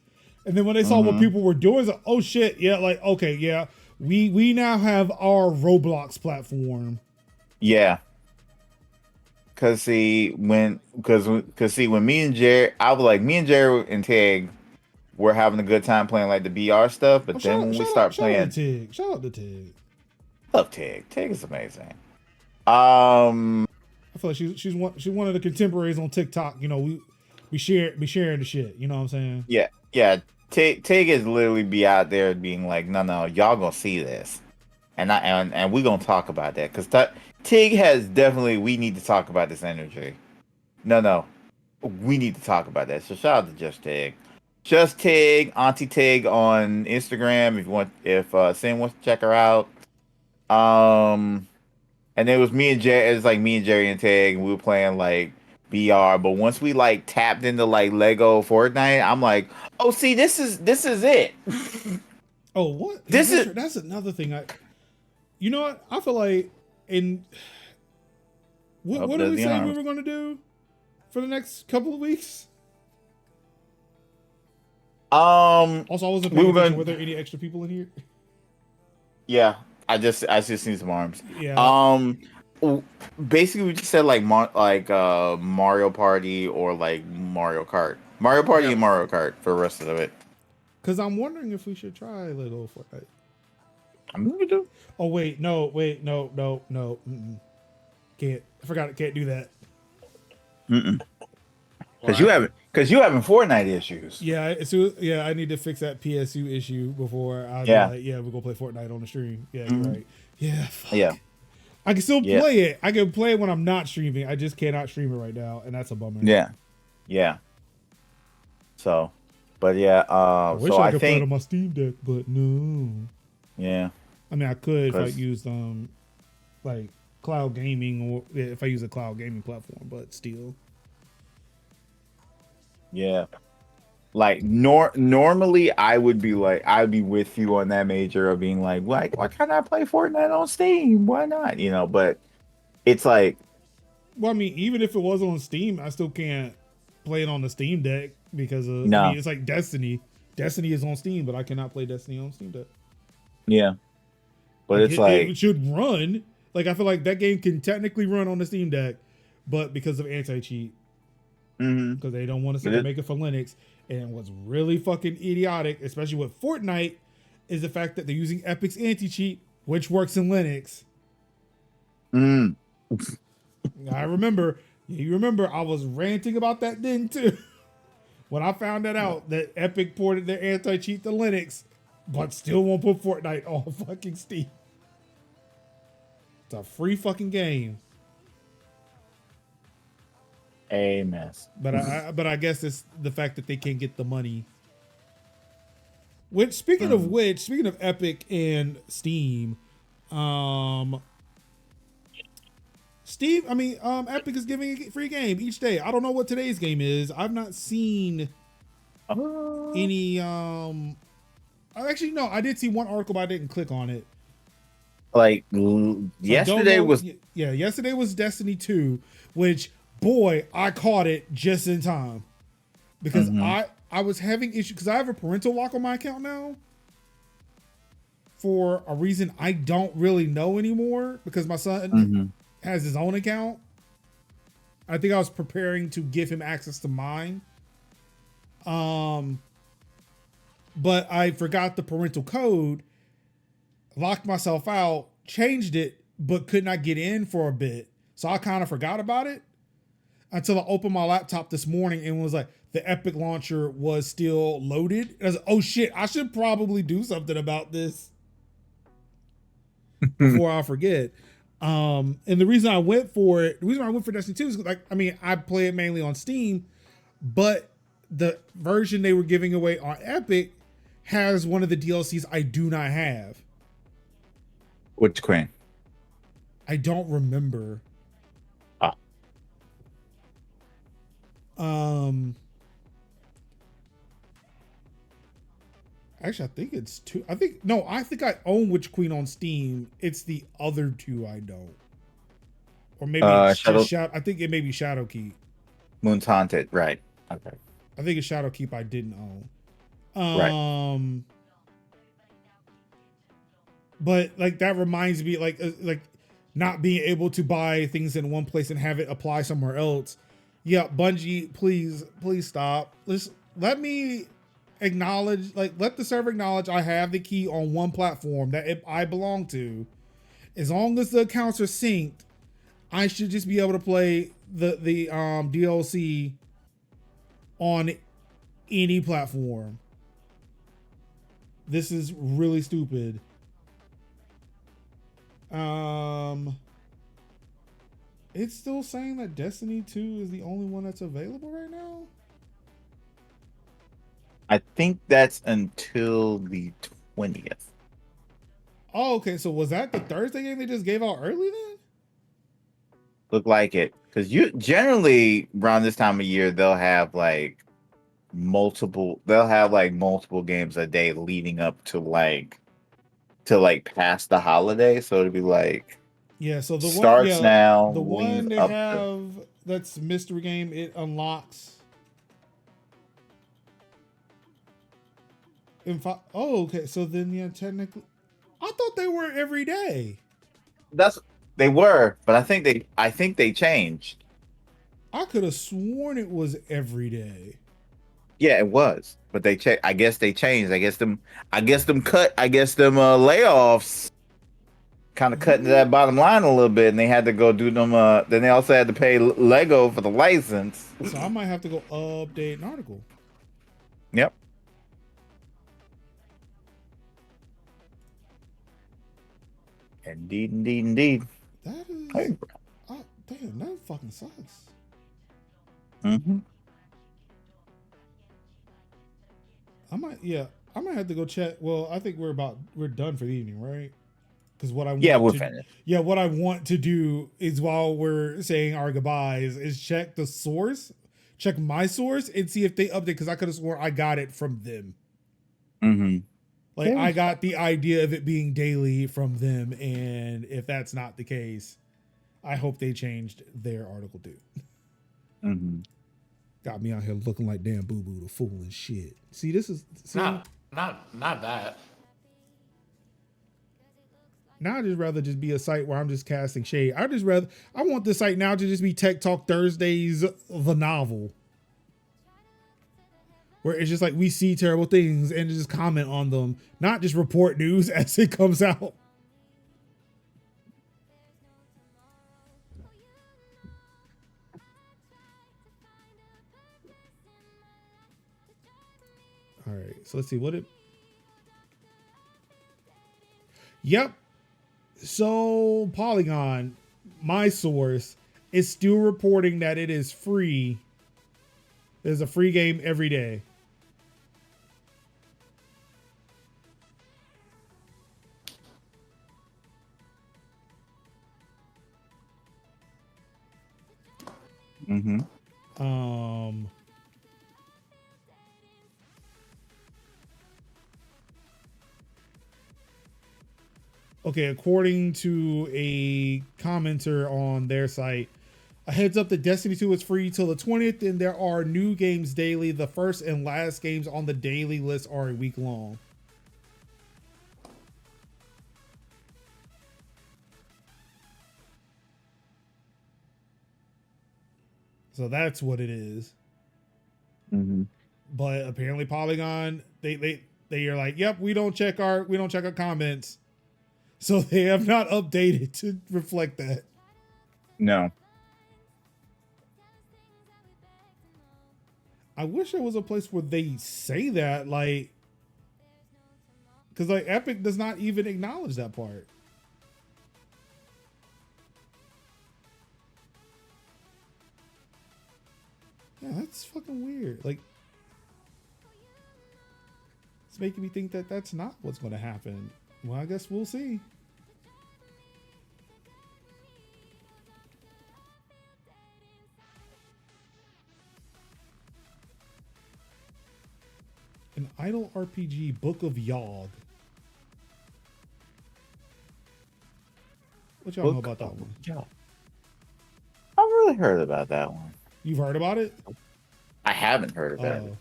And then when they saw what people were doing, it's like, oh shit, yeah, like okay, yeah, we now have our Roblox platform. Yeah. Cause when me and Jerry, I was like, me and Jerry and Tig were having a good time playing like the BR stuff, but then when we start playing, shout out to Tig. Love Tig. Tig is amazing. I feel like she's one of the contemporaries on TikTok. We sharing the shit. You know what I'm saying? Yeah. Tig is literally be out there being like, no, y'all gonna see this, and we gonna talk about that, because Tig has definitely, we need to talk about this energy. No, we need to talk about that. So shout out to Just Tig. Just Tig, Auntie Tig on Instagram if Sam wants to check her out. And it was me and Jerry. It's like me and Jerry and Tig, and we were playing like VR. But once we like tapped into like Lego Fortnite, I'm like, oh, see, this is it. Oh, what? That's another thing. You know what? I feel like what did we say we were going to do for the next couple of weeks? Also, I wasn't paying attention. Were there any extra people in here? Yeah, I just need some arms. Yeah. Basically, we just said like Mario Party or like Mario Kart, Mario Party and Mario Kart for the rest of it. Because I'm wondering if we should try Lego Fortnite. I'm gonna do. Oh wait, no. Mm-mm. Can't. I forgot. Can't do that. Because you having Fortnite issues. Yeah, so yeah, I need to fix that PSU issue before I be like, yeah, we're gonna play Fortnite on the stream. Yeah, you're right. Yeah, fuck. Yeah. I can still play it. I can play it when I'm not streaming. I just cannot stream it right now, and that's a bummer. Yeah. So, but yeah. I wish I could play it on my Steam Deck, but no. Yeah. I mean, I could if I used like cloud gaming or if I use a cloud gaming platform, but still. Yeah. Like normally I would be with you on that major of being like, why can't I play Fortnite on Steam? Why not? You know, but it's like, well, I mean, even if it was on Steam, I still can't play it on the Steam Deck because of I mean, it's like Destiny. Destiny is on Steam, but I cannot play Destiny on Steam Deck. Yeah. But it's it should run. Like I feel like that game can technically run on the Steam Deck, but because of anti-cheat. Because they don't want to make it for Linux. And what's really fucking idiotic, especially with Fortnite, is the fact that they're using Epic's anti-cheat, which works in Linux. I remember, you remember I was ranting about that then too. When I found that out, that Epic ported their anti-cheat to Linux, but still won't put Fortnite on fucking Steam. It's a free fucking game. A mess. But I guess it's the fact that they can't get the money. Which speaking of Epic and Steam, Epic is giving a free game each day. I don't know what today's game is. I've not seen any actually no, I did see one article but I didn't click on it. Like yesterday was Destiny 2, which boy, I caught it just in time because I was having issues because I have a parental lock on my account now for a reason I don't really know anymore because my son has his own account. I think I was preparing to give him access to mine. But I forgot the parental code, locked myself out, changed it, but could not get in for a bit. So I kind of forgot about it. Until I opened my laptop this morning and was like, the Epic launcher was still loaded. And I was like, oh shit, I should probably do something about this before I forget. And the reason I went for Destiny 2 is like, I mean, I play it mainly on Steam, but the version they were giving away on Epic has one of the DLCs I do not have. Which queen? I don't remember. Actually, I think it's two. I think I own Witch Queen on Steam. It's the other two I don't. Or maybe it's just I think it may be Shadowkeep. Moon's Haunted, right? Okay. I think it's Shadowkeep I didn't own. Right. But like that reminds me, like not being able to buy things in one place and have it apply somewhere else. Yeah, Bungie, please stop. Let me acknowledge, let the server acknowledge I have the key on one platform that I belong to. As long as the accounts are synced, I should just be able to play the DLC on any platform. This is really stupid. It's still saying that Destiny 2 is the only one that's available right now. I think that's until the 20th. Oh, okay. So was that the Thursday game they just gave out early then? Look like it, because you generally around this time of year they'll have like multiple. They'll have like multiple games a day leading up to past the holiday. So it'll be like Yeah. So the one, starts yeah, now, the leans one they up to. have that's mystery game. It unlocks. Oh, okay. So then, yeah, technically, I thought they were every day. That's they were, but I think they changed. I could have sworn it was every day. Yeah, it was, but they checked. I guess they changed. I guess them layoffs kind of cut into that bottom line a little bit, and they had to go do them. Then they also had to pay Lego for the license. So I might have to go update an article. Yep. Indeed. That is. Hey. Oh, damn, that fucking sucks. Mm-hmm. I might have to go check. Well, I think we're done for the evening, right? Because what I want we're to, finished. yeah, what I want to do is while we're saying our goodbyes is check the source, check my source, and see if they update. Because I could have sworn I got it from them. Mm-hmm. Like I got the idea of it being daily from them, and if that's not the case, I hope they changed their article too. Mm-hmm. Got me out here looking like damn boo boo the fool and shit. See, this is not that. Now I just rather just be a site where I'm just casting shade. I want this site now to just be Tech Talk Thursdays, the novel. Where it's just like we see terrible things and just comment on them, not just report news as it comes out. All right, so let's see what it. Yep. So Polygon, my source, is still reporting that it is free. There's a free game every day. Mm-hmm. Okay, according to a commenter on their site, a heads up that Destiny 2 is free till the 20th, and there are new games daily. The first and last games on the daily list are a week long. So that's what it is. Mm-hmm. But apparently Polygon, they are like, yep, we don't check our comments. So they have not updated to reflect that. No. I wish there was a place where they say that, like, because like Epic does not even acknowledge that part. Yeah, that's fucking weird. Like, it's making me think that that's not what's going to happen. Well, I guess we'll see. An idle RPG, Book of Yogg. What y'all know about that one? Yeah. I've really heard about that one. You've heard about it? I haven't heard about it. I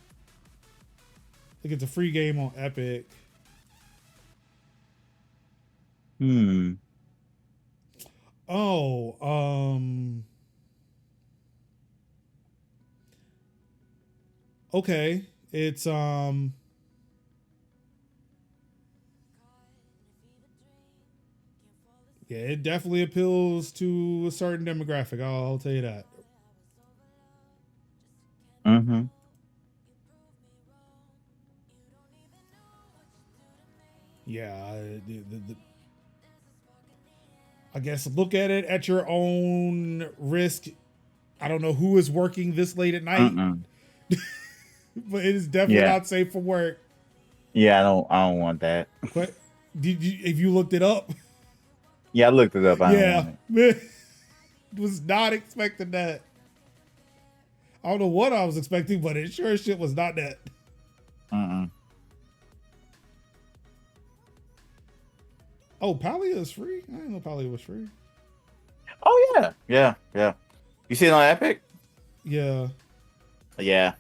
think it's a free game on Epic. Oh, okay. It's yeah, it definitely appeals to a certain demographic. I'll tell you that. Mm-hmm. Yeah, I guess look at it at your own risk. I don't know who is working this late at night. but it is definitely not safe for work. Yeah, I don't want that. But if you looked it up? Yeah, I looked it up. I don't want it. Was not expecting that. I don't know what I was expecting, but it sure as shit was not that. Oh, Palia is free? I didn't know Palia was free. Oh yeah. You see it on Epic? Yeah. Yeah.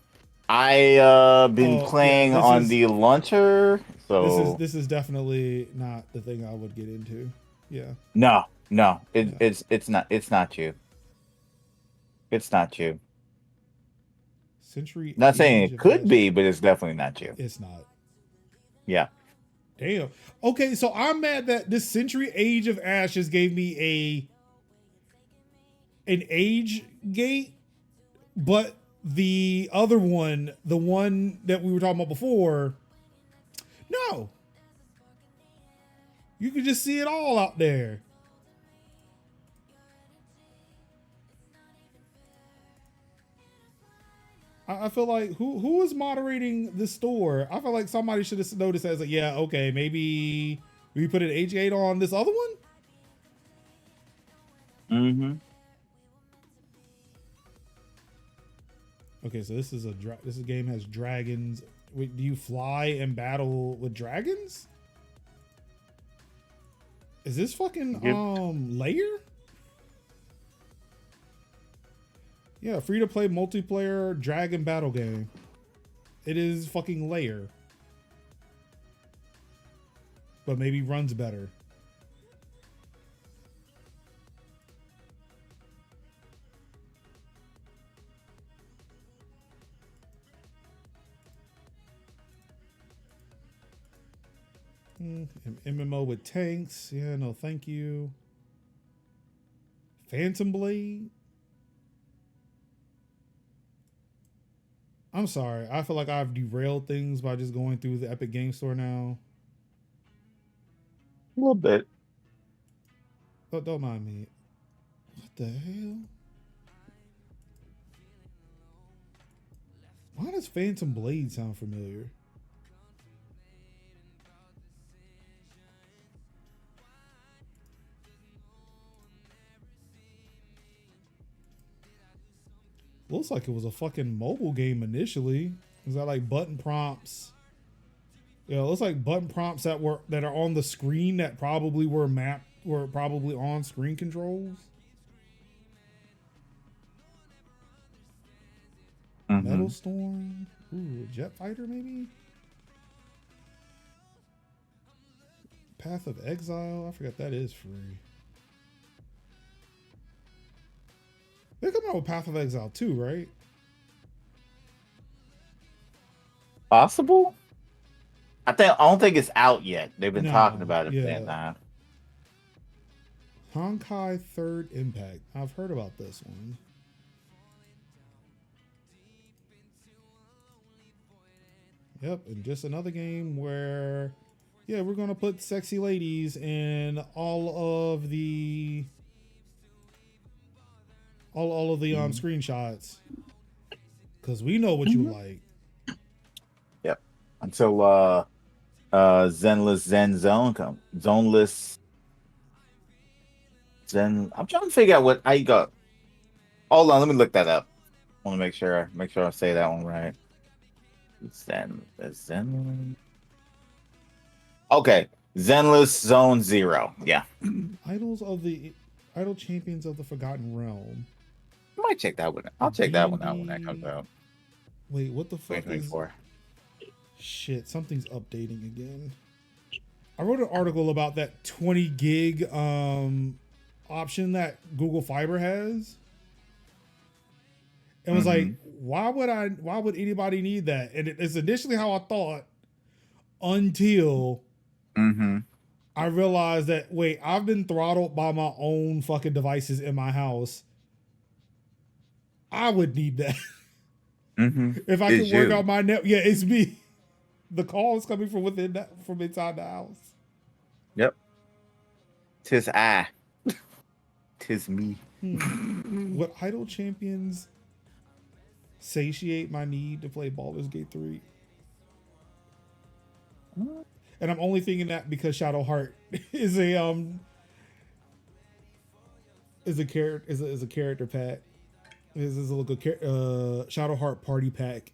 I been playing on the launcher, so this is definitely not the thing I would get into. Yeah. No. It's not you. It's not you. Century. Not saying it could be, but it's definitely not you. It's not. Yeah. Damn. Okay, so I'm mad that this Century Age of Ashes gave me an age gate, but the other one, the one that we were talking about before, no. You can just see it all out there. I feel like who is moderating the store? I feel like somebody should have noticed as like, yeah, okay, maybe we put an age gate on this other one. Okay, so this game has dragons. Wait, do you fly and battle with dragons? Is this fucking layer? Yeah, free to play multiplayer dragon battle game. It is fucking layer. But maybe runs better. MMO with tanks. Yeah, no, thank you. Phantom Blade. I'm sorry. I feel like I've derailed things by just going through the Epic Game Store now. A little bit. Don't mind me. What the hell? Why does Phantom Blade sound familiar? Looks like it was a fucking mobile game initially. Is that like button prompts? Yeah, it looks like button prompts that are on the screen that probably were probably on screen controls. Metal Storm. Ooh, Jet Fighter maybe? Path of Exile. I forgot that is free. They're coming out with Path of Exile 2, right? Possible? I don't think it's out yet. They've been talking about it for that time. Honkai Third Impact. I've heard about this one. Yep, and just another game where, yeah, we're gonna put sexy ladies in all of the screenshots, because we know what you like. Yep. Until Zenless Zen Zone come. Zoneless Zen. I'm trying to figure out how you got. Hold on, let me look that up. I want to make sure I say that one right. Zen. Okay, Zenless Zone 0. Yeah. Idol Champions of the Forgotten Realm. I might check that one. I'll check that one out when that comes out. Wait, what the fuck is? Shit, something's updating again. I wrote an article about that 20 gig option that Google Fiber has. And was like, why would anybody need that? And it's initially how I thought until I realized that, wait, I've been throttled by my own fucking devices in my house. I would need that. If I could work out my net. Yeah, it's me. The call is coming from from inside the house. Yep. 'Tis I. 'Tis me. What Idol Champions satiate my need to play Baldur's Gate 3. And I'm only thinking that because Shadowheart is a character pack. Is a little Shadowheart party pack.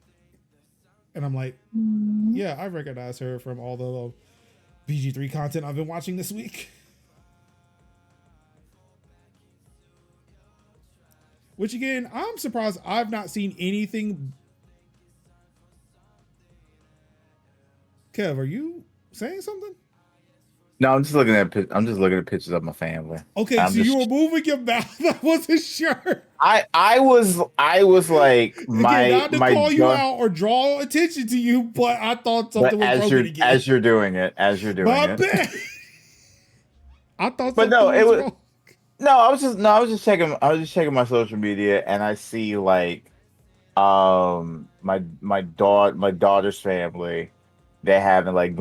And I'm like, yeah, I recognize her from all the BG3 content I've been watching this week. Which again, I'm surprised I've not seen anything. Kev, are you saying something? No, I'm just looking at pictures of my family. Okay, so you were moving your mouth. I wasn't sure. I was like not to call you out or draw attention to you, but I thought something was broken again. As you're doing it. My bad. I thought something was wrong. I was just checking my social media, and I see like my daughter's family, they're having like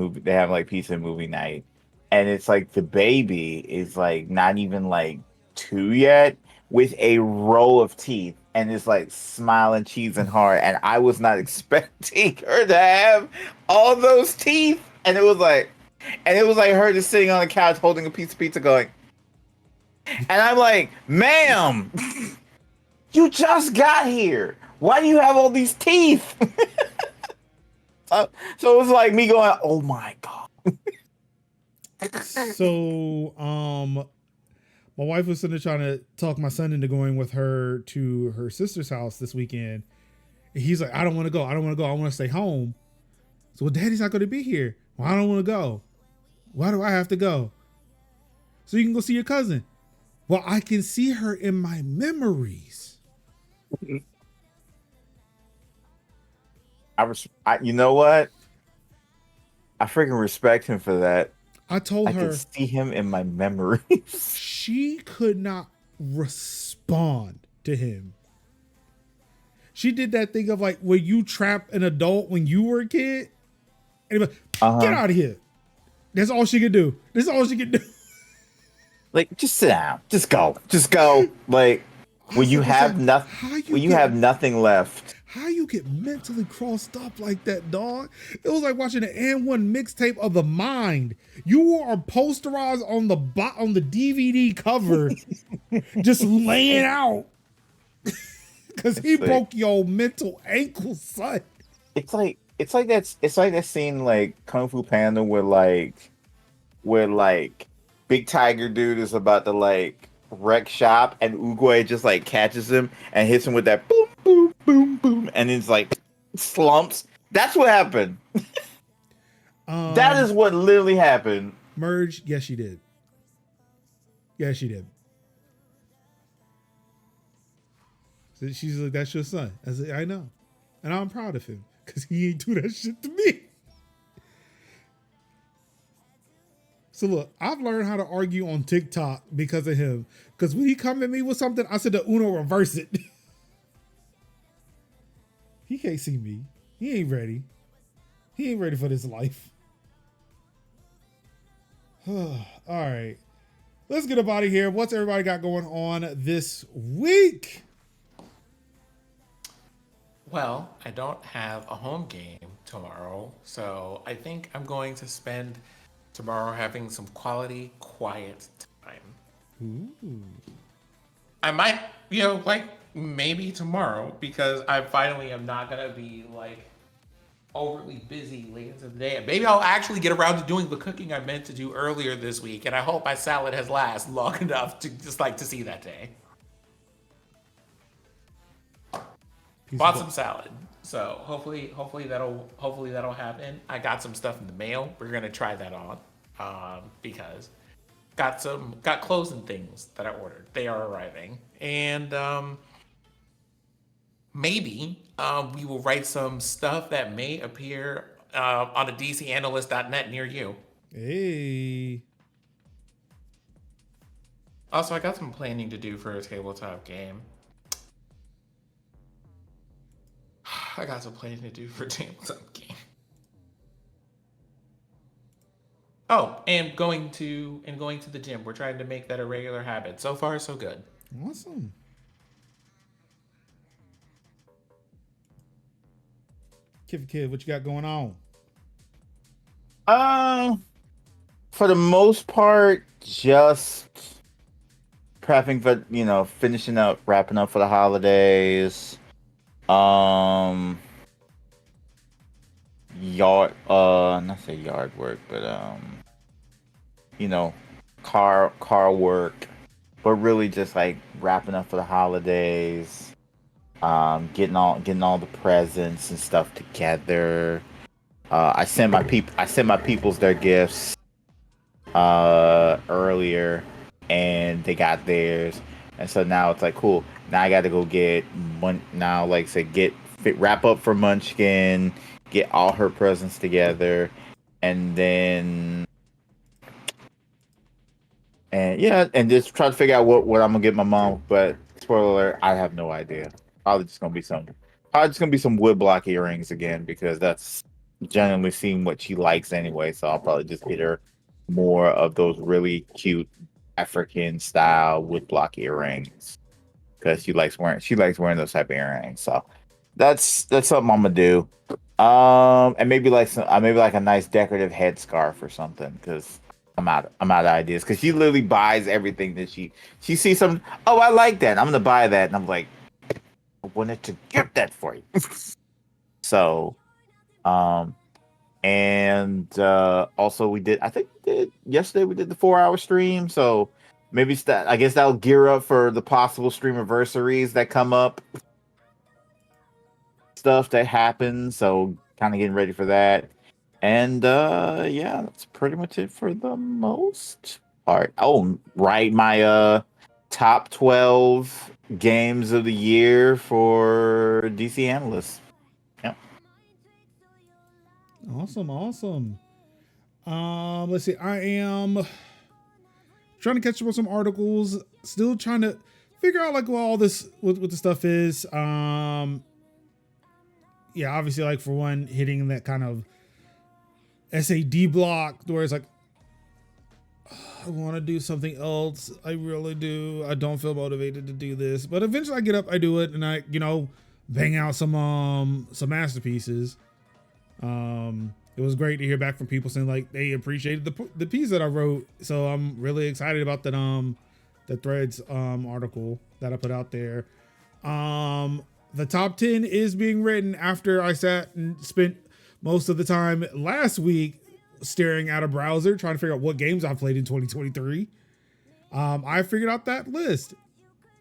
pizza and movie night, and it's like the baby is like not even like 2 yet, with a row of teeth, and is like smiling, cheesing hard, and I was not expecting her to have all those teeth, and it was like her just sitting on the couch holding a piece of pizza going. And I'm like, ma'am, you just got here. Why do you have all these teeth? So it was like me going, oh my God. So, my wife was sitting there trying to talk my son into going with her to her sister's house this weekend. And he's like, I don't want to go. I want to stay home. So, well, Daddy's not going to be here. Well, I don't want to go. Why do I have to go? So you can go see your cousin. Well, I can see her in my memories. You know what? I freaking respect him for that. I told her I can see him in my memories. She could not respond to him. She did that thing of like where you trap an adult when you were a kid. And like, get out of here. That's all she could do. That's all she could do. Like, just sit down. Just go. Like, when you have nothing, have nothing left. How you get mentally crossed up like that, dog? It was like watching an N1 mixtape of the mind. You are posterized on the DVD cover, just laying out, because he broke your mental ankle, son. It's like that scene like Kung Fu Panda where Big Tiger dude is about to like wreck shop, and Oogway just like catches him and hits him with that boom, boom, boom, boom, and it's like slumps. That's what happened. That is what literally happened. Merge, yes, she did. Yes, she did. So she's like, "That's your son." I said, "I know," and I'm proud of him because he ain't do that shit to me. So look, I've learned how to argue on TikTok because of him. Because when he come at me with something, I said to Uno, reverse it. He can't see me. He ain't ready. He ain't ready for this life. All right. Let's get up out of here. What's everybody got going on this week? Well, I don't have a home game tomorrow. So I think I'm going to spend tomorrow having some quality, quiet time. Ooh. I might, maybe tomorrow, because I finally am not going to be, overly busy later in the day. Maybe I'll actually get around to doing the cooking I meant to do earlier this week, and I hope my salad has lasted long enough to to see that day. Bought some salad. So hopefully that'll happen. I got some stuff in the mail. We're gonna try that on, because got clothes and things that I ordered. They are arriving, and maybe we will write some stuff that may appear on a DCAnalyst.net near you. Hey. Also, I got some planning to do for a tabletop game. I got some planning to do for a tabletop game. Oh, and going to the gym. We're trying to make that a regular habit. So far, so good. Awesome. Kid, what you got going on? For the most part, just prepping for, finishing up, wrapping up for the holidays. Not say yard work, but car work, but really just like wrapping up for the holidays. Getting all the presents and stuff together. I sent my peoples their gifts earlier, and they got theirs, and so now it's like cool. Now I got to go get one. Now, like I said, wrap up for Munchkin, get all her presents together, and then and just try to figure out what I'm gonna get my mom. But spoiler alert, I have no idea. Probably just gonna be some woodblock earrings again, because that's generally seeing what she likes anyway. So I'll probably just get her more of those really cute African style woodblock earrings, because she likes wearing those type of earrings. So that's something I'm gonna do. And maybe like a nice decorative headscarf or something, because I'm out of ideas. Because she literally buys everything that she sees some. Oh, I like that. I'm gonna buy that, and I'm like, I wanted to get that for you. So, and also yesterday we did the 4-hour stream. So maybe I guess that'll gear up for the possible stream anniversaries that come up. Stuff that happens. So kind of getting ready for that. And that's pretty much it for the most part. Oh, right, my top 12 games of the year for DC analysts. Yep. Awesome. Let's see. I am trying to catch up on some articles. Still trying to figure out like what all this what the stuff is. Obviously, like for one, hitting that kind of SAD block where it's like, I want to do something else. I really do. I don't feel motivated to do this, but eventually I get up, I do it, and I, bang out some masterpieces. It was great to hear back from people saying like they appreciated the piece that I wrote. So I'm really excited about that the Threads article that I put out there. The top 10 is being written after I sat and spent most of the time last week staring at a browser trying to figure out what games I played in 2023. I figured out that list.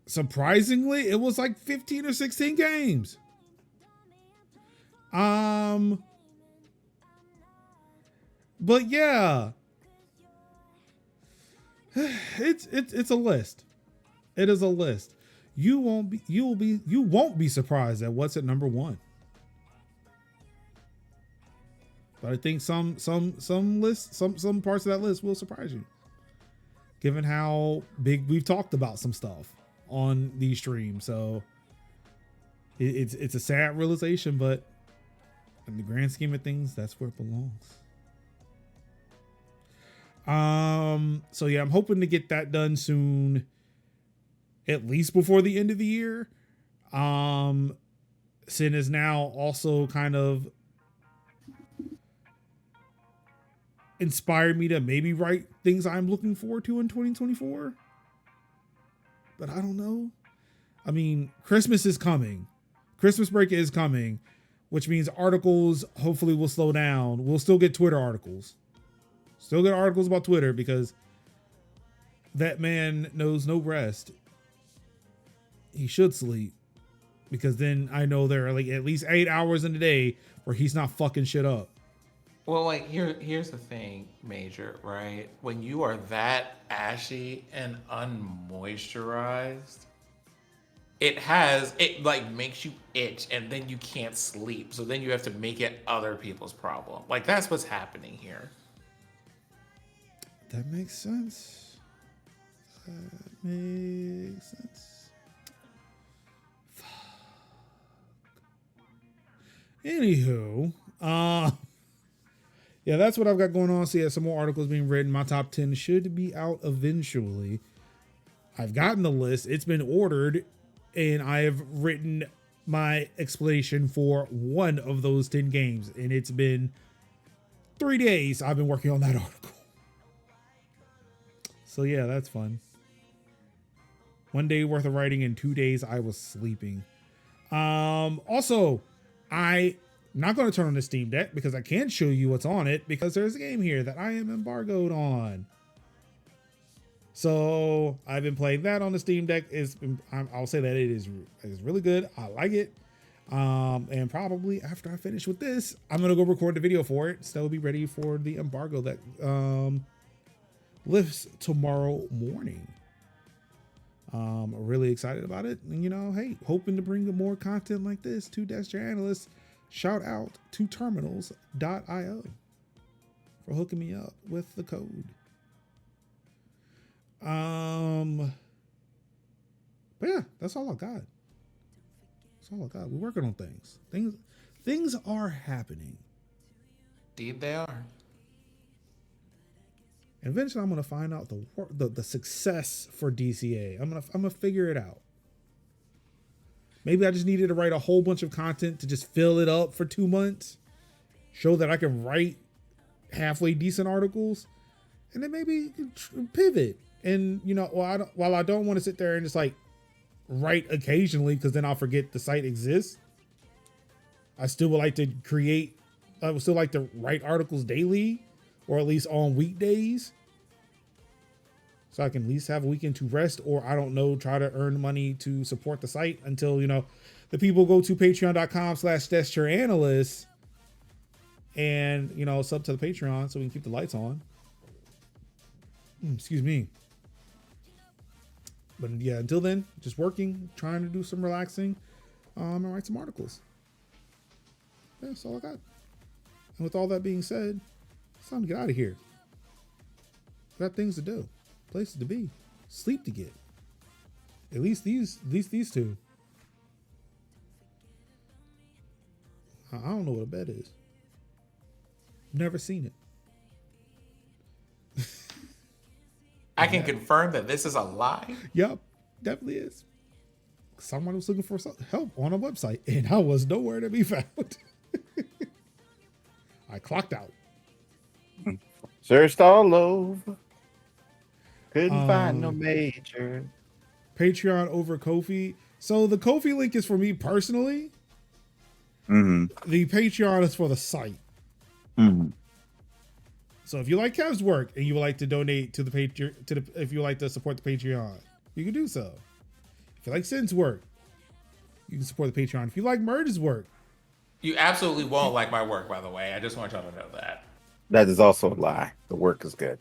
Surprisingly, it was like 15 or 16 games. But yeah, it's a list. It is a list. You won't be surprised at what's at number 1. But I think some lists, some parts of that list will surprise you, given how big we've talked about some stuff on these streams. So it's a sad realization, but in the grand scheme of things, that's where it belongs. So yeah, I'm hoping to get that done soon, at least before the end of the year. Sin is now also kind of inspired me to maybe write things I'm looking forward to in 2024. But I don't know. I mean, Christmas is coming. Christmas break is coming, which means articles hopefully will slow down. We'll still get Twitter articles. Still get articles about Twitter, because that man knows no rest. He should sleep, because then I know there are like at least 8 hours in a day where he's not fucking shit up. Well, like here's the thing, Major, right? When you are that ashy and unmoisturized, it like makes you itch, and then you can't sleep. So then you have to make it other people's problem. Like that's what's happening here. That makes sense. Anywho, yeah, that's what I've got going on. So yeah, some more articles being written. My top 10 should be out eventually. I've gotten the list. It's been ordered, and I have written my explanation for one of those 10 games. And it's been 3 days I've been working on that article. So yeah, that's fun. 1 day worth of writing and 2 days I was sleeping. Also, I'm not going to turn on the Steam Deck because I can't show you what's on it because there's a game here that I am embargoed on. So I've been playing that on the Steam Deck. I'll say that it is really good. I like it. And probably after I finish with this, I'm going to go record the video for it. So it'll be ready for the embargo that lifts tomorrow morning. Really excited about it. And, you know, hey, hoping to bring more content like this to Desk Chair Analysts. Shout out to terminals.io for hooking me up with the code. But yeah, that's all I got. That's all I got. We're working on things. Things are happening. Indeed, they are. Eventually, I'm gonna find out the success for DCA. I'm gonna figure it out. Maybe I just needed to write a whole bunch of content to just fill it up for 2 months, show that I can write halfway decent articles, and then maybe pivot. And you know, while I don't want to sit there and just like write occasionally because then I'll forget the site exists, I still would like to create. I would still like to write articles daily, or at least on weekdays, so I can at least have a weekend to rest, or I don't know, try to earn money to support the site until, you know, the people go to patreon.com/DeskChairAnalysts and, you know, sub to the Patreon so we can keep the lights on. Excuse me. But yeah, until then, just working, trying to do some relaxing, and write some articles. Yeah, that's all I got. And with all that being said, it's time to get out of here. Got things to do, places to be, sleep to get. At least these two. I don't know what a bed is. Never seen it. I can confirm that this is a lie. Yep, definitely is. Someone was looking for some help on a website, and I was nowhere to be found. I clocked out. Searched all over. Couldn't find no major. Patreon over Ko-fi. So the Ko-fi link is for me personally. Mm-hmm. The Patreon is for the site. Mm-hmm. So if you like Kev's work and you would like to donate to the Patreon, if you would like to support the Patreon, you can do so. If you like Sin's work, you can support the Patreon. If you like Murder's work, you absolutely won't like my work, by the way. I just want y'all to know that. That is also a lie. The work is good.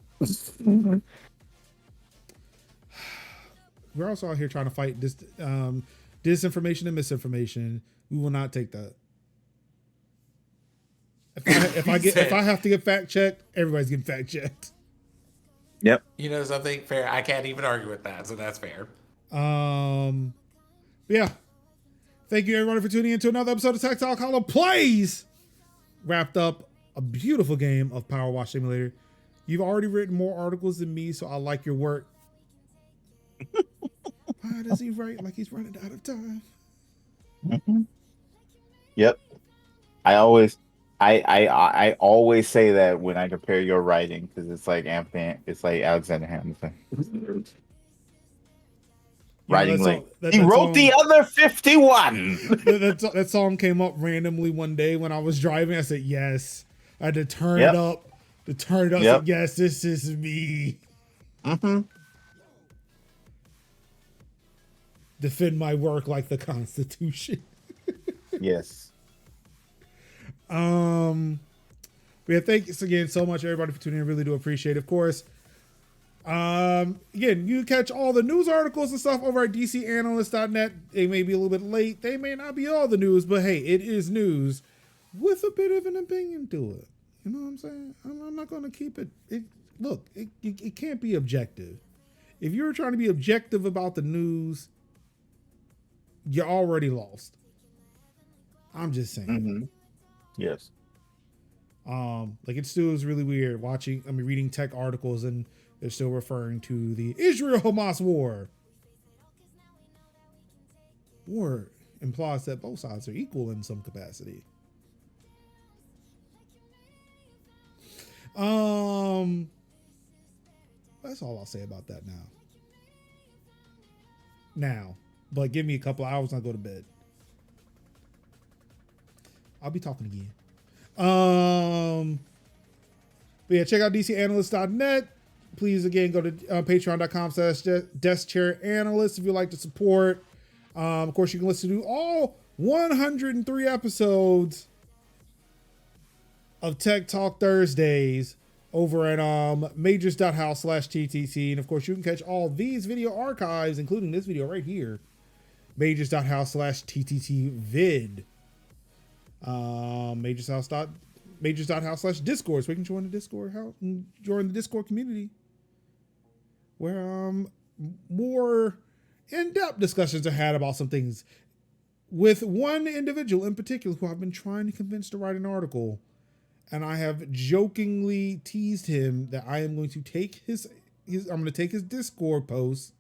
We're also out here trying to fight this disinformation and misinformation. We will not take that. If I have to get fact checked, everybody's getting fact checked. Yep. You know something fair? I can't even argue with that, so that's fair. Yeah. Thank you everybody for tuning in to another episode of Tech Talk HoliPlays. Wrapped up a beautiful game of Powerwash Simulator. You've already written more articles than me, so I like your work. Why does he write like he's running out of time? Mm-hmm. Yep. I always say that when I compare your writing, because it's like Alexander Hamilton. Writing like he wrote the other 51. That song came up randomly one day when I was driving. I said yes. I had to turn it up. I said, yes, this is me. Mm-hmm. Defend my work like the Constitution. Yes. Yeah, thanks again so much everybody for tuning in. Really do appreciate it. Of course, again, you catch all the news articles and stuff over at dcanalyst.net. They may be a little bit late. They may not be all the news, but hey, it is news with a bit of an opinion to it. You know what I'm saying? I'm not going to keep it. Look, it can't be objective. If you're trying to be objective about the news, you're already lost. I'm just saying. Mm-hmm. Yes. Like it still is really weird reading tech articles and they're still referring to the Israel-Hamas war. War implies that both sides are equal in some capacity. That's all I'll say about that now. But give me a couple hours and I'll go to bed. I'll be talking again. But yeah, check out dcanalyst.net. Please, again, go to patreon.com/deskchairanalyst if you'd like to support. Of course, you can listen to all 103 episodes of Tech Talk Thursdays over at majors.house/TTC. And of course, you can catch all these video archives, including this video right here, majors.house/TTT vid. Majors.house/Discord, so we can join the Discord, join the Discord community, where more in-depth discussions are had about some things with one individual in particular who I've been trying to convince to write an article. And I have jokingly teased him that I am going to take his Discord post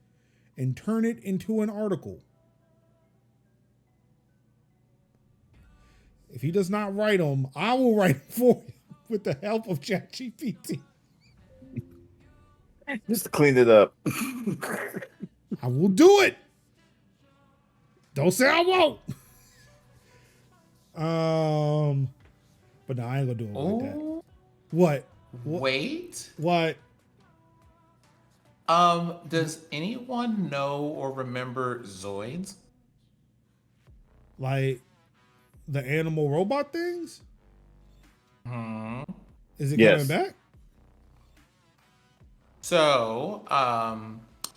and turn it into an article. If he does not write them, I will write them for him with the help of ChatGPT. Just to clean it up. I will do it. Don't say I won't. But no, I ain't gonna do it like that. What? Wait. What? Does anyone know or remember Zoids? Like the animal robot things? Is it coming back? So,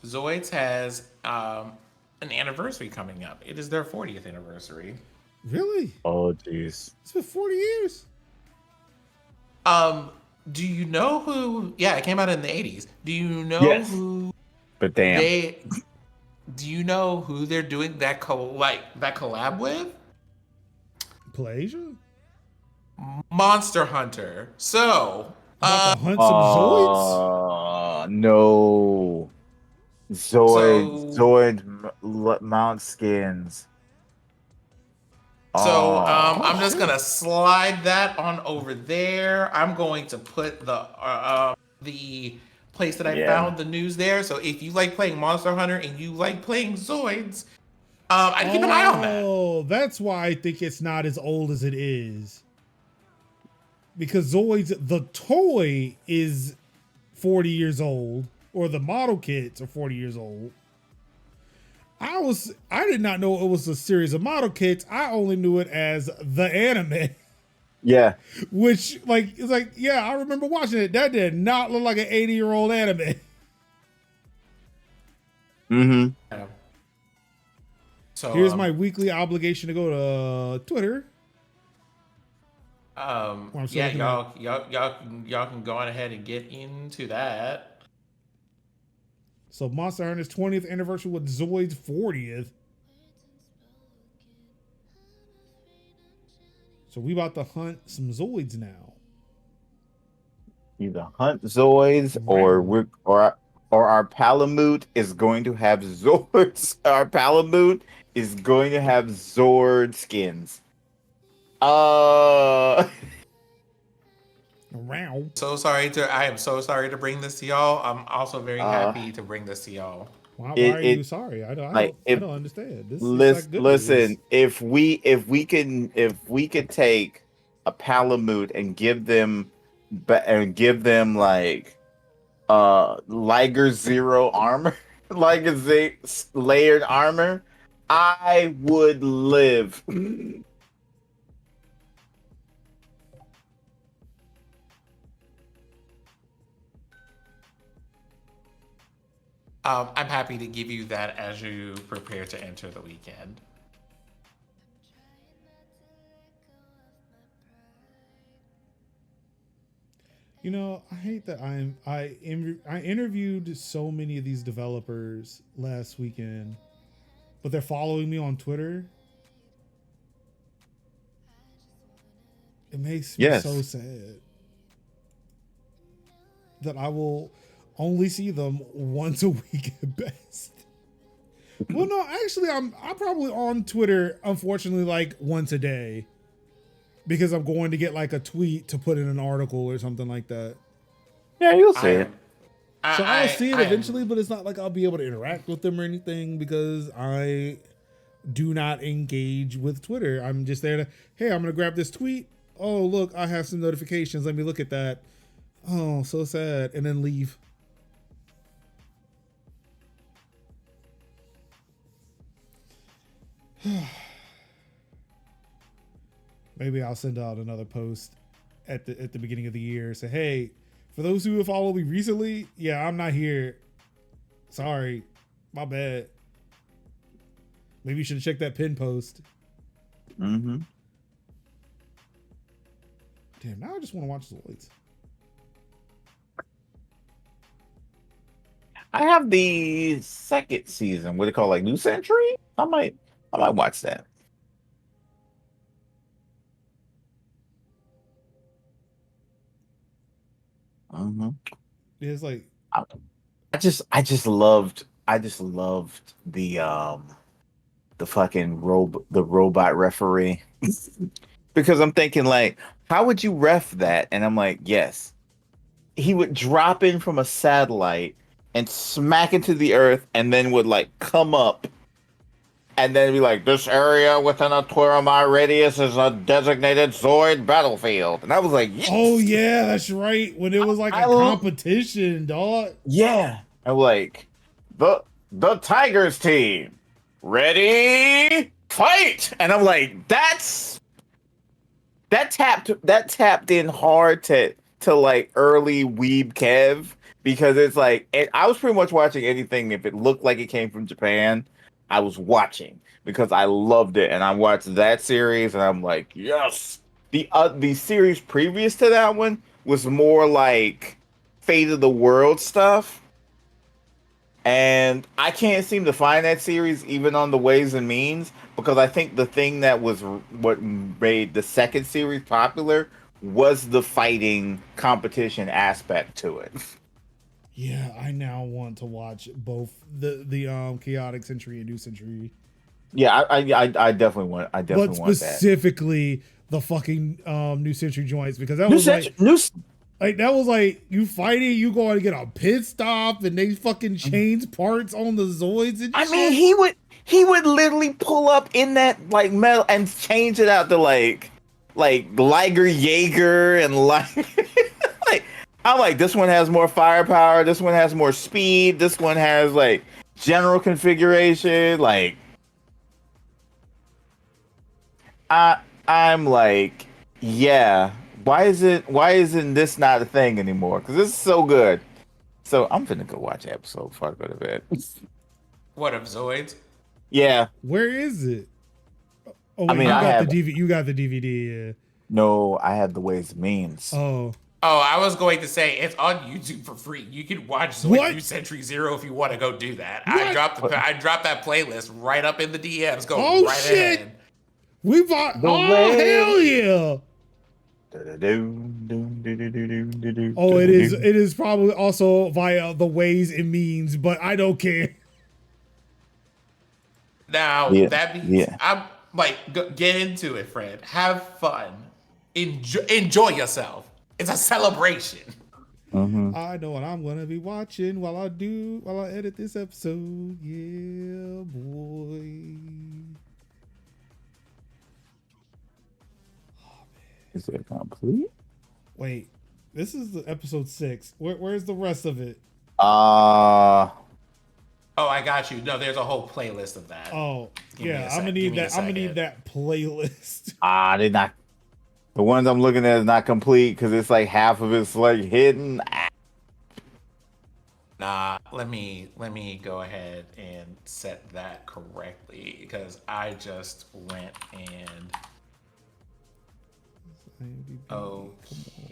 Zoids has an anniversary coming up. It is their 40th anniversary. Really? Oh, jeez. It's been 40 years. Do you know who? Yeah, it came out in the 80s. Do you know who? But damn. Do you know who they're doing that collab with? Pelagia? Monster Hunter. So, about to hunt some Zoids? No. Zoid mount skins. So I'm just gonna slide that on over there. I'm going to put the place that I found the news there. So if you like playing Monster Hunter and you like playing Zoids, I'd keep an eye on that. Oh, that's why I think it's not as old as it is. Because Zoids, the toy, is 40 years old, or the model kits are 40 years old. I did not know it was a series of model kits. I only knew it as the anime. Yeah. Which, it's like, yeah, I remember watching it. That did not look like an 80-year-old anime. Mm-hmm. Yeah. So here's my weekly obligation to go to Twitter. Yeah, y'all can go on ahead and get into that. So Monster Hunter's 20th anniversary with Zoid's 40th. So we about to hunt some Zoids now. Either hunt Zoids or our Palamute is going to have Zords. Our Palamute is going to have Zord skins. Around. I am so sorry to bring this to y'all. I'm also very happy to bring this to y'all. Why are you sorry? I don't understand. Listen, if we could take a Palamute and give them like Liger Zero armor, Liger layered armor, I would live. I'm happy to give you that as you prepare to enter the weekend. You know, I hate that I interviewed so many of these developers last weekend, but they're following me on Twitter. It makes me so sad that I will only see them once a week at best. Well, no, actually, I'm probably on Twitter, unfortunately, like once a day, because I'm going to get like a tweet to put in an article or something like that. Yeah, you'll see I it. am. So I'll see it I eventually, am. but it's not like I'll be able to interact with them or anything because I do not engage with Twitter. I'm just there to, hey, I'm gonna grab this tweet. Oh, look, I have some notifications. Let me look at that. Oh, so sad, and then leave. Maybe I'll send out another post at the beginning of the year. Say, hey, for those who have followed me recently, yeah, I'm not here. Sorry, my bad. Maybe you should check that pin post. Mm-hmm. Damn, now I just want to watch Zoids. I have the second season. What do they call it, like New Century? I might watch that. Mm-hmm. Yeah, it's like I just loved the fucking the robot referee because I'm thinking like, how would you ref that? And I'm like, yes, he would drop in from a satellite and smack into the earth, and then would like come up and then be like, this area within a 12-mile radius is a designated Zoid battlefield. And I was like, oh yes, yeah, that's right. When it was like a competition, dog. yeah. I'm like, the Tigers team, ready, fight. And I'm like, that tapped in hard to like early Weeb Kev, because it's like I was pretty much watching anything if it looked like it came from Japan. I was watching because I loved it, and I watched that series, and I'm like, yes. The series previous to that one was more like Fate of the World stuff, and I can't seem to find that series even on the Ways and Means, because I think the thing that was what made the second series popular was the fighting competition aspect to it. Yeah, I now want to watch both the chaotic century and new century. Yeah, I definitely want But want that. specifically the fucking new century joints, because that New was Century, like that was like you fighting, you going to get a pit stop, and they fucking change parts on the Zoids and I shit. mean, he would literally pull up in that like metal and change it out to like Liger Jaeger and like like I'm like, this one has more firepower, this one has more speed, this one has like general configuration. Like I'm like, yeah, why isn't this not a thing anymore? Because this is so good. So I'm finna go watch the episode before I go to bed. What of Zoids? Yeah. Where is it? Oh wait, I mean, you I got have the DVD. You got the DVD. Yeah. no. I have the Ways and Means. Oh. Oh, I was going to say it's on YouTube for free. You can watch Zoid New Century Zero if you want to go do that. What? I dropped that playlist right up in the DMs. Go Oh right shit! ahead. We bought. Oh hell yeah! Oh, it is. It is probably also via the Ways and Means, but I don't care. Now Yeah. I'm like, get into it, Fred. Have fun. Enjoy yourself. It's a celebration. Mm-hmm. I know what I'm gonna be watching while I edit this episode. Yeah, boy. Is it complete? Wait, this is the episode 6. Where's the rest of it? Oh, I got you. No, there's a whole playlist of that. Oh, yeah, I'm gonna need that. I'm gonna need that playlist. They're not. The ones I'm looking at is not complete because it's like half of it's like hidden. Nah, let me go ahead and set that correctly because I just went and. Oh,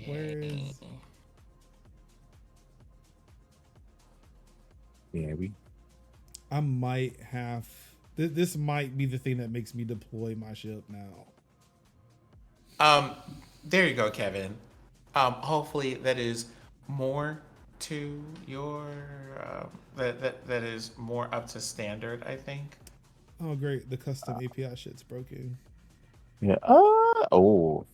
where's? Yeah, I might have. This might be the thing that makes me deploy my ship now. There you go, Kevin. Hopefully that is more to your that is more up to standard, I think. Oh, great. The custom API shit's broken. Yeah. Oh.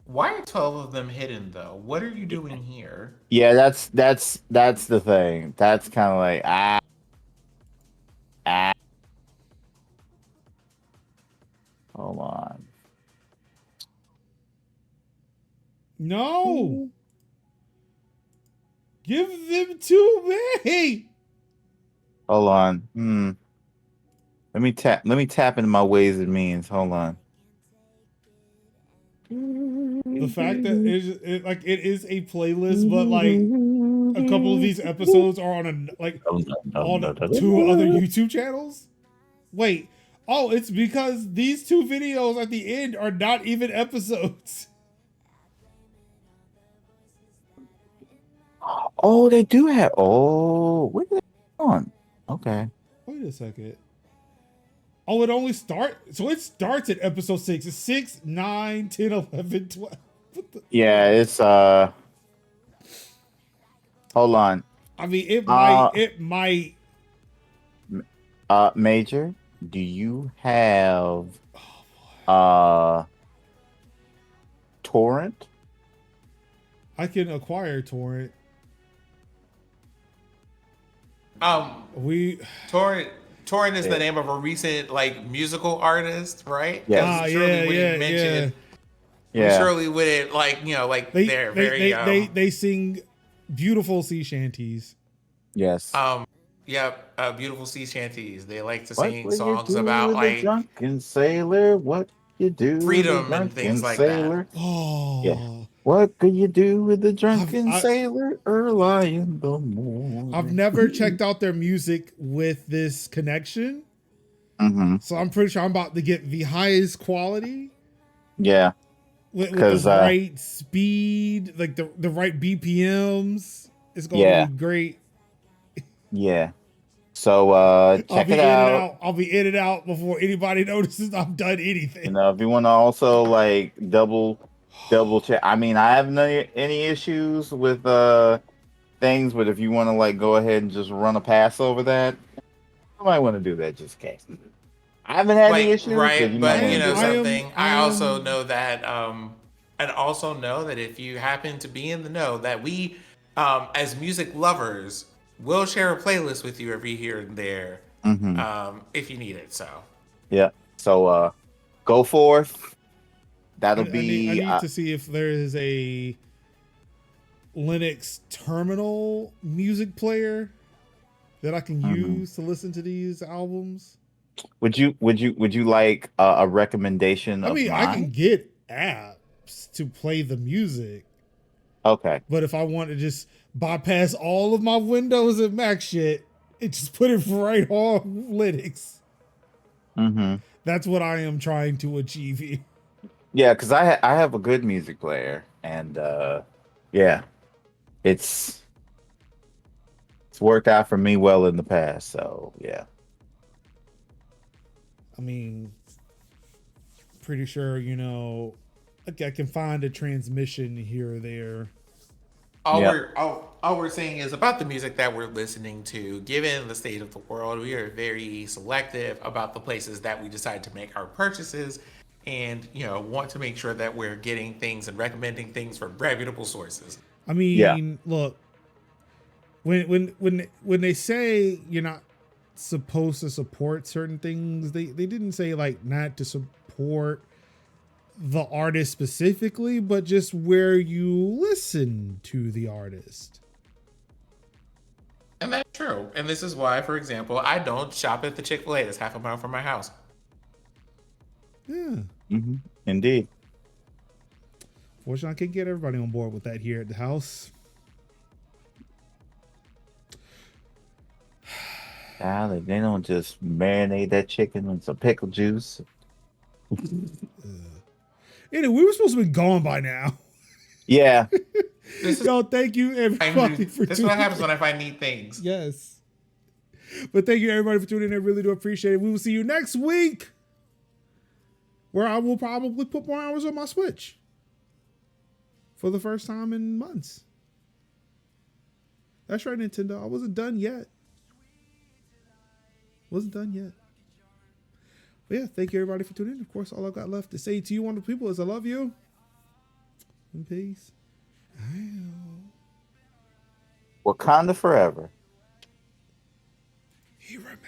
Why are 12 of them hidden though? What are you doing here? Yeah, that's the thing. That's kind of like ah. Hold on. No. Give them to me. Hold on. Let me tap into my ways and means. Hold on. The fact that it is a playlist, but like a couple of these episodes are on on 2 other YouTube channels. Wait, oh, it's because these 2 videos at the end are not even episodes. Oh, they do have. Oh, what are they on? Okay. Wait a second. Oh, it only so it starts at episode 6. It's 6, 9, 10, 11, 12. Yeah, it's hold on. I mean, it might. Major, do you have torrent? I can acquire torrent. Torrent is the name of a recent like musical artist, right? Yeah. Yeah. We surely wouldn't they sing beautiful sea shanties. Yes. Beautiful sea shanties. They like to What sing songs about like drunken sailor, what you do freedom and things like sailor. that. Oh, yeah. What could you do with the drunken sailor early in the morning? I've never checked out their music with this connection. So I'm pretty sure I'm about to get the highest quality. Yeah. With the right speed, like the right BPMs. It's going to be great. Yeah. So check it out. I'll be in and out before anybody notices I've done anything. You know, if you want to also like double check. I mean, I haven't any issues with things, but if you want to like go ahead and just run a pass over that, I might want to do that just in case. I haven't had any issues, right? But you know something. I also know that, and also know that if you happen to be in the know, that we, as music lovers, will share a playlist with you every here and there, if you need it. So yeah. So go forth. That'll I be. need to see if there is a Linux terminal music player that I can use to listen to these albums. Would you like a recommendation? I mean, I can get apps to play the music. Okay. But if I want to just bypass all of my Windows and Mac shit and just put it right on Linux. That's what I am trying to achieve here. Yeah, because I have a good music player, and yeah, it's worked out for me well in the past. So yeah. I mean, pretty sure, you know, I can find a transmission here or there. All we're saying is about the music that we're listening to. Given the state of the world, we are very selective about the places that we decide to make our purchases, and you know, want to make sure that we're getting things and recommending things from reputable sources. I mean, look, when they say you're not supposed to support certain things, they didn't say like not to support the artist specifically, but just where you listen to the artist. And that's true. And this is why, for example, I don't shop at the Chick-fil-A that's half a mile from my house. Yeah. Indeed. Fortunately, I can get everybody on board with that here at the house. They don't just marinate that chicken in some pickle juice. Anyway, we were supposed to be gone by now. Yeah. Thank you everybody for tuning in. This is what happens when I find neat things. Yes. But thank you everybody for tuning in. I really do appreciate it. We will see you next week, where I will probably put more hours on my Switch for the first time in months. That's right, Nintendo. I wasn't done yet. Wasn't done yet. But yeah, thank you everybody for tuning in. Of course, all I got left to say to you, wonderful people, is I love you. And peace. Wakanda forever. He remembers.